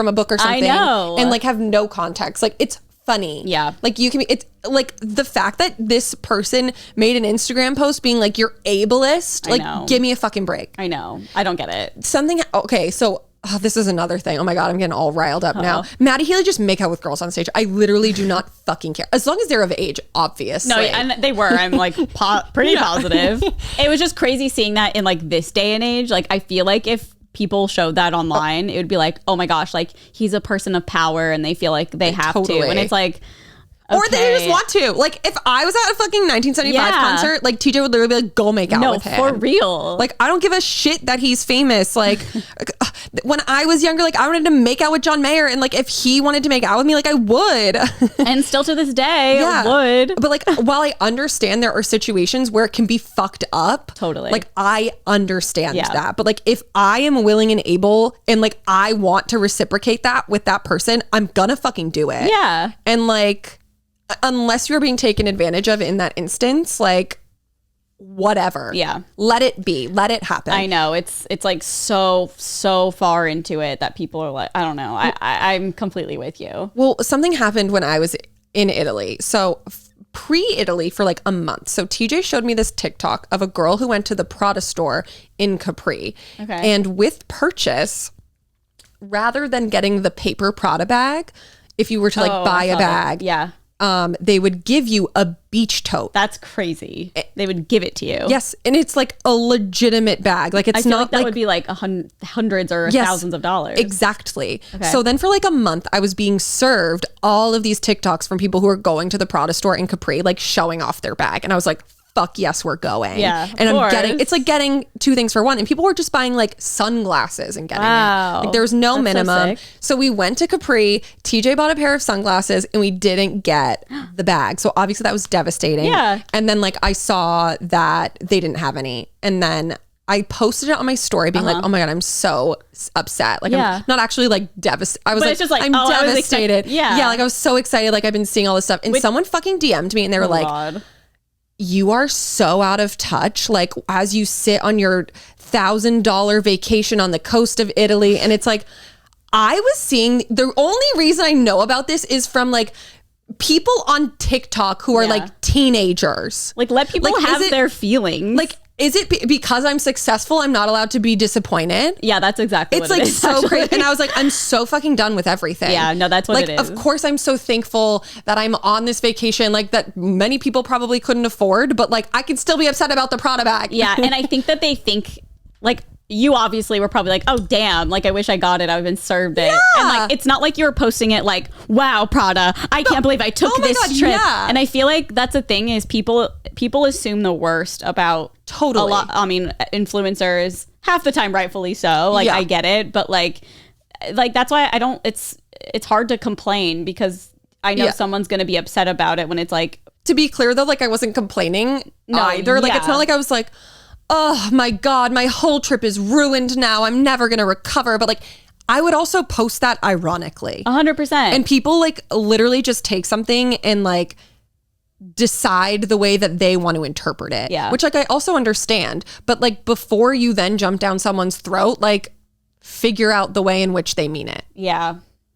a book or something.
I know.
And like have no context. Like it's funny.
Yeah.
Like you can be, it's like the fact that this person made an Instagram post being like, you're ableist, like give me a fucking break.
I know. I don't get it.
Okay. So this is another thing. Oh my God, I'm getting all riled up now. Maddie Healy just make out with girls on stage. I literally do not fucking care. As long as they're of age, obviously.
No, and they were. I'm like pretty positive. It was just crazy seeing that in like this day and age. Like I feel like if people showed that online, it would be like, oh my gosh, like he's a person of power and they feel like they have to. And it's like, okay.
Or they just want to. Like, if I was at a fucking 1975 concert, like, TJ would literally be like, go make out with him.
No, for real.
Like, I don't give a shit that he's famous. Like, when I was younger, like, I wanted to make out with John Mayer. And, like, if he wanted to make out with me, like, I would.
And still to this day, I would.
But, like, while I understand there are situations where it can be fucked up.
Totally.
Like, I understand that. But, like, if I am willing and able and, like, I want to reciprocate that with that person, I'm gonna fucking do it.
Yeah.
And, like, unless you're being taken advantage of in that instance, like whatever.
Yeah.
Let it be. Let it happen.
I know. It's like so far into it that people are like, I don't know. I'm completely with you.
Well, something happened when I was in Italy. So pre-Italy for like a month. So TJ showed me this TikTok of a girl who went to the Prada store in Capri.
Okay.
And with purchase, rather than getting the paper Prada bag, if you were to like buy a bag, they would give you a beach tote.
That's crazy. They would give it to you.
Yes, and it's like a legitimate bag. Like it's
I feel
not
like that would be like hundreds or thousands of dollars.
Exactly.
Okay.
So then for like a month, I was being served all of these TikToks from people who are going to the Prada store in Capri, like showing off their bag, and I was like, fuck yes, we're going.
Yeah,
and I'm getting, it's like getting two things for one. And people were just buying like sunglasses and getting it. Like there was no minimum. So we went to Capri, TJ bought a pair of sunglasses and we didn't get the bag. So obviously that was devastating.
Yeah.
And then like I saw that they didn't have any. And then I posted it on my story being like, oh my God, I'm so upset. Like I'm not actually like devastated. I was
it's just like,
I'm devastated.
Yeah.
Like I was so excited. Like I've been seeing all this stuff. And someone fucking DM'd me and they were like,
God.
You are so out of touch, like as you sit on your $1,000 vacation on the coast of Italy. And it's like, I was seeing, the only reason I know about this is from like people on TikTok who are like teenagers.
Like let people have their feelings.
Like, is it because I'm successful, I'm not allowed to be disappointed?
Yeah, that's exactly what it is.
It's like so crazy. And I was like, I'm so fucking done with everything.
Yeah, no, that's what
like,
it is.
Of course, I'm so thankful that I'm on this vacation, like that many people probably couldn't afford, but like I can still be upset about the Prada bag.
Yeah, and I think that they think like, you obviously were probably like, oh damn, like I wish I got it, I've been served it. And like it's not like you were posting it like, wow, Prada, I can't believe I took this trip. And I feel like that's the thing is people assume the worst about a lot. I mean, influencers half the time, rightfully so. Like I get it, but like that's why I don't, it's hard to complain because I know someone's gonna be upset about it when it's like,
to be clear though, like I wasn't complaining either. Like it's not like I was like, oh my God, my whole trip is ruined now, I'm never gonna recover. But like I would also post that ironically
100%,
and people like literally just take something and like decide the way that they want to interpret it, which like I also understand, but like before you then jump down someone's throat, like figure out the way in which they mean it.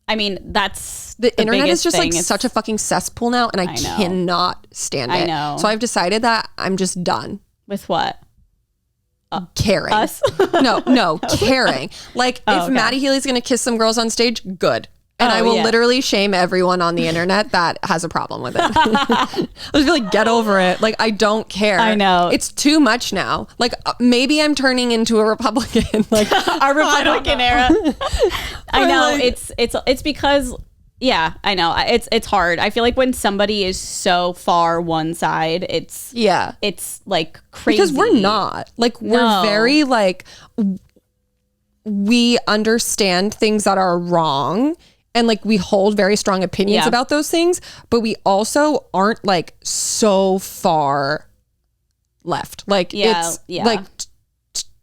I mean, that's
the internet is just like such a fucking cesspool now, and I cannot stand it.
I know.
So I've decided that I'm just done
with what
caring.
Us?
no caring. Like if Maddie Healy's gonna kiss some girls on stage, good. And I will literally shame everyone on the internet that has a problem with it. I just feel like, get over it. Like, I don't care.
I know.
It's too much now. Like, maybe I'm turning into a Republican. Like,
our Republican era. I know. It's because, yeah, I know. It's hard. I feel like when somebody is so far one side, it's like crazy.
Because we're not. Like, we're very, like, we understand things that are wrong. And like, we hold very strong opinions about those things, but we also aren't like so far left. Like, it's like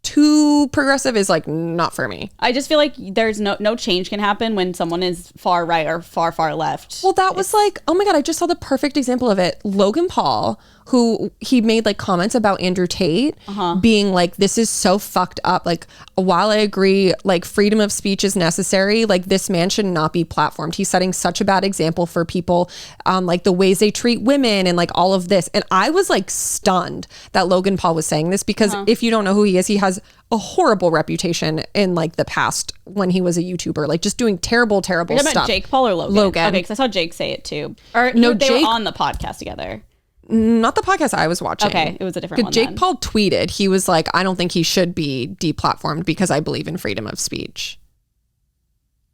too progressive is like not for me.
I just feel like there's no change can happen when someone is far right or far left.
Well, that was like, oh my God, I just saw the perfect example of it. Logan Paul, who he made like comments about Andrew Tate being like, this is so fucked up. Like, while I agree, like, freedom of speech is necessary, like, this man should not be platformed. He's setting such a bad example for people, like the ways they treat women and like all of this. And I was like stunned that Logan Paul was saying this because if you don't know who he is, he has a horrible reputation in like the past when he was a YouTuber, like just doing terrible stuff.
About Jake Paul or Logan? Okay, because I saw Jake say it too. Or no, they were on the podcast together.
Not the podcast I was watching.
Okay, it was a different one.
Jake Paul tweeted, he was like, I don't think he should be deplatformed because I believe in freedom of speech.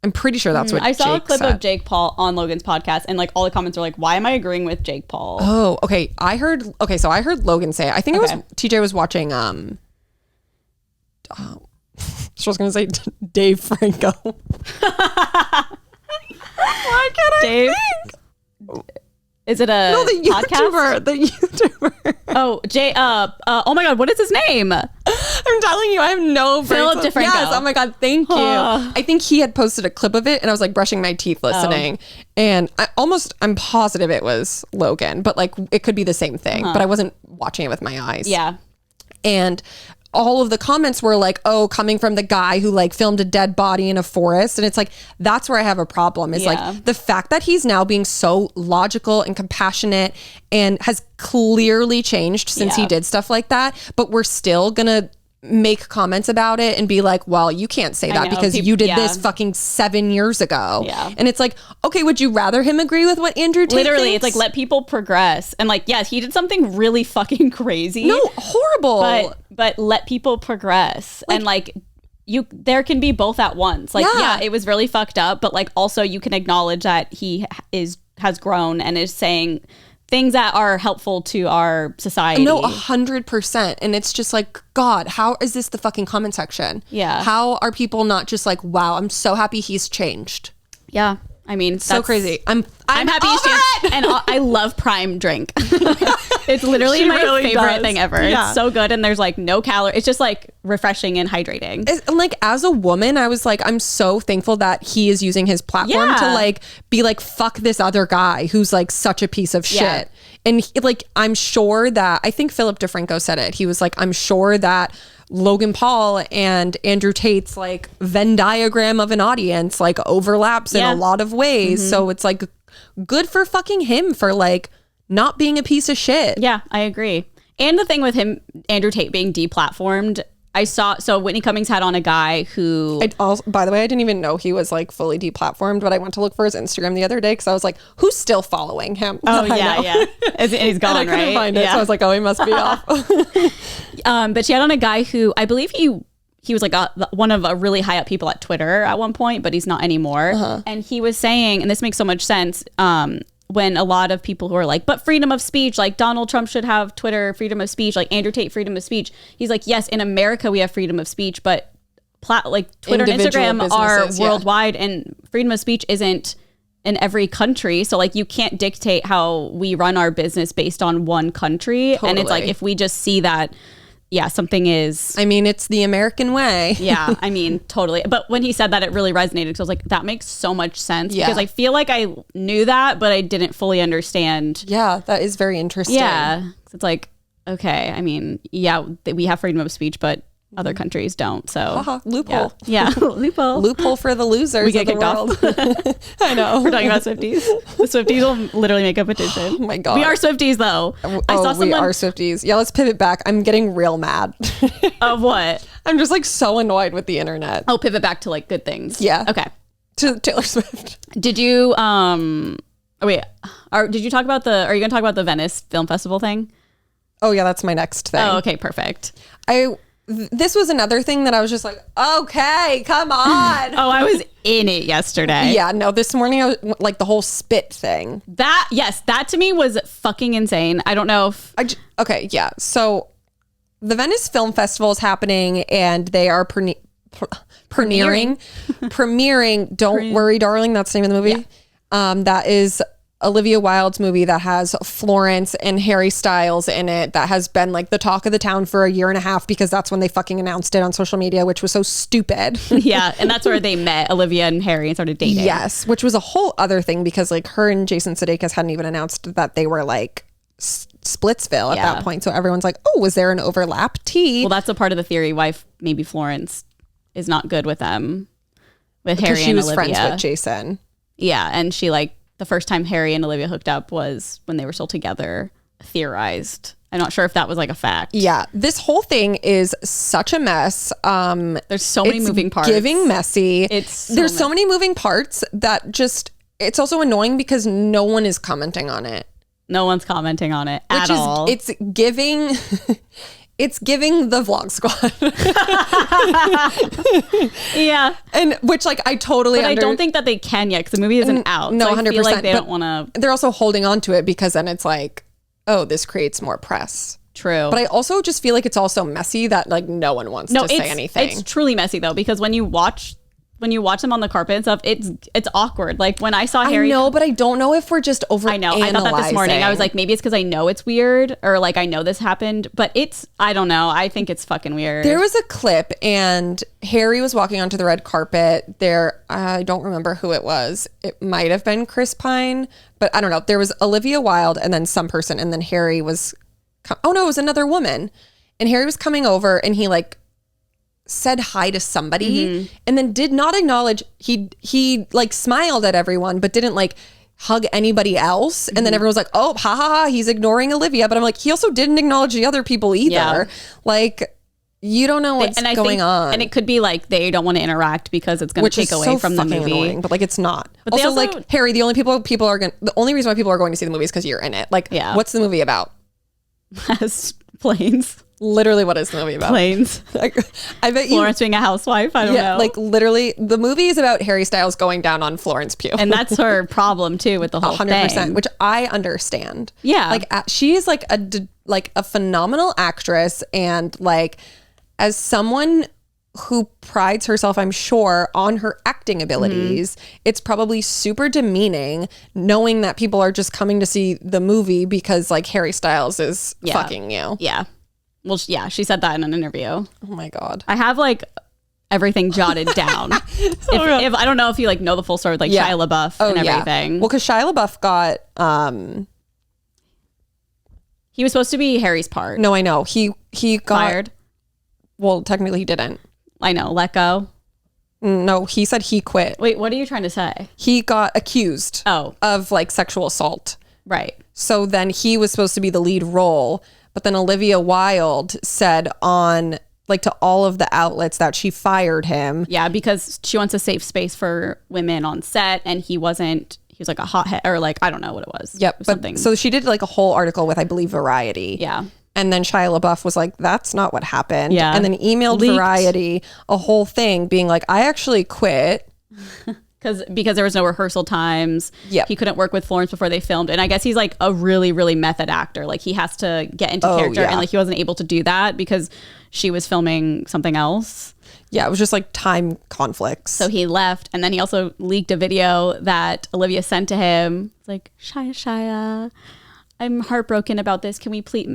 I'm pretty sure that's what
I saw
Jake
a clip
said.
of Jake Paul on Logan's podcast, and like all the comments were like, why am I agreeing with Jake Paul?
Oh, okay. So I heard Logan say it. I think it was TJ was watching I was gonna say Dave Franco. Why can't I think?
Is it a podcast?
The YouTuber.
Oh, oh my God, what is his name?
I'm telling you, I have no
Philip DeFranco.
Yes, oh my God, thank you. I think he had posted a clip of it and I was like brushing my teeth listening. And I'm positive it was Logan, but like it could be the same thing, but I wasn't watching it with my eyes.
Yeah.
And all of the comments were like, oh, coming from the guy who like filmed a dead body in a forest. And it's like, that's where I have a problem is like the fact that he's now being so logical and compassionate and has clearly changed since he did stuff like that. But we're still gonna make comments about it and be like, well, you can't say that because you did this fucking 7 years ago. Yeah. And it's like, okay, would you rather him agree with what Andrew Tate
Literally,
thinks?
it's like, let people progress. And like, yes, he did something really fucking crazy.
No, horrible.
But let people progress. Like, and like, there can be both at once. Like, it was really fucked up, but like also you can acknowledge that he has grown and is saying things that are helpful to our society.
No, 100%. And it's just like, God, how is this the fucking comment section?
Yeah.
How are people not just like, wow, I'm so happy he's changed.
Yeah. I mean,
so crazy. I'm happy he's changed.
And I love Prime drink. It's literally my favorite thing ever. Yeah. It's so good. And there's like no calories. It's just like refreshing and hydrating.
And like as a woman, I was like, I'm so thankful that he is using his platform to like be like, fuck this other guy who's like such a piece of shit. And like, I'm sure that, I think Philip DeFranco said it. He was like, I'm sure that Logan Paul and Andrew Tate's like Venn diagram of an audience like overlaps in a lot of ways. So it's like good for fucking him for like not being a piece of shit.
Yeah, I agree. And the thing with him, Andrew Tate being deplatformed, so Whitney Cummings had on a guy who...
by the way, I didn't even know he was like fully deplatformed, but I went to look for his Instagram the other day because I was like, who's still following him?
Oh, yeah. And he's gone,
and I couldn't find it, so I was like, oh, he must be off.
But she had on a guy who, I believe he was like one of a really high up people at Twitter at one point, but he's not anymore. And he was saying, and this makes so much sense, when a lot of people who are like, but freedom of speech, like Donald Trump should have Twitter freedom of speech, like Andrew Tate freedom of speech. He's like, yes, in America we have freedom of speech, but like Twitter and Instagram are worldwide, and freedom of speech isn't in every country. So like you can't dictate how we run our business based on one country. Totally. And it's like, if we just see that, something is...
I mean, it's the American way.
Yeah, I mean, totally. But when he said that, it really resonated because I was like, that makes so much sense. Because I feel like I knew that, but I didn't fully understand.
Yeah, that is very interesting.
Yeah, it's like, okay, I mean, we have freedom of speech, but other countries don't. So
loophole.
Yeah. Loophole
for the losers.
We get kicked off.
I know.
We're talking about Swifties. The Swifties will literally make a petition.
Oh my God.
We are Swifties though.
We are Swifties. Yeah, let's pivot back. I'm getting real mad.
Of what?
I'm just like so annoyed with the internet.
Oh, pivot back to like good things.
Yeah.
Okay.
to Taylor Swift.
Did you wait, did you talk about are you going to talk about the Venice Film Festival thing?
Oh yeah, that's my next thing.
Oh, okay, perfect.
This was another thing that I was just like, okay, come on.
Oh, I was in it yesterday.
Yeah, no, this morning I was like the whole spit thing.
That to me was fucking insane. I don't know if
okay, yeah. So the Venice Film Festival is happening and they are premiering. Don't Worry, Darling. That's the name of the movie. Yeah. That is Olivia Wilde's movie that has Florence and Harry Styles in it, that has been like the talk of the town for a year and a half because that's when they fucking announced it on social media, which was so stupid.
Yeah, and that's where they met, Olivia and Harry, and started dating.
Yes, which was a whole other thing because like her and Jason Sudeikis hadn't even announced that they were like Splitsville at that point. So everyone's like, oh, was there an overlap? Well,
that's a part of the theory why maybe Florence is not good with them, with Harry and Olivia. Because
she was friends with Jason.
Yeah, and she like, the first time Harry and Olivia hooked up was when they were still together, theorized. I'm not sure if that was like a fact.
Yeah. This whole thing is such a mess.
There's so many moving parts.
Giving messy. There's so many moving parts that just, it's also annoying because no one is commenting on it.
No one's commenting on it at all.
It's giving... It's giving the Vlog Squad.
Yeah.
And which like I totally
But I don't think that they can yet because the movie isn't out.
No,
so
100%.
I feel like they don't want to.
They're also holding on to it because then it's like, oh, this creates more press.
True.
But I also just feel like it's also messy that like no one wants to say anything.
It's truly messy though, because when you watch them on the carpet and stuff, it's awkward. Like when I saw Harry.
I know, but I don't know if we're just over.
I know. I thought that this morning. I was like, maybe it's because I know it's weird, or like I know this happened, but I don't know. I think it's fucking weird.
There was a clip and Harry was walking onto the red carpet. I don't remember who it was. It might have been Chris Pine, but I don't know. There was Olivia Wilde and then some person, and then Harry was. Oh no, it was another woman, and Harry was coming over, and he like said hi to somebody and then did not acknowledge. He like smiled at everyone but didn't like hug anybody else, and then everyone was like, oh, ha ha ha, he's ignoring Olivia, but I'm like, he also didn't acknowledge the other people either. Like, you don't know what's going on,
and it could be like they don't want to interact because it's going to take away from the movie. Annoying,
but like it's not. But also like, Harry, the only reason why people are going to see the movie is because you're in it. Like, what's the movie about?
Planes.
Literally, what is the movie about?
Planes.
Like, I bet
Florence being a housewife. I don't know.
Like literally, the movie is about Harry Styles going down on Florence Pugh,
and that's her problem too with the whole 100%, thing.
Which I understand.
Yeah,
like she is like a phenomenal actress, and like as someone who prides herself, I'm sure, on her acting abilities, it's probably super demeaning knowing that people are just coming to see the movie because like Harry Styles is fucking you.
Yeah. Well, yeah, she said that in an interview.
Oh my God.
I have like everything jotted down. if I don't know if you like know the full story with like Shia LaBeouf and everything.
Well, because Shia LaBeouf got
he was supposed to be Harry's part.
No, I know. He got
fired.
Well, technically he didn't.
I know, let go.
No, he said he quit.
Wait, what are you trying to say?
He got accused of like sexual assault.
Right.
So then he was supposed to be the lead role. But then Olivia Wilde said on like to all of the outlets that she fired him.
Yeah, because she wants a safe space for women on set, and he was like a hothead, or like, I don't know what it was.
Yep. But something. So she did like a whole article with, I believe, Variety.
Yeah.
And then Shia LaBeouf was like, that's not what happened.
Yeah.
And then emailed Variety a whole thing being like, I actually quit.
Because there was no rehearsal times.
Yep.
He couldn't work with Florence before they filmed. And I guess he's like a really, really method actor. Like he has to get into character. And like he wasn't able to do that because she was filming something else.
Yeah, it was just like time conflicts.
So he left. And then he also leaked a video that Olivia sent to him. It's like, Shia, I'm heartbroken about this. Can we please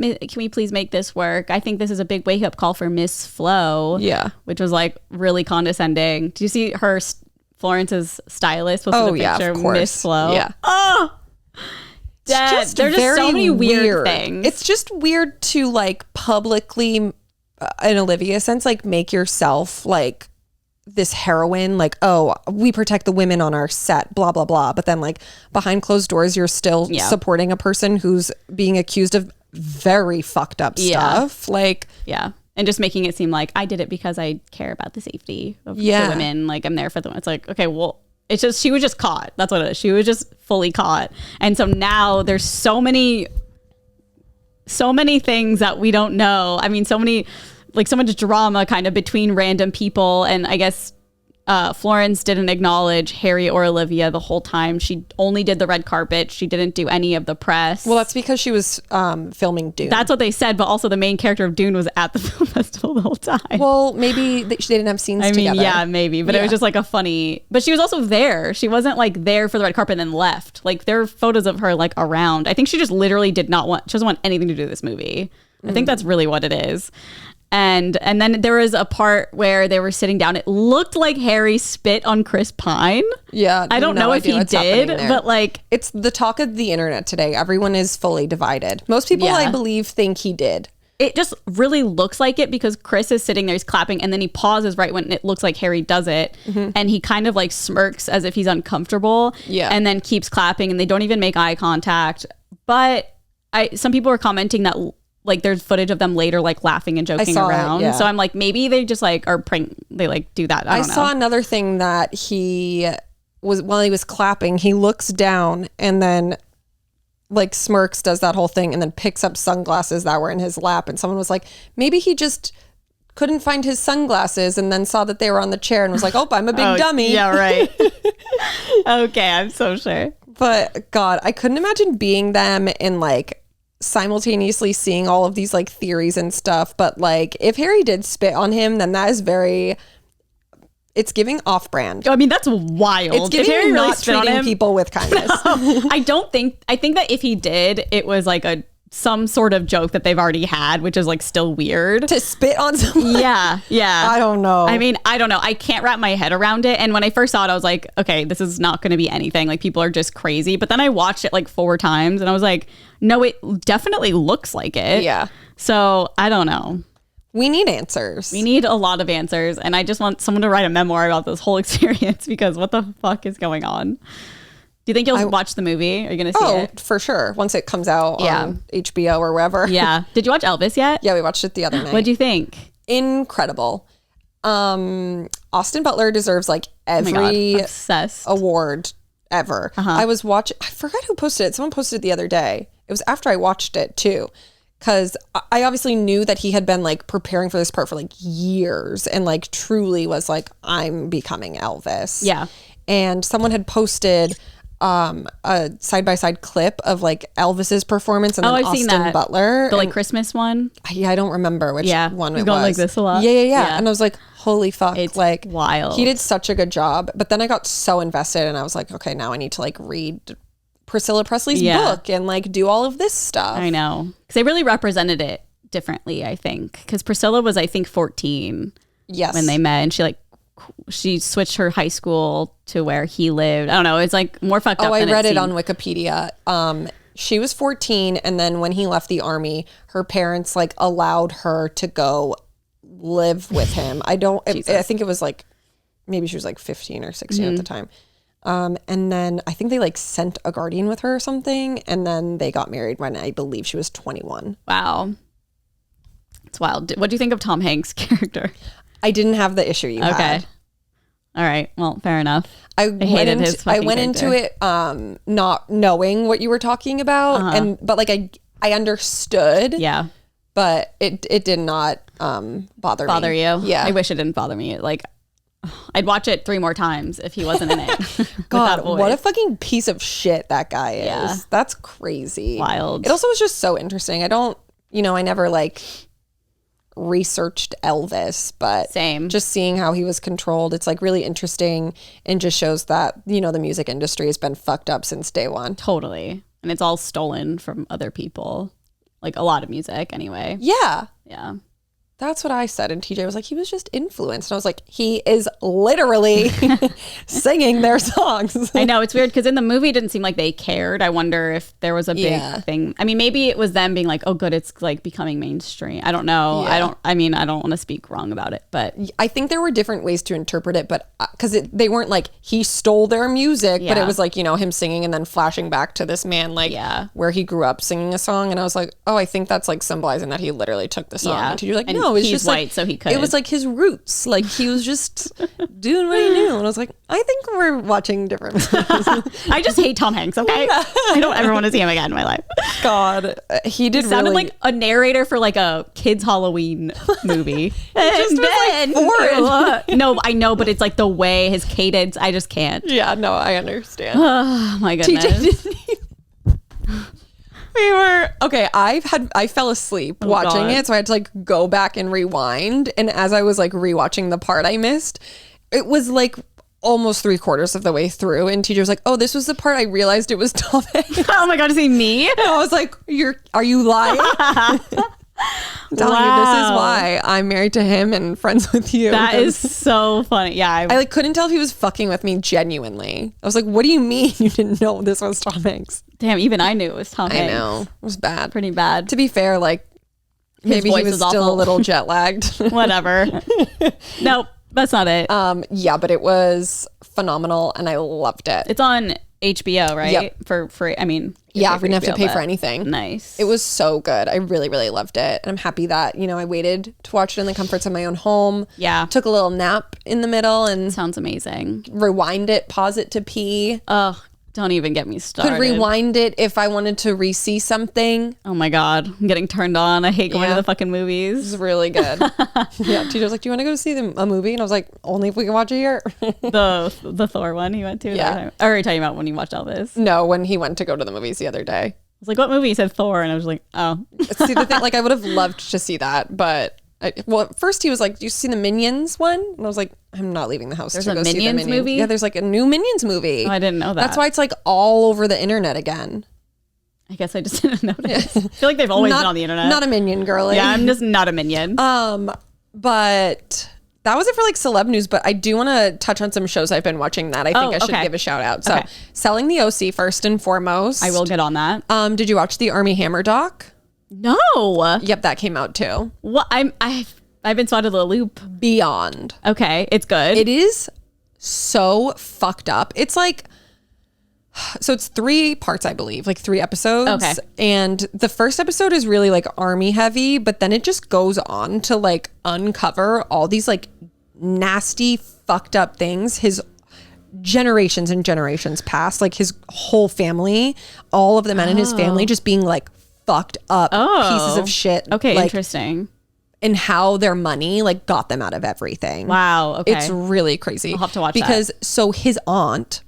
make this work? I think this is a big wake up call for Miss Flo.
Yeah. Which
was like really condescending. Do you see her Florence's stylist posted a picture of Miss Flo?
Yeah.
Oh, there's just so many weird things.
It's just weird to like publicly, in Olivia's sense, like make yourself like this heroine, like, oh, we protect the women on our set, blah, blah, blah. But then like behind closed doors, you're still supporting a person who's being accused of very fucked up stuff. Like,
yeah. And just making it seem like I did it because I care about the safety of the women. Like I'm there for them. It's like, okay, well, it's just, she was just caught. That's what it is. She was just fully caught. And so now there's so many things that we don't know. I mean, so much drama kind of between random people. And I guess Florence didn't acknowledge Harry or Olivia the whole time. She only did the red carpet. She didn't do any of the press.
Well, that's because she was filming Dune.
That's what they said, but also the main character of Dune was at the film festival the whole time.
Well, maybe they didn't have scenes together.
Yeah, maybe. But it was just like a funny... But she was also there. She wasn't like there for the red carpet and then left. Like there are photos of her like around. I think she just literally she doesn't want anything to do with this movie. I think that's really what it is. And then there was a part where they were sitting down. It looked like Harry spit on Chris Pine.
Yeah.
I don't know if he did, but like...
It's the talk of the internet today. Everyone is fully divided. Most people, I believe, think he did.
It just really looks like it because Chris is sitting there, he's clapping, and then he pauses right when it looks like Harry does it. And he kind of like smirks as if he's uncomfortable.
Yeah.
And then keeps clapping, and they don't even make eye contact. But some people were commenting that like there's footage of them later like laughing and joking around. So I'm like, maybe they just like are they like do that. I don't know.
Saw another thing that while he was clapping, he looks down and then like smirks, does that whole thing, and then picks up sunglasses that were in his lap. And someone was like, maybe he just couldn't find his sunglasses and then saw that they were on the chair and was like, oh, I'm a big dummy.
Yeah, right. Okay, I'm so sure.
But God, I couldn't imagine being them and like simultaneously seeing all of these like theories and stuff. But like if Harry did spit on him, then that is it's giving off-brand.
I mean, that's wild.
It's giving
Harry
not treating people with kindness.
I think that if he did, it was like some sort of joke that they've already had, which is like still weird.
To spit on someone?
Yeah.
I don't know.
I mean, I don't know. I can't wrap my head around it. And when I first saw it, I was like, okay, this is not going to be anything. Like people are just crazy. But then I watched it like 4 times and I was like, no, it definitely looks like it.
Yeah.
So I don't know.
We need answers.
We need a lot of answers. And I just want someone to write a memoir about this whole experience because what the fuck is going on? Do you think you'll watch the movie? Are you going to see it?
Oh, for sure. Once it comes out on HBO or wherever.
Yeah. Did you watch Elvis yet?
Yeah, we watched it the other night.
What'd you think?
Incredible. Austin Butler deserves like every award ever. I was watching, I forgot who posted it. Someone posted it the other day. It was after I watched it too. Because I obviously knew that he had been like preparing for this part for like years and like truly was like, I'm becoming Elvis.
Yeah.
And someone had posted a side-by-side clip of like Elvis's performance and then
I've
Austin
seen that.
Butler.
The like Christmas one?
Yeah, I don't remember which one it was.
Going like this a lot.
Yeah. And I was like, holy fuck.
It's
like
wild.
He did such a good job. But then I got so invested and I was like, okay, now I need to like read Priscilla Presley's book and like do all of this stuff.
I know. Because they really represented it differently, I think. Because Priscilla was, I think, 14 when they met. And she switched her high school to where he lived. I don't know. It's like more fucked up.
I read it on Wikipedia. She was 14. And then when he left the army, her parents like allowed her to go live with him. I think it was like, maybe she was like 15 or 16 at the time. And then I think they like sent a guardian with her or something. And then they got married when I believe she was 21.
Wow. It's wild. What do you think of Tom Hanks' character?
I didn't have the issue you had.
All right. Well, fair enough.
I went into it not knowing what you were talking about. But like I understood.
Yeah.
But it did not bother
you.
Yeah.
I wish it didn't bother me. Like I'd watch it 3 more times if he wasn't in it.
God, what a fucking piece of shit that guy is. Yeah. That's crazy.
Wild.
It also was just so interesting. I never like researched Elvis, but
same.
Just seeing how he was controlled, it's like really interesting and just shows that, the music industry has been fucked up since day one.
Totally. And it's all stolen from other people. Like a lot of music anyway.
Yeah.
Yeah.
That's what I said. And TJ was like, he was just influenced. And I was like, he is literally singing their songs.
I know. It's weird because in the movie, it didn't seem like they cared. I wonder if there was a big thing. I mean, maybe it was them being like, oh, good, it's like becoming mainstream. I don't know. Yeah. I don't want to speak wrong about it. But
I think there were different ways to interpret it. But because they weren't like he stole their music, but it was like, him singing and then flashing back to this man, like where he grew up singing a song. And I was like, oh, I think that's like symbolizing that he literally took the song. And TJ was like, no, No, it's
he's
just
white,
like,
so he could.
It was like his roots. Like he was just doing what he knew. And I was like, I think we're watching different movies.
I just hate Tom Hanks, okay? I don't ever want to see him again in my life.
God, he did
Sounded
really...
like a narrator for like a kid's Halloween movie.
just was, like, foreign.
No, I know, but it's like the way his cadence, I just can't.
Yeah, no, I understand.
Oh my goodness.
We were okay. I fell asleep watching
God.
it, so I had to like go back and rewind. And as I was like rewatching the part I missed, it was like almost 3/4 of the way through, and teacher was like, "Oh, this was the part I realized it was Tom Hanks."
Oh my God, is he me?
And I was like, are you lying?" I'm telling you, this is why I'm married to him and friends with you.
That is so funny. Yeah,
I like couldn't tell if he was fucking with me genuinely. I was like, "What do you mean you didn't know this was Tom Hanks?"
damn. Even I knew it was Tom Hanks.
I know, it was bad,
Pretty bad.
To be fair, like maybe he
voice
was
is
still
awful.
a little jet lagged.
Whatever. Nope, that's not it.
Yeah, but it was phenomenal and I loved it.
It's on HBO, right?
Yep.
For free. I mean,
Yeah,
we
we didn't have to pay for anything.
Nice.
It was so good. I really, really loved it. And I'm happy that, I waited to watch it in the comforts of my own home.
Yeah.
Took a little nap in the middle and
Sounds amazing.
rewind it, pause it to pee.
Oh, don't even get me started.
Could rewind it if I wanted to re-see something.
Oh my God, I'm getting turned on. I hate going
Yeah.
to the fucking movies.
It's really good. Yeah, teacher's like, "Do you want to go see a movie?" And I was like, "Only if we can watch it here."
The Thor one he went to.
Yeah.
Or are you talking about when you watched Elvis? I
No, when he went to go to the movies the other day.
was like, what movie? He said Thor, and I was like, oh.
See the thing, like I would have loved to see that, but at first he was like, "Do you see the Minions one?" And I was like, "I'm not leaving the house
There's
to
a
go see the
Minions
Minions
movie?
Yeah, there's like a new Minions movie.
Oh, I didn't know that.
That's why it's like all over the internet again.
I guess I just didn't notice. I feel like they've always been on the internet.
Not a Minion girly.
Yeah, I'm just not a minion.
But that was it for like celeb news. But I do want to touch on some shows I've been watching that I think I should
okay.
give a shout out. So,
Okay.
Selling the OC first and foremost.
I will get on that.
Did you watch the Army Hammer doc?
No.
Yep, that came out too.
What? I've been so out of the loop.
Beyond.
Okay, it's good.
It is so fucked up. It's like, so it's 3 parts, I believe, like 3 episodes.
Okay.
And the first episode is really like army heavy, but then it just goes on to like uncover all these like nasty, fucked up things. His generations and generations past, like his whole family, all of the men in his family just being like fucked up pieces of shit.
Okay,
like,
interesting.
and how their money like got them out of everything.
Wow. Okay.
It's really crazy.
I'll have to watch
because so his aunt,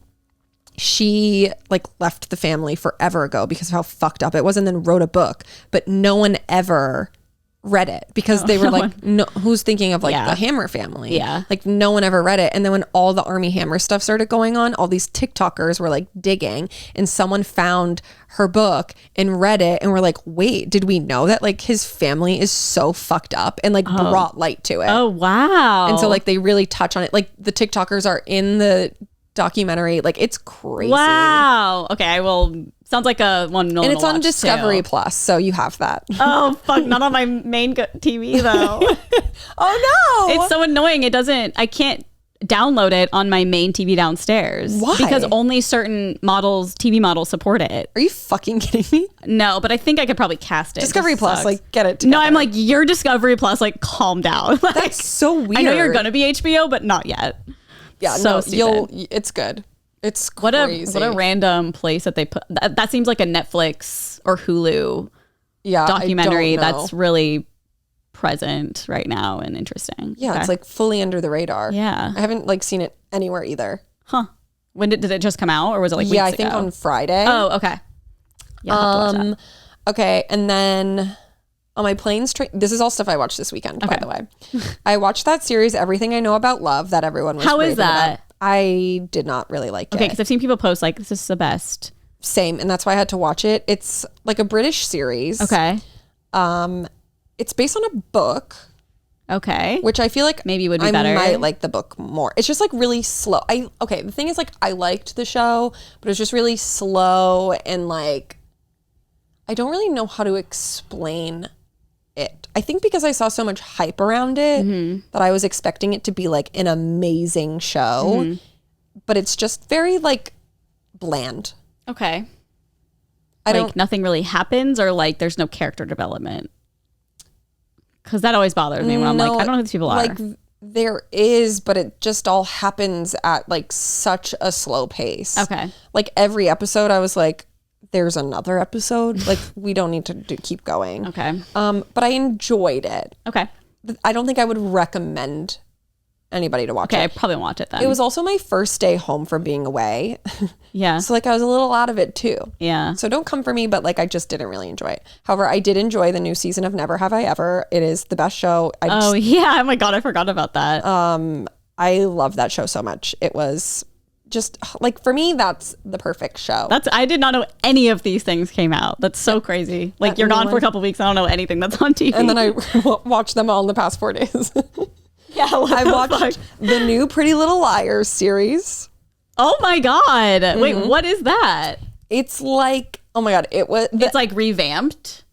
she like left the family forever ago because of how fucked up it was, and then wrote a book, but no one ever read it because they were like, no, who's thinking of like the Hammer family?
Yeah.
Like no one ever read it. And then when all the Army Hammer stuff started going on, all these TikTokers were like digging, and someone found her book and read it and were like, wait, did we know that like his family is so fucked up, and like brought light to it.
Oh, wow.
And so like they really touch on it. Like the TikTokers are in the documentary. Like it's crazy.
Wow. Okay, I will. Sounds like a one.
And it's on Discovery Plus, so you have that.
Oh fuck! Not on my main TV though.
Oh no!
It's so annoying. It doesn't. I can't download it on my main TV downstairs.
Why?
Because only certain models, TV models, support it.
Are you fucking kidding me?
No, but I think I could probably cast it.
Discovery
This
Plus,
sucks.
like get it together.
No, I'm like, you're Discovery Plus. Like, calm down. Like,
that's so weird.
I know you're gonna be HBO, but not yet.
Yeah,
So
no,
stupid.
it's good. It's
What
crazy.
a random place that they put. That seems like a Netflix or Hulu documentary
I don't know.
that's really present right now and interesting.
Yeah,
Okay.
it's like fully under the radar.
Yeah.
I haven't like seen it anywhere either.
Huh. When did it just come out, or was it like weeks
Yeah, I think
ago?
on Friday.
Oh, okay. Yeah, I'll have to watch that.
Okay, and then on my planes train, this is all stuff I watched this weekend, by
Okay.
the way. I watched that series, Everything I Know About Love, that everyone was
How is
raving
that?
about. I did not really like
Okay,
it.
because I've seen people post like this is the best.
Same, and that's why I had to watch it. It's like a British series.
Okay.
It's based on a book,
Okay.
which I feel like
Maybe would be
I
better.
might like the book more. It's just like really slow. The thing is like I liked the show, but it's just really slow, and like I don't really know how to explain it. I think because I saw so much hype around it that I was expecting it to be like an amazing show, but it's just very like bland.
Okay.
I
Like
don't
nothing really happens, or like there's no character development. Because that always bothers me when I'm like, I don't know who these people are.
Like there is, but it just all happens at like such a slow pace.
Okay.
Like every episode I was like, there's another episode. Like we don't need to keep going.
Okay.
But I enjoyed it.
Okay.
I don't think I would recommend anybody to watch it.
Okay, I probably won't watch it then.
It was also my first day home from being away.
Yeah.
So like I was a little out of it too.
Yeah.
So don't come for me, but like I just didn't really enjoy it. However, I did enjoy the new season of Never Have I Ever. It is the best show.
Yeah. Oh my God, I forgot about that.
I love that show so much. It was just like, for me, that's the perfect show.
I did not know any of these things came out. That's so crazy. Like you're gone for a couple weeks. I don't know anything that's on TV.
And then I watched them all in the past 4 days.
Yeah.
I watched the new Pretty Little Liars series.
Oh my God. Wait, what is that?
It's like, oh my God,
It's like revamped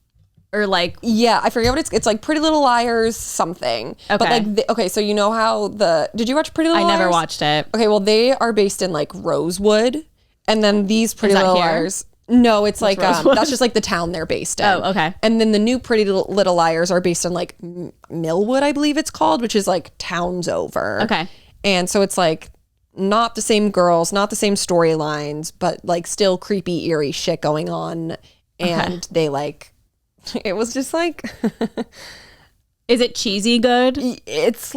or like.
Yeah, I forget what it's like Pretty Little Liars something.
Okay.
But like, okay, so you know how did you watch Pretty Little Liars?
I never watched it.
Okay, well, they are based in like Rosewood. And then these Pretty Little Liars. No, it's like, that's just like the town they're based in.
Oh, okay.
And then the new Pretty Little Liars are based in like Millwood, I believe it's called, which is like towns over.
Okay.
And so it's like not the same girls, not the same storylines, but like still creepy, eerie shit going on. And they like, it was just like.
Is it cheesy good?
It's,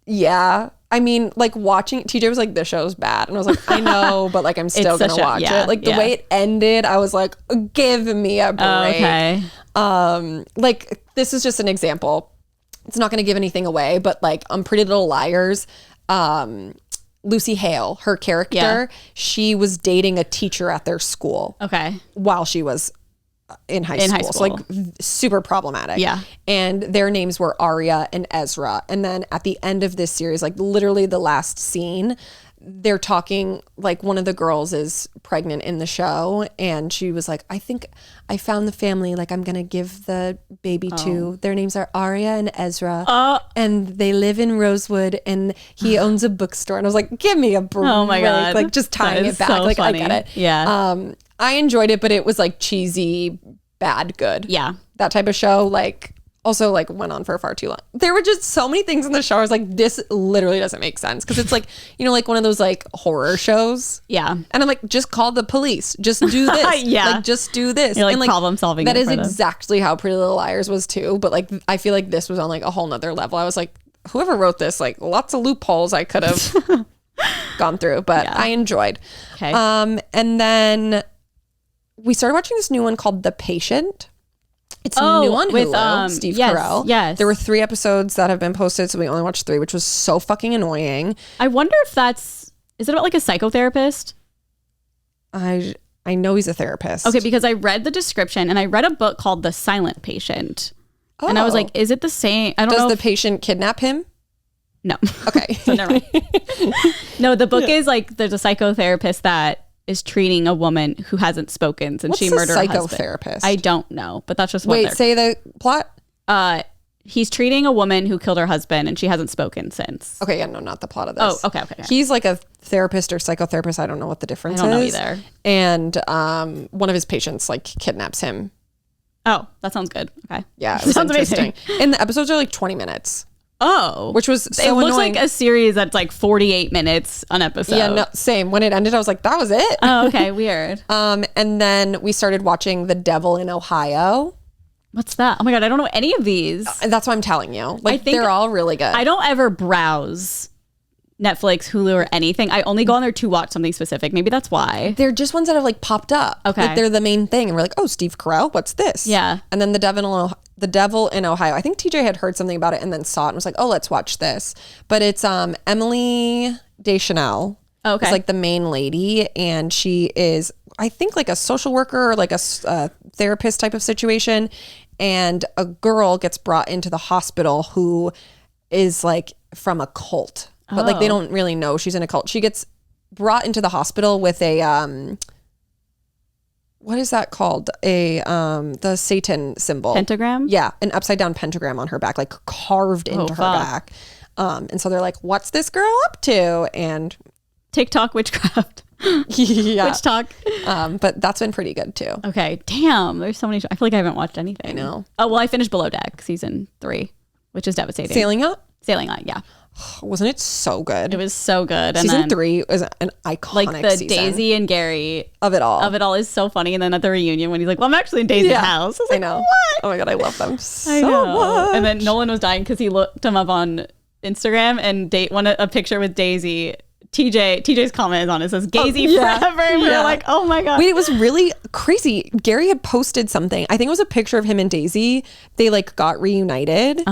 yeah. I mean, like watching, TJ was like, this show's bad. And I was like, I know, but like I'm still going to watch it. Like the way it ended, I was like, give me a break.
Okay.
Like this is just an example. It's not going to give anything away, but like on Pretty Little Liars, Lucy Hale, her character, she was dating a teacher at their school.
Okay.
While she was in high school. So like super problematic.
Yeah.
And their names were Aria and Ezra. And then at the end of this series, like literally the last scene, they're talking, like one of the girls is pregnant in the show and she was like, I think I found the family like I'm gonna give the baby to. Their names are Aria and Ezra and they live in Rosewood and he owns a bookstore. And I was like, give me a break.
Oh my God.
Like just tying it back.
So
like
funny.
I get it.
Yeah.
I enjoyed it, but it was like cheesy, bad, good.
Yeah.
That type of show, like also like went on for far too long. There were just so many things in the show. I was like, this literally doesn't make sense. Cause it's like, you know, like one of those like horror shows.
Yeah.
And I'm like, just call the police. Just do this.
Yeah.
Like just do this.
You're like,
and like
problem solving.
That is exactly how Pretty Little Liars was too. But like, I feel like this was on like a whole nother level. I was like, whoever wrote this, like lots of loopholes I could have gone through, but I enjoyed.
Okay.
And then we started watching this new one called The Patient. It's new on Hulu, with Steve Carell.
Yes.
There were 3 episodes that have been posted, so we only watched 3, which was so fucking annoying.
I wonder if is it about like a psychotherapist?
I know he's a therapist.
Okay, because I read the description and I read a book called The Silent Patient. Oh. And I was like, is it the same? I don't know.
Does the patient kidnap him?
No.
Okay.
So never mind. No, the book is like there's a psychotherapist that is treating a woman who hasn't spoken since she murdered her husband.
Psychotherapist?
I don't know, but that's just what
Wait, say the plot?
He's treating a woman who killed her husband and she hasn't spoken since.
Okay, yeah, no, not the plot of this.
Oh, okay.
He's like a therapist or psychotherapist. I don't know what the difference is.
I don't know either.
And one of his patients like kidnaps him.
Oh, that sounds good. Okay.
Yeah, it was
sounds
interesting.
amazing.
And the episodes are like 20 minutes.
Oh.
Which was so
It looks
annoying.
like a series that's like 48 minutes an episode.
Yeah, no, same. When it ended, I was like, that was it.
Oh, okay. Weird.
And then we started watching The Devil in Ohio.
What's that? Oh my God, I don't know any of these.
And that's what I'm telling you. Like,
I think
they're all really good.
I don't ever browse Netflix, Hulu, or anything. I only go on there to watch something specific. Maybe that's why.
They're just ones that have like popped up.
Okay.
Like they're the main thing. And we're like, oh, Steve Carell, what's this?
Yeah.
And then The Devil in Ohio. I think TJ had heard something about it and then saw it and was like, oh, let's watch this. But it's Emily Deschanel.
Okay.
Is like the main lady. And she is, I think, like a social worker or like a therapist type of situation. And a girl gets brought into the hospital who is like from a cult. But like they don't really know she's in a cult. She gets brought into the hospital with a what is that called? The Satan symbol.
Pentagram?
Yeah, an upside down pentagram on her back, like carved into her back. And so they're like, what's this girl up to? And
TikTok witchcraft.
Yeah.
Witch talk.
But that's been pretty good too.
Okay. Damn. There's so many. I feel like I haven't watched anything.
I know.
Oh, well, I finished Below Deck season 3, which is devastating.
Sailing Up?
Sailing on, yeah.
Wasn't it so good?
It was so good. And
season 3 was an iconic
like the
season.
Daisy and Gary
of it all
is so funny. And then at the reunion when he's like, well, I'm actually in Daisy's house. I was like,
I know.
What?
Oh my God, I love them so
I know.
much.
And then Nolan was dying because he looked him up on Instagram and wanted a picture with Daisy. TJ's comment is on it. It says Gazy forever. And we were like, oh my God.
Wait, it was really crazy. Gary had posted something. I think it was a picture of him and Daisy. They like got reunited.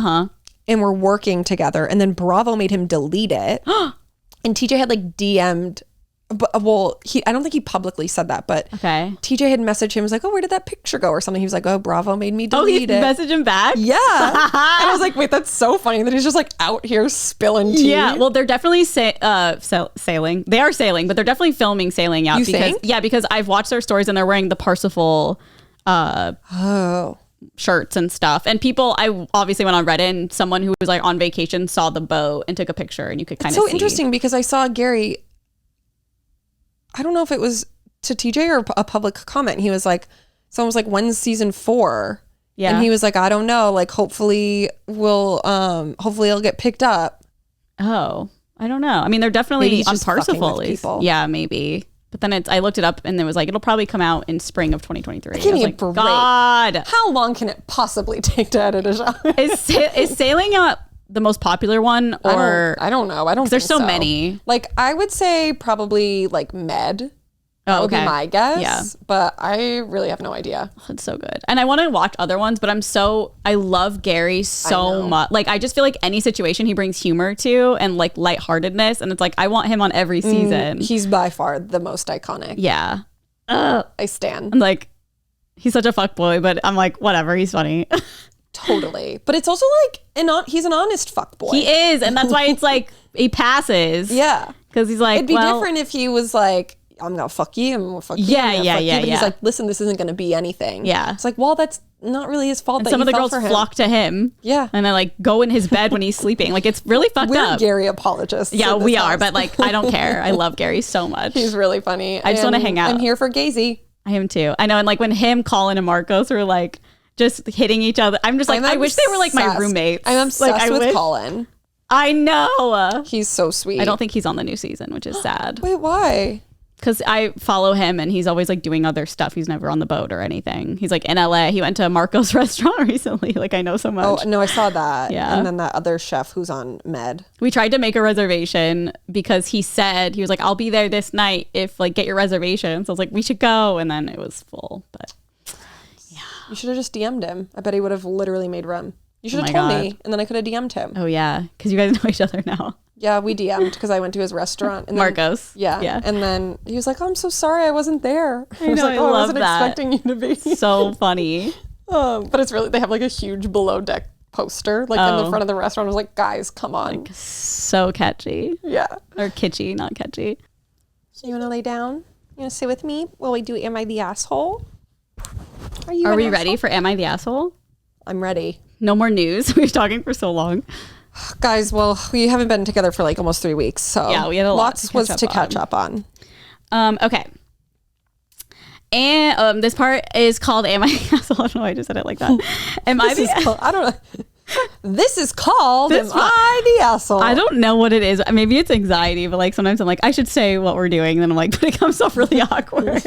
And were working together. And then Bravo made him delete it. And TJ had like DM'd. But, well, I don't think he publicly said that, but TJ had messaged him, was like, oh, where did that picture go or something? He was like, oh, Bravo made me delete it.
Oh, he messaged him back?
Yeah. And I was like, wait, that's so funny that he's just like out here spilling tea.
Yeah, well, they're definitely sailing. They are sailing, but they're definitely filming Sailing Out. Because I've watched their stories and they're wearing the Parsifal shirts and stuff. And people, I obviously went on Reddit and someone who was like on vacation saw the boat and took a picture and you could kind of see.
It's so interesting because I saw Gary, I don't know if it was to TJ or a public comment. He was like, someone was like, when's season 4? Yeah. And he was like, I don't know. Like, hopefully it'll get picked up.
Oh, I don't know. I mean, they're definitely on Parsifal. Yeah, maybe. But then I looked it up and it was like, it'll probably come out in spring of 2023.
Give me a break.
God.
How long can it possibly take to edit a show?
Is Sailing Out the most popular one? Or
I don't know. I don't think
there's so many.
Like, I would say probably like Med. That would be my guess. Yeah. But I really have no idea.
Oh, it's so good. And I want to watch other ones, but I love Gary so much. Like, I just feel like any situation he brings humor to and like lightheartedness. And it's like, I want him on every season.
He's by far the most iconic.
Yeah.
I stan.
I'm like, he's such a fuckboy, but I'm like, whatever. He's funny.
Totally. But it's also like, he's an honest fuckboy.
He is. And that's why it's like, he passes.
Yeah.
Because he's like,
it'd be different if he was like, I'm gonna fuck you, I'm gonna fuck you. But he's like, listen, this isn't gonna be anything.
Yeah.
It's like, well, that's not really his fault.
And some of the girls flock to him.
Yeah.
And they like go in his bed when he's sleeping. Like, it's really fucked up.
We're Gary apologists.
Yeah, we are. But like, I don't care. I love Gary so much.
He's really funny.
I just want to hang out.
I'm here for Gazy.
I am too. I know. And like when him, Colin, and Marcos were like just hitting each other, I'm just like, I wish they were like my roommates.
I'm obsessed with Colin.
I know.
He's so sweet.
I don't think he's on the new season, which is sad.
Wait, why?
Because I follow him and he's always like doing other stuff. He's never on the boat or anything. He's like in LA. He went to Marco's restaurant recently. Like, I know so much.
Oh, no, I saw that.
Yeah.
And then that other chef who's on Med.
We tried to make a reservation because he was like, I'll be there this night if like get your reservation. So I was like, we should go. And then it was full. But yeah.
You should have just DM'd him. I bet he would have literally made room. You should have told me and then I could have DM'd him.
Oh, yeah. Because you guys know each other now.
Yeah, we DM'd because I went to his restaurant. And
Marcos.
Yeah. And then he was like, oh, I'm so sorry I wasn't there.
I was like, oh, I wasn't
expecting you to be.
So funny.
But it's really, they have like a huge Below Deck poster like in the front of the restaurant. I was like, guys, come on.
Like, so catchy.
Yeah.
Or kitschy, not catchy.
So you want to lay down? You want to sit with me while we do Am I the Asshole?
Are we ready for Am I the Asshole?
I'm ready.
No more news. We've been talking for so long.
Guys, well, we haven't been together for like almost 3 weeks, so
yeah, we had lots
to catch up on.
Okay. And this part is called Am I the Asshole? I don't know why I just said it like that.
I don't know. This is called Am I the Asshole?
I don't know what it is. Maybe it's anxiety, but like sometimes I'm like, I should say what we're doing. And then I'm like, but it comes off really awkward.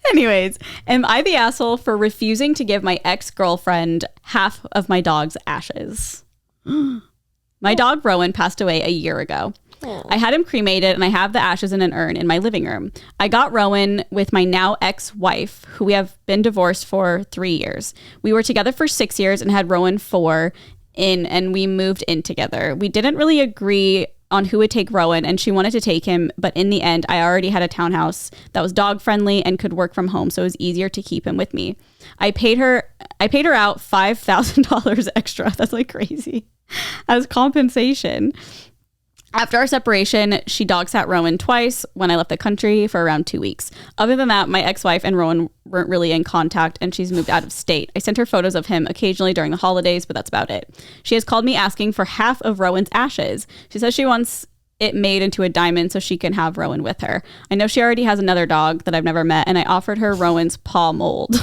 Anyways, am I the asshole for refusing to give my ex-girlfriend half of my dog's ashes? My dog Rowan passed away a year ago. I had him cremated and I have the ashes in an urn in my living room. I got Rowan with my now ex-wife, who we have been divorced for 3 years. We were together for 6 years and had Rowan 4 and we moved in together. We didn't really agree on who would take Rowan, and she wanted to take him, but in the end, I already had a townhouse that was dog friendly and could work from home, so it was easier to keep him with me. I paid her out $5,000 extra. That's like crazy. As compensation. After our separation, she dog sat Rowan twice when I left the country for around 2 weeks. Other than that, my ex-wife and Rowan weren't really in contact, and she's moved out of state. I sent her photos of him occasionally during the holidays, but that's about it. She has called me asking for half of Rowan's ashes. She says she wants it made into a diamond so she can have Rowan with her. I know she already has another dog that I've never met, and I offered her Rowan's paw mold.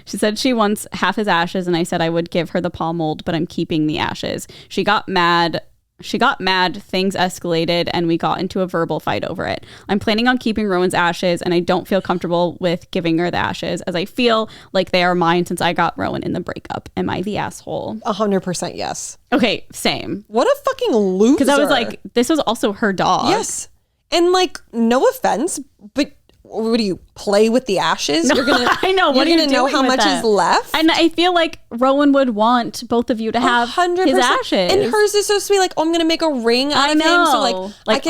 She said she wants half his ashes, and I said I would give her the paw mold, but I'm keeping the ashes. She got mad, things escalated, and we got into a verbal fight over it. I'm planning on keeping Rowan's ashes, and I don't feel comfortable with giving her the ashes, as I feel like they are mine since I got Rowan in the breakup. Am I the asshole?
100% yes.
Okay, same.
What a fucking loser.
Because I was like, this was also her dog.
Yes. And like, no offense, but what do you play with the ashes?
No,
You're gonna
I know. What
you're
are you
gonna know
doing
how
with
much
them?
is left.
And I feel like Rowan would want both of you to have
100%.
his ashes.
And hers is so sweet. Like, oh, I'm gonna make a ring out of him, so like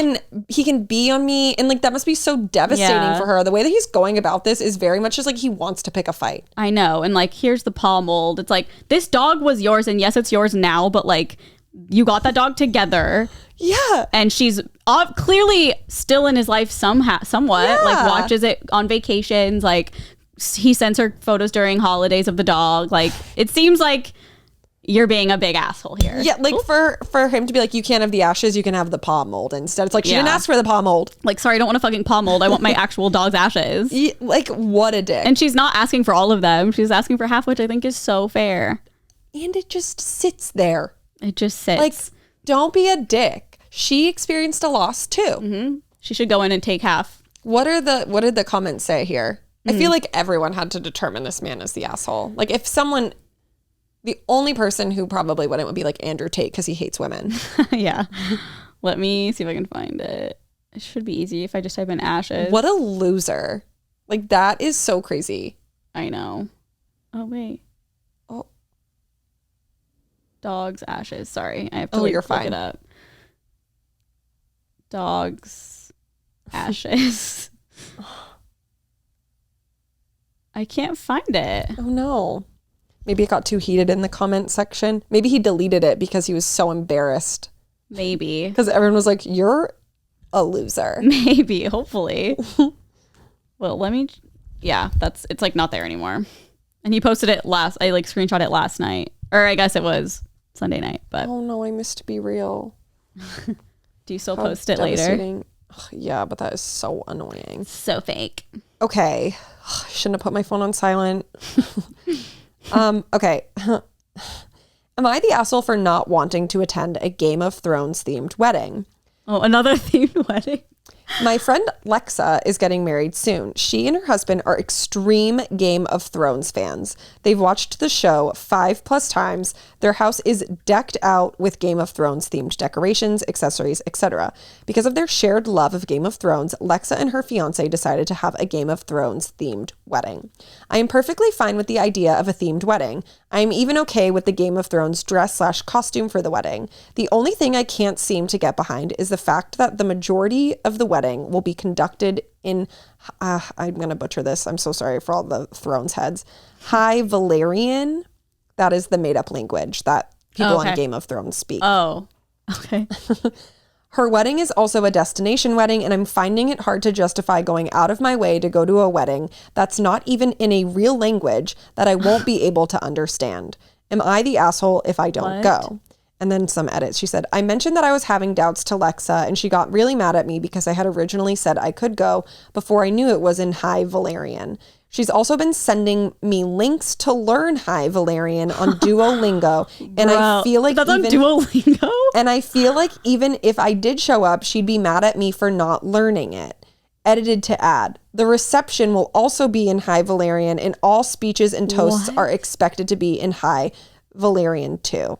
he can be on me. And like that must be so devastating for her. The way that he's going about this is very much just like he wants to pick a fight.
I know. And like, here's the paw mold. It's like, this dog was yours, and yes, it's yours now, but like, you got that dog together.
Yeah.
And she's clearly still in his life somewhat.
Yeah.
Like, watches it on vacations. Like, he sends her photos during holidays of the dog. Like, it seems like you're being a big asshole here.
Yeah, like for him to be like, you can't have the ashes, you can have the paw mold instead. It's like, she didn't ask for the paw mold.
Like, sorry, I don't want a fucking paw mold. I want my actual dog's ashes.
Yeah, like, what a dick.
And she's not asking for all of them. She's asking for half, which I think is so fair.
And it just sits there.
It just sits.
Like, don't be a dick. She experienced a loss too.
Mm-hmm. She should go in and take half.
What did the comments say here? I feel like everyone had to determine this man as the asshole. Like, if someone, the only person who probably wouldn't would be like Andrew Tate because he hates women.
Yeah. Let me see if I can find it. It should be easy if I just type in ashes.
What a loser. Like, that is so crazy.
I know. Oh, wait.
Oh.
Dogs, ashes. Sorry. I have to
you're
look
fine.
it up. Dogs, ashes. I can't find it.
Oh no. Maybe it got too heated in the comment section. Maybe he deleted it because he was so embarrassed.
Maybe.
Because everyone was like, you're a loser.
Maybe, hopefully. Well, yeah, it's like not there anymore. And he posted it I like screenshot it last night. Or I guess it was Sunday night, but.
Oh no, I missed Be Real.
Do you still post it later?
Ugh, yeah, but that is so annoying.
So fake.
Okay. I shouldn't have put my phone on silent. Okay. Am I the asshole for not wanting to attend a Game of Thrones themed wedding?
Oh, another themed wedding.
My friend Lexa is getting married soon. She and her husband are extreme Game of Thrones fans. They've watched the show 5+ times. Their house is decked out with Game of Thrones themed decorations, accessories, etc. Because of their shared love of Game of Thrones, Lexa and her fiance decided to have a Game of Thrones themed wedding. I am perfectly fine with the idea of a themed wedding. I am even okay with the Game of Thrones dress/costume for the wedding. The only thing I can't seem to get behind is the fact that the majority of the wedding will be conducted in, I'm going to butcher this. I'm so sorry for all the Thrones heads. High Valyrian. That is the made up language that people on Game of Thrones speak.
Oh, okay.
Her wedding is also a destination wedding, and I'm finding it hard to justify going out of my way to go to a wedding that's not even in a real language that I won't be able to understand. Am I the asshole if I don't go? And then some edits. She said, I mentioned that I was having doubts to Lexa, and she got really mad at me because I had originally said I could go before I knew it was in High Valyrian. She's also been sending me links to learn High Valyrian on Duolingo. And I feel like
that's on Duolingo?
And I feel like even if I did show up, she'd be mad at me for not learning it. Edited to add, the reception will also be in High Valyrian, and all speeches and toasts are expected to be in High Valyrian too.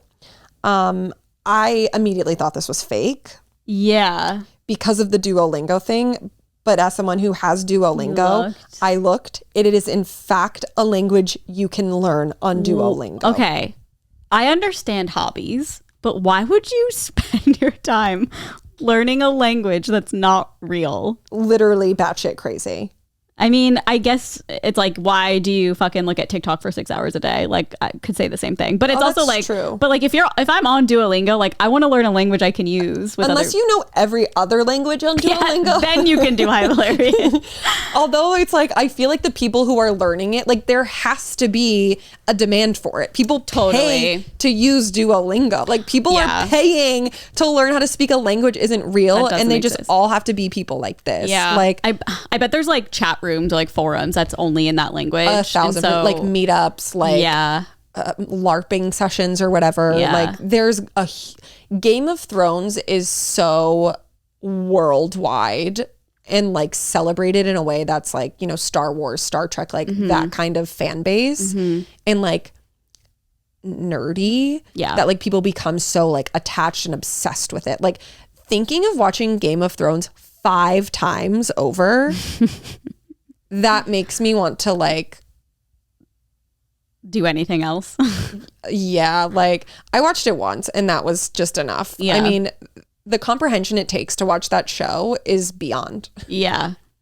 I immediately thought this was fake.
Yeah.
Because of the Duolingo thing. But as someone who has Duolingo, I looked. It is in fact a language you can learn on Duolingo.
Okay. I understand hobbies, but why would you spend your time learning a language that's not real?
Literally batshit crazy.
I mean, I guess it's like, why do you fucking look at TikTok for 6 hours a day? Like, I could say the same thing, but it's also like,
true.
But like, if I'm on Duolingo, like, I want to learn a language I can use.
Unless you know every other language on Duolingo,
then you can do High Valerian.
Although it's like, I feel like the people who are learning it, like, there has to be a demand for it. People pay to use Duolingo. Like, people are paying to learn how to speak a language isn't real, and they just all have to be people like this.
Yeah,
like
I bet there's like chat rooms or like forums that's only in that language.
1,000, like meetups, like LARPing sessions or whatever. Like, there's Game of Thrones is so worldwide and like celebrated in a way that's like, you know, Star Wars, Star Trek, like that kind of fan base, and like nerdy, that like people become so like attached and obsessed with it. Like, thinking of watching Game of Thrones 5 times over that makes me want to like
do anything else.
Like, I watched it once and that was just enough. I mean, the comprehension it takes to watch that show is beyond.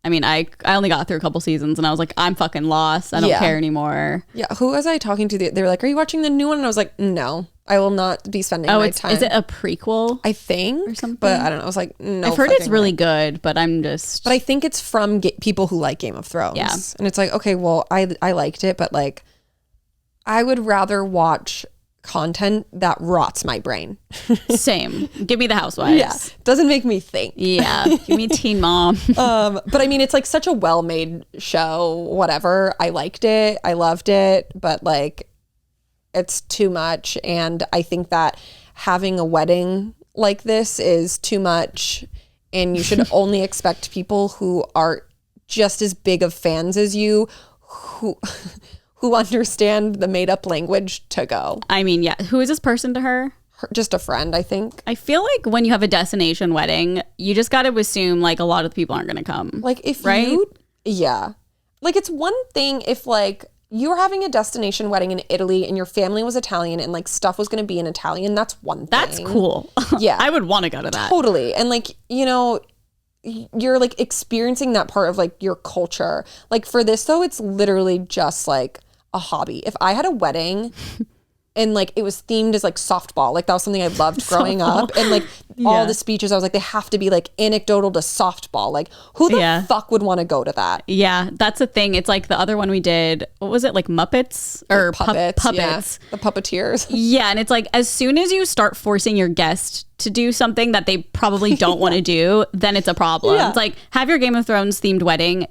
I mean, I only got through a couple seasons and I was like, I'm fucking lost. I don't care anymore.
Who was I talking to? They were like, are you watching the new one? And I was like, no, I will not be spending my time.
Is it a prequel?
I think. Or something? But I don't know. I was like, no.
I've heard it's really good, but But
I think it's from people who like Game of Thrones. Yeah. And it's like, okay, well, I liked it, but like, I would rather watch content that rots my brain.
Same. Give me the Housewives.
Doesn't make me think.
Give me Teen Mom.
But I mean, it's like such a well-made show, whatever. I liked it. I loved it. But like, it's too much. And I think that having a wedding like this is too much. And you should only expect people who are just as big of fans as you, who understand the made-up language to go.
I mean, who is this person to her?
Just a friend, I think.
I feel like when you have a destination wedding, you just got to assume like a lot of the people aren't going to come.
Like, if like, it's one thing if like you were having a destination wedding in Italy and your family was Italian and like stuff was going to be in Italian. That's one thing.
That's cool. I would want to go to that.
Totally. And like, you know, you're like experiencing that part of like your culture. Like, for this though, it's literally just like a hobby. If I had a wedding and like it was themed as like softball, like that was something I loved growing up, and like all the speeches I was like, they have to be like anecdotal to softball. Like, who the fuck would want to go to that?
That's the thing. It's like the other one we did, what was it, like Muppets or
puppets? The puppeteers.
And it's like, as soon as you start forcing your guest to do something that they probably don't want to do, then it's a problem. It's like, have your Game of Thrones themed wedding,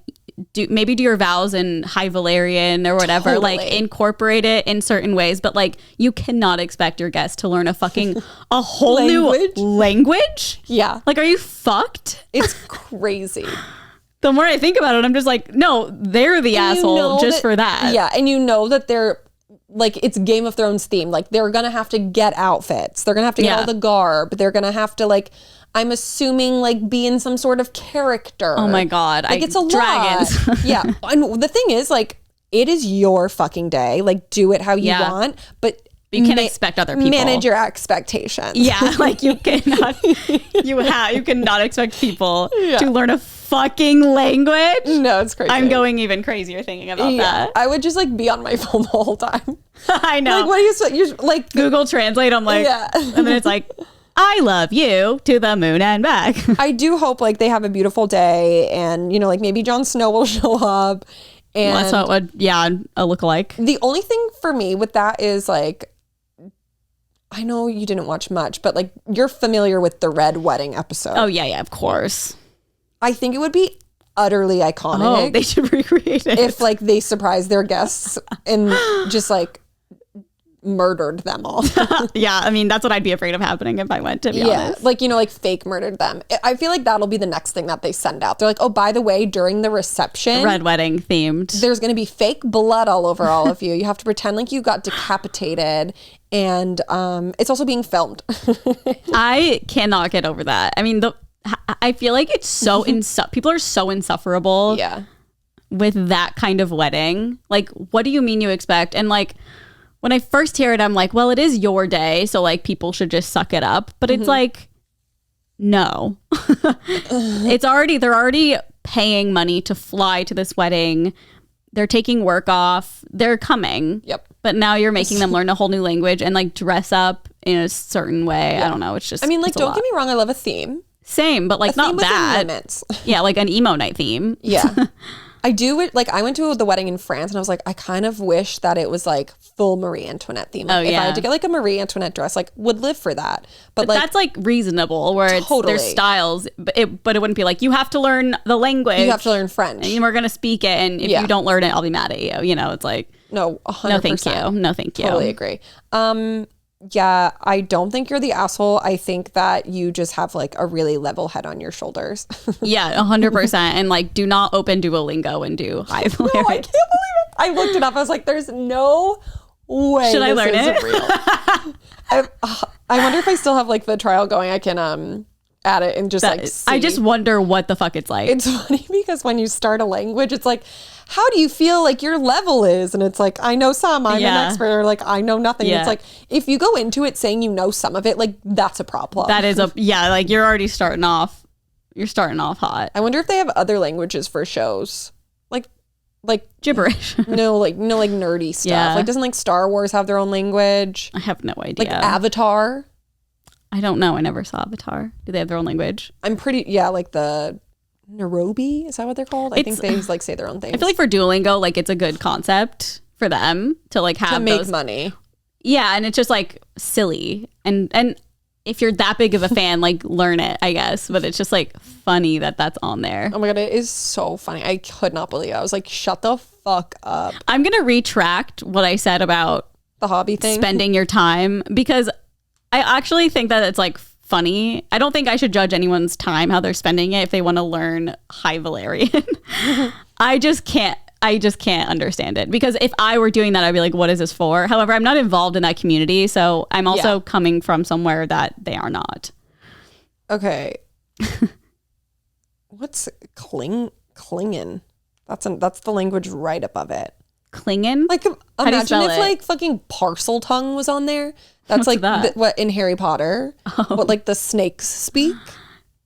do your vows in High Valerian or whatever, like incorporate it in certain ways, but like, you cannot expect your guests to learn a whole new language. Like, are you fucked?
It's crazy.
The more I think about it, I'm just like, no, they're the asshole for that.
And you know that they're like, it's Game of Thrones themed. Like, they're gonna have to get outfits. They're gonna have to get all the garb. They're gonna have to like, I'm assuming like be in some sort of character.
Oh my God.
Like, it's a dragons. Lot. And the thing is, like, it is your fucking day. Like, do it how you want, but
you can't expect other people.
Manage your expectations.
Like, you cannot you cannot expect people to learn a fucking language.
No, it's crazy.
I'm going even crazier thinking about that.
I would just like be on my phone the whole time.
I know.
Like, what do you like
Google Translate? I'm like, and then it's like, I love you to the moon and back.
I do hope like they have a beautiful day, and you know, like maybe Jon Snow will show up. And
that's what would a lookalike.
The only thing for me with that is like, I know you didn't watch much, but like, you're familiar with the Red Wedding episode.
Oh yeah, of course.
I think it would be utterly iconic.
Oh, they should recreate it.
If like they surprised their guests and just like murdered them all.
I mean, that's what I'd be afraid of happening if I went, to be honest.
Like, you know, like fake murdered them. I feel like that'll be the next thing that they send out. They're like, oh, by the way, during the reception,
Red Wedding themed,
there's going to be fake blood all over all of you. You have to pretend like you got decapitated, and it's also being filmed.
I cannot get over that. I mean, I feel like it's so people are so insufferable with that kind of wedding. Like, what do you mean you expect? And like, when I first hear it, I'm like, well, it is your day, so like people should just suck it up. But it's like, no. They're already paying money to fly to this wedding. They're taking work off. They're coming.
Yep.
But now you're making them learn a whole new language and like dress up in a certain way. I don't know. It's just,
I mean, like, don't get me wrong. I love a theme.
Same, but like not that.
Limits.
Yeah, like an emo night theme.
Yeah. I do it. Like, I went to the wedding in France and I was like, I kind of wish that it was like full Marie Antoinette theme. Like, if I had to get like a Marie Antoinette dress, like would live for that. But like,
that's like reasonable where it's their styles, but it wouldn't be like, you have to learn the language. You
have to learn French.
And we're going to speak it. And if you don't learn it, I'll be mad at you. You know, it's like,
no, 100%.
No, thank you. No, thank you.
Totally agree. Yeah, I don't think you're the asshole. I think that you just have like a really level head on your shoulders.
Yeah, 100%. And like, do not open Duolingo and do high hilarious.
No, I can't believe it. I looked it up. I was like, there's no way.
Should I learn it?
Real. I wonder if I still have like the trial going. I can add it and just like see.
I just wonder what the fuck it's like.
It's funny because when you start a language, it's like, how do you feel like your level is? And it's like, I know some, I'm an expert, or like, I know nothing. Yeah. It's like, if you go into it saying you know some of it, like, that's a problem.
That is like, you're already starting off. You're starting off hot.
I wonder if they have other languages for shows. Like
gibberish.
No, like nerdy stuff. Yeah. Like, doesn't like Star Wars have their own language?
I have no idea.
Like Avatar?
I don't know. I never saw Avatar. Do they have their own language?
I'm pretty, like the Nairobi, is that what they're called? I think they like say their own things.
I feel like for Duolingo, like it's a good concept for them to like have
to make money.
Yeah, and it's just like silly. And if you're that big of a fan, like learn it, I guess. But it's just like funny that that's on there.
Oh my God, it is so funny. I could not believe it. I was like, shut the fuck up.
I'm going to retract what I said about
the hobby thing.
Spending your time, because I actually think that it's like funny. I don't think I should judge anyone's time, how they're spending it, if they want to learn High Valerian. I just can't understand it, because if I were doing that, I'd be like, what is this for? However, I'm not involved in that community, so I'm also coming from somewhere that they are not. Okay.
What's Klingon? That's the language right above it.
Klingon?
Like, imagine if like fucking parcel tongue was on there. That's like what in Harry Potter, what like the snakes speak.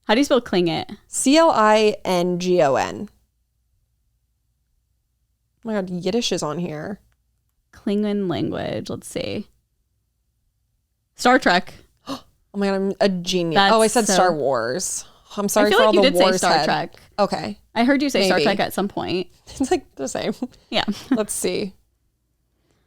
How do you spell Klingon?
Klingon. Oh my God, Yiddish is on here.
Klingon language. Let's see. Star Trek.
Oh my God, I'm a genius. I said Star Wars. I'm sorry for all the wars. I feel like you did say Star Trek. Okay.
I heard you say Star Trek at some point.
It's like the same.
Yeah.
Let's see.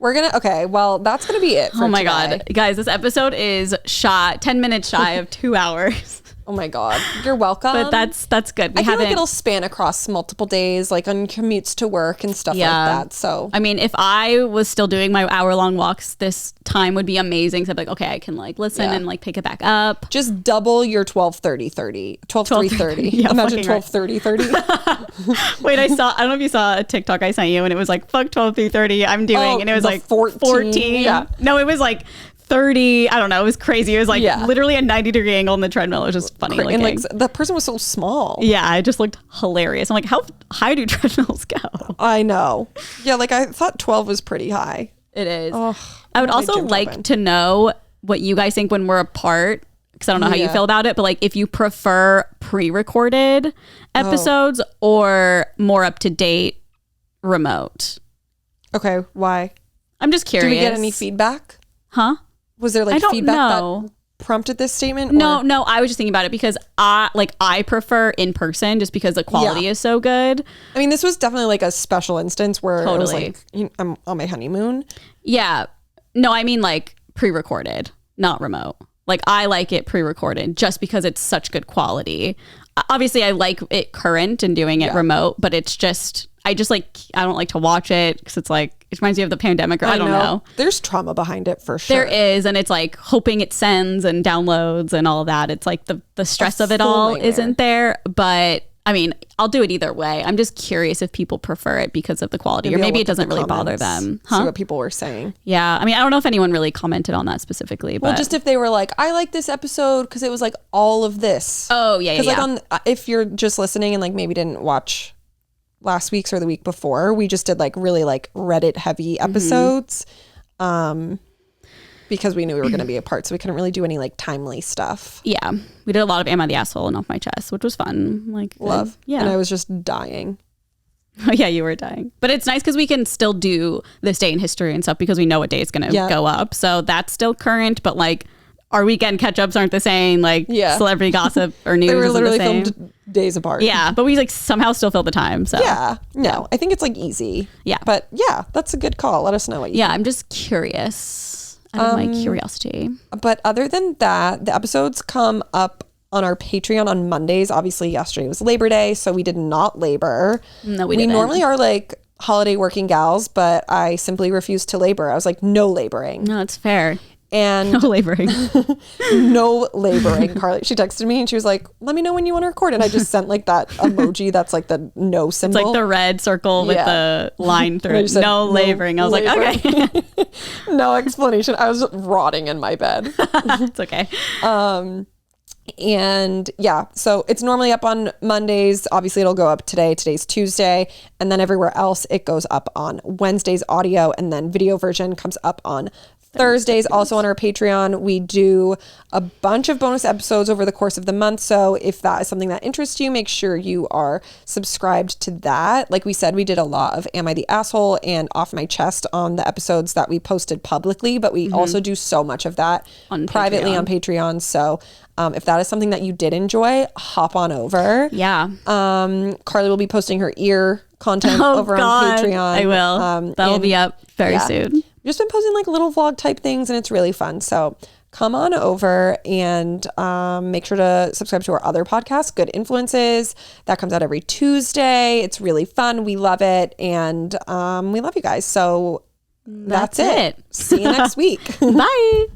Okay, well, that's going to be it for
Oh my
today.
God. Guys, this episode is 10 minutes shy of 2 hours.
Oh my God. You're welcome.
But that's good.
I feel like it'll span across multiple days, like on commutes to work and stuff like that. So,
I mean, if I was still doing my hour-long walks, this time would be amazing. So I'd be like, okay, I can like listen and like pick it back up.
Just double your 12:30.
Yeah,
imagine 12:30.
Wait, I don't know if you saw a TikTok I sent you, and it was like, fuck 12:30, I'm doing. And it was like 14.
Yeah.
No, it was like 30. I don't know. It was crazy. It was like literally a 90-degree angle in the treadmill. It was just funny looking.
And like the person was so small.
Yeah, it just looked hilarious. I'm like, how high do treadmills go?
I know. Yeah, like I thought 12 was pretty high.
It is. I would also like to know what you guys think when we're apart, because I don't know how you feel about it, but like if you prefer pre-recorded episodes or more up-to-date remote.
Okay, why?
I'm just curious.
Did we get any feedback?
Huh?
Was there like feedback that prompted this statement?
No, I was just thinking about it because I prefer in person just because the quality is so good.
I mean, this was definitely like a special instance where it was like, I'm on my honeymoon.
Yeah. No, I mean like pre-recorded, not remote. Like I like it pre-recorded just because it's such good quality. Obviously, I like it current and doing it remote, but it's just, I don't like to watch it because it's like, it reminds me of the pandemic, or I don't know.
There's trauma behind it for sure.
There is, and it's like hoping it sends and downloads and all that. It's like the stress of it all isn't there. But I mean, I'll do it either way. I'm just curious if people prefer it because of the quality, or maybe it doesn't really bother them.
See what people were saying.
Yeah, I mean, I don't know if anyone really commented on that specifically. But
well, just if they were like, I like this episode because it was like all of this.
Oh yeah,
because like if you're just listening and like maybe didn't watch last week's or the week before, we just did like really like Reddit heavy episodes. because we knew we were going to be apart, so we couldn't really do any like timely stuff.
Yeah. We did a lot of Am I the Asshole and Off My Chest, which was fun. Like,
Love.
Yeah.
And I was just dying.
Oh, yeah, you were dying. But it's nice because we can still do this day in history and stuff because we know what day it's going to go up. So that's still current, but like our weekend catch-ups aren't the same. Like celebrity gossip or news
They were
isn't
literally
the same.
filmed days apart.
Yeah, but we like somehow still fill the time. So
yeah, no, I think it's like easy.
Yeah.
But yeah, that's a good call. Let us know what you think.
I'm just curious out of my curiosity.
But other than that, the episodes come up on our Patreon on Mondays. Obviously, yesterday was Labor Day, so we did not labor.
No, we didn't.
We normally are like holiday working gals, but I simply refused to labor. I was like, no laboring.
No, it's fair.
And
no laboring.
No laboring. Carly, she texted me and she was like, let me know when you want to record. And I just sent like that emoji that's like the no symbol.
It's like the red circle with the line through it. No laboring. I was
laboring.
like, okay.
No explanation. I was rotting in my bed.
It's okay.
And yeah, so it's normally up on Mondays. Obviously, it'll go up today. Today's Tuesday. And then everywhere else, it goes up on Wednesdays audio. And then video version comes up on Thursdays. Also on our Patreon, we do a bunch of bonus episodes over the course of the month. So if that is something that interests you, make sure you are subscribed to that. Like we said, we did a lot of Am I the Asshole and Off My Chest on the episodes that we posted publicly, but we also do so much of that privately on Patreon. So if that is something that you did enjoy, hop on over.
Yeah.
Carly will be posting her ear content over on Patreon.
I will. That will be up very soon.
We've just been posting like little vlog type things and it's really fun. So come on over and make sure to subscribe to our other podcast, Good Influences. That comes out every Tuesday. It's really fun. We love it. And we love you guys. So that's it. See you next week.
Bye.